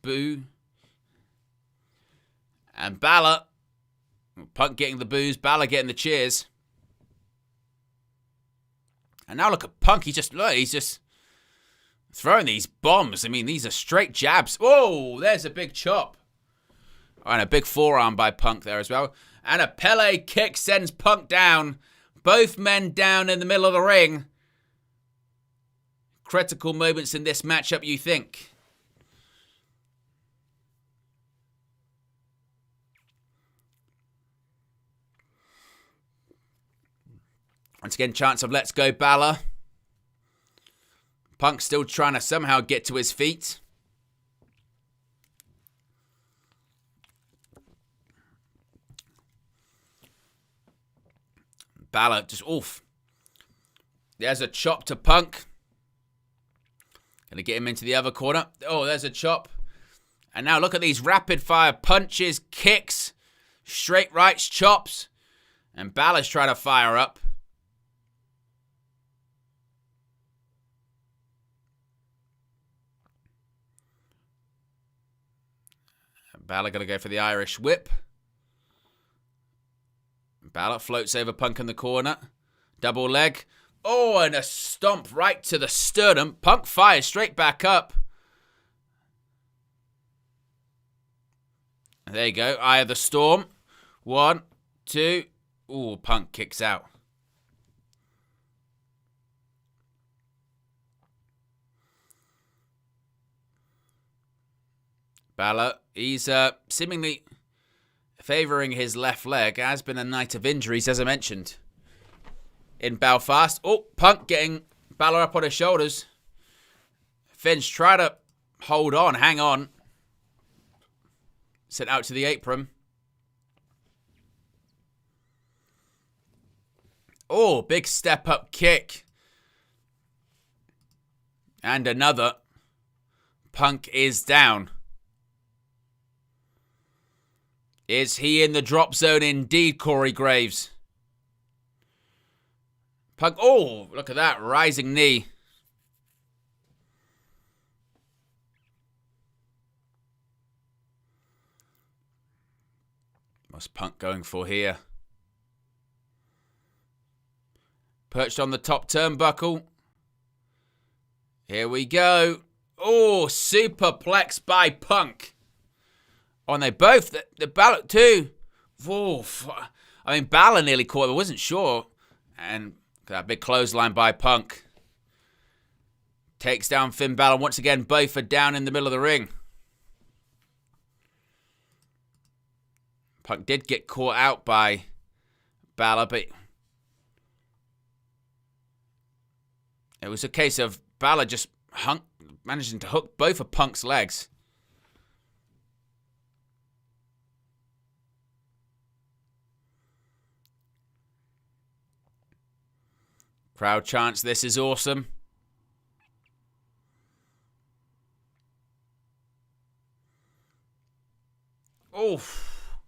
Speaker 1: boo. And Balor. Punk getting the boos, Balor getting the cheers. And now look at Punk. He's just throwing these bombs. I mean, these are straight jabs. Whoa, there's a big chop. Oh, and a big forearm by Punk there as well. And a Pele kick sends Punk down. Both men down in the middle of the ring. Critical moments in this matchup, you think? Once again, chance of let's go Balor. Punk still trying to somehow get to his feet. Balor just, oof. There's a chop to Punk. Gonna get him into the other corner. Oh, there's a chop. And now look at these rapid fire punches, kicks, straight rights, chops. And Balor's trying to fire up. Balor going to go for the Irish whip. Balor floats over Punk in the corner. Double leg. Oh, and a stomp right to the sternum. Punk fires straight back up. There you go. Eye of the Storm. 1, 2. Ooh, Punk kicks out. Balor, he's seemingly favouring his left leg. It has been a night of injuries, as I mentioned, in Belfast. Oh, Punk getting Balor up on his shoulders. Finn's trying to hold on, hang on. Sent out to the apron. Oh, big step-up kick. And another. Punk is down. Is he in the drop zone indeed, Corey Graves? Punk, oh, look at that, rising knee. What's Punk going for here? Perched on the top turnbuckle. Here we go. Oh, superplex by Punk. Oh, and they both, the Balor too. Oof. I mean, Balor nearly caught him. I wasn't sure. And that big clothesline by Punk. Takes down Finn Balor. Once again, both are down in the middle of the ring. Punk did get caught out by Balor, but it was a case of Balor just managing to hook both of Punk's legs. Crowd chants, this is awesome. Oof.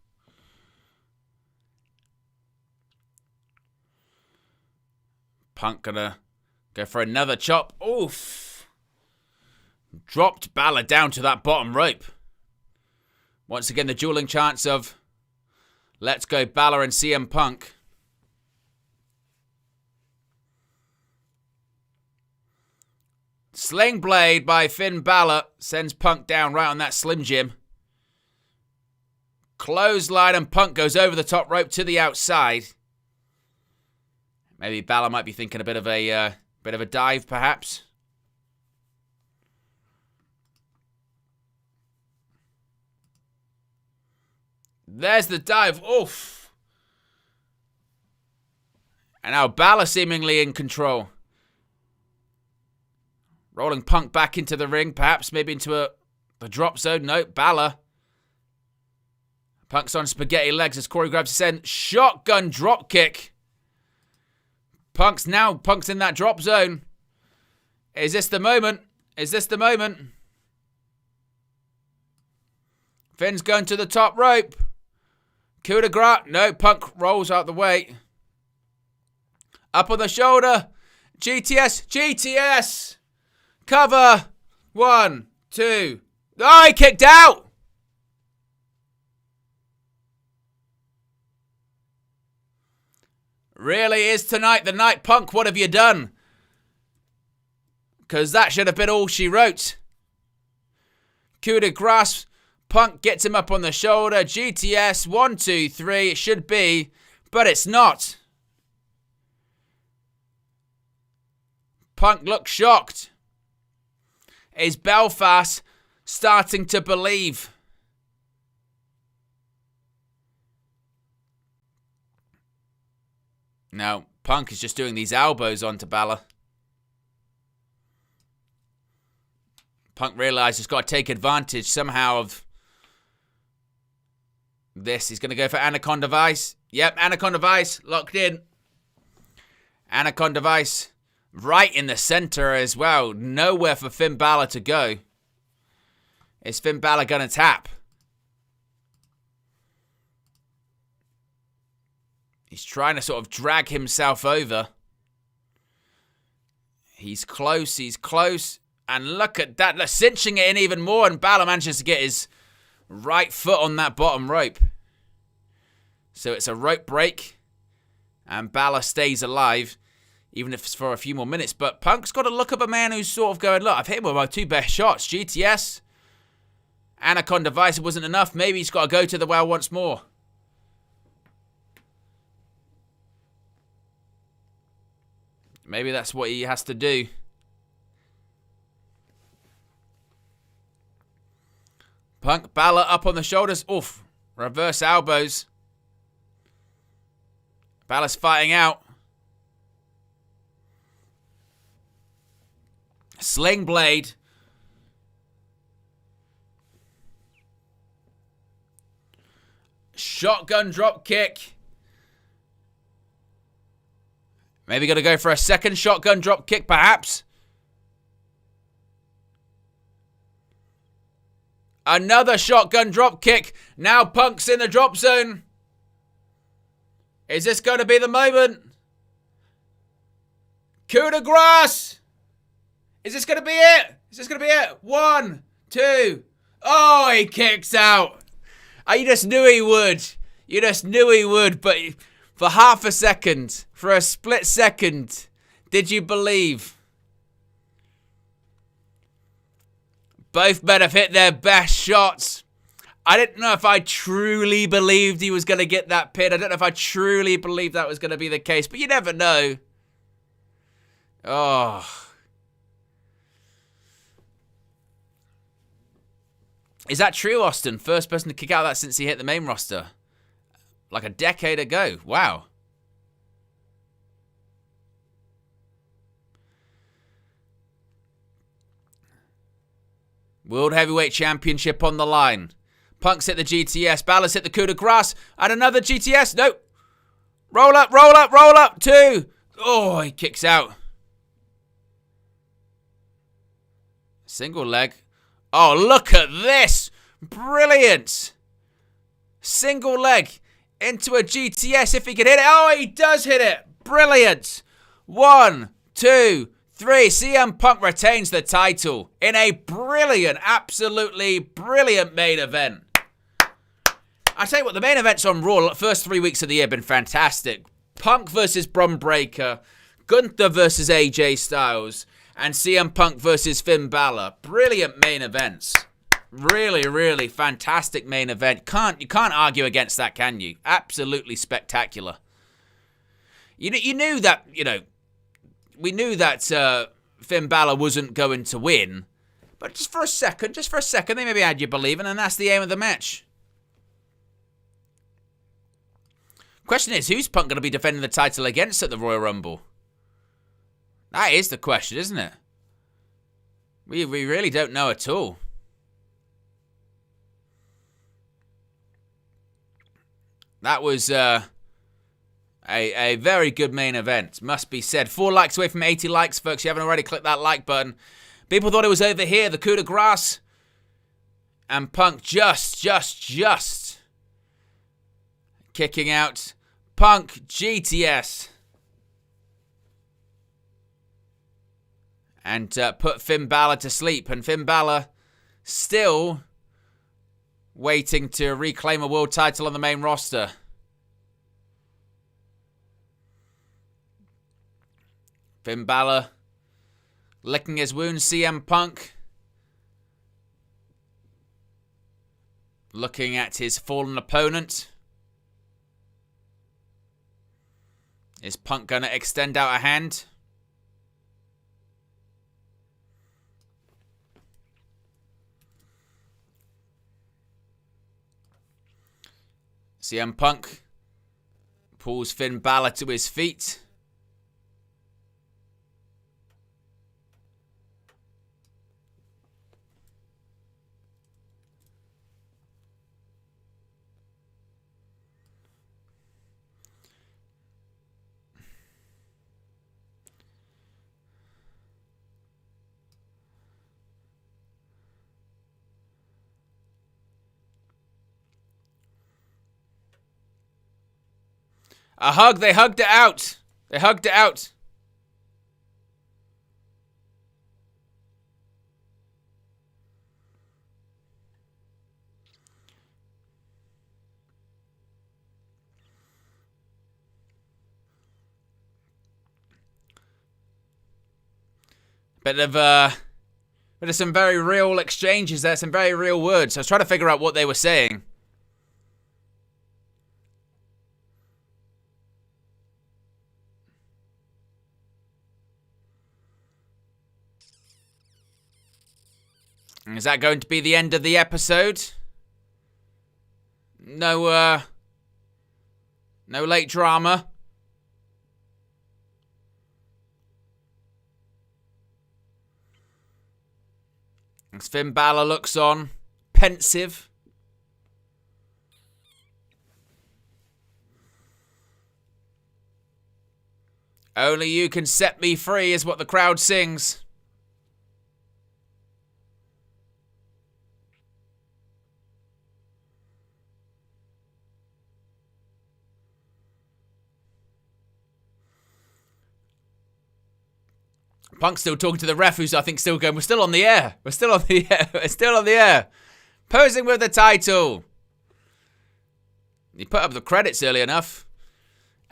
Speaker 1: Punk gonna go for another chop. Oof. Dropped Balor down to that bottom rope. Once again, the dueling chants of let's go Balor and CM Punk. Sling blade by Finn Balor sends Punk down right on that Slim Jim. Clothesline and Punk goes over the top rope to the outside. Maybe Balor might be thinking a bit of a dive, perhaps. There's the dive. Oof. And now Balor seemingly in control. Rolling Punk back into the ring, perhaps maybe into the drop zone. No, Balor. Punk's on spaghetti legs as Corey grabs his end. Shotgun drop kick. Punk's in that drop zone. Is this the moment? Is this the moment? Finn's going to the top rope. Coup de grace. No, Punk rolls out the way. Up on the shoulder. GTS. GTS. Cover. 1, 2. Oh, he kicked out. Really is tonight the night, Punk. What have you done? Because that should have been all she wrote. Coup de grace. Punk gets him up on the shoulder. GTS. 1, 2, 3. It should be, but it's not. Punk looks shocked. Is Belfast starting to believe? No, Punk is just doing these elbows onto Balor. Punk realizes he's got to take advantage somehow of this. He's going to go for Anaconda Vice. Yep, Anaconda Vice locked in. Anaconda Vice right in the center as well. Nowhere for Finn Balor to go. Is Finn Balor going to tap? He's trying to sort of drag himself over. He's close, And look at that, cinching it in even more. And Balor manages to get his right foot on that bottom rope. So it's a rope break. And Balor stays alive, even if it's for a few more minutes. But Punk's got a look of a man who's sort of going, look, I've hit him with my 2 best shots. GTS, Anaconda Vice, it wasn't enough. Maybe he's got to go to the well once more. Maybe that's what he has to do. Punk, Balor up on the shoulders. Oof. Reverse elbows. Balor's fighting out. Sling blade. Shotgun drop kick. Maybe going to go for a second shotgun drop kick, perhaps. Another shotgun drop kick. Now Punk's in the drop zone. Is this going to be the moment? Coup de grace. Is this going to be it? Is this going to be it? 1, 2. Oh, he kicks out. You just knew he would. You just knew he would, but for half a second, for a split second, did you believe? Both men have hit their best shots. I didn't know if I truly believed he was going to get that pin. I don't know if I truly believed that was going to be the case, but you never know. Oh. Is that true, Austin? First person to kick out of that since he hit the main roster. Like a decade ago. Wow. World Heavyweight Championship on the line. Punk's hit the GTS. Balor's hit the coup de grace. And another GTS. Nope. Roll up, roll up, roll up. 2. Oh, he kicks out. Single leg. Oh, look at this. Brilliant. Single leg into a GTS if he can hit it. Oh, he does hit it. Brilliant. 1, 2, 3. CM Punk retains the title in a brilliant, absolutely brilliant main event. I tell you what, the main events on Raw, the first 3 weeks of the year have been fantastic. Punk versus Bron Breakker, Gunther versus AJ Styles, and CM Punk versus Finn Balor. Brilliant main events. Really, really fantastic main event. You can't argue against that, can you? Absolutely spectacular. You knew that, we knew that Finn Balor wasn't going to win. But just for a second, they maybe had you believing, and that's the aim of the match. Question is, who's Punk going to be defending the title against at the Royal Rumble? That is the question, isn't it? We really don't know at all. That was a very good main event, must be said. 4 likes away from 80 likes, folks. You haven't already clicked that like button. People thought it was over here, the coup de grace. And Punk just kicking out. Punk, GTS. And put Finn Balor to sleep. And Finn Balor still waiting to reclaim a world title on the main roster. Finn Balor licking his wounds. CM Punk looking at his fallen opponent. Is Punk going to extend out a hand? CM Punk pulls Finn Balor to his feet. A hug. They hugged it out. They hugged it out. Bit of some very real exchanges there. Some very real words. I was trying to figure out what they were saying. Is that going to be the end of the episode? No late drama. As Finn Balor looks on, pensive. Only you can set me free is what the crowd sings. Punk's still talking to the ref, who's I think still going, we're still on the air. We're still on the air. We're still on the air. Posing with the title. He put up the credits early enough.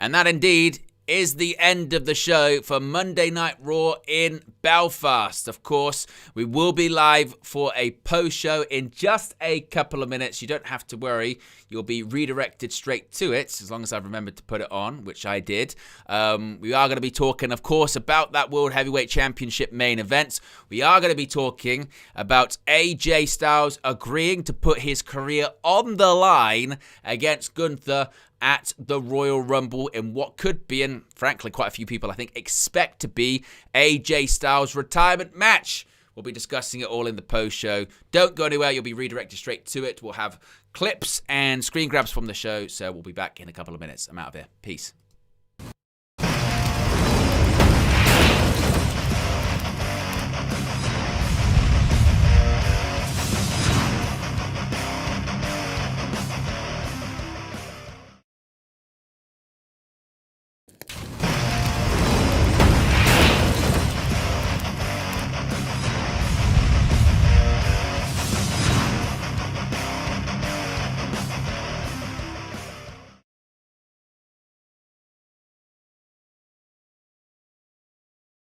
Speaker 1: And that indeed is the end of the show for Monday Night Raw in Belfast. Of course, we will be live for a post-show in just a couple of minutes. You don't have to worry. You'll be redirected straight to it, as long as I've remembered to put it on, which I did. We are going to be talking, of course, about that World Heavyweight Championship main event. We are going to be talking about AJ Styles agreeing to put his career on the line against Gunther at the Royal Rumble in what could be, and frankly quite a few people I think expect to be, AJ Styles' retirement match. We'll be discussing it all in the post-show. Don't go anywhere. You'll be redirected straight to it. We'll have clips and screen grabs from the show, so we'll be back in a couple of minutes. I'm out of here. Peace.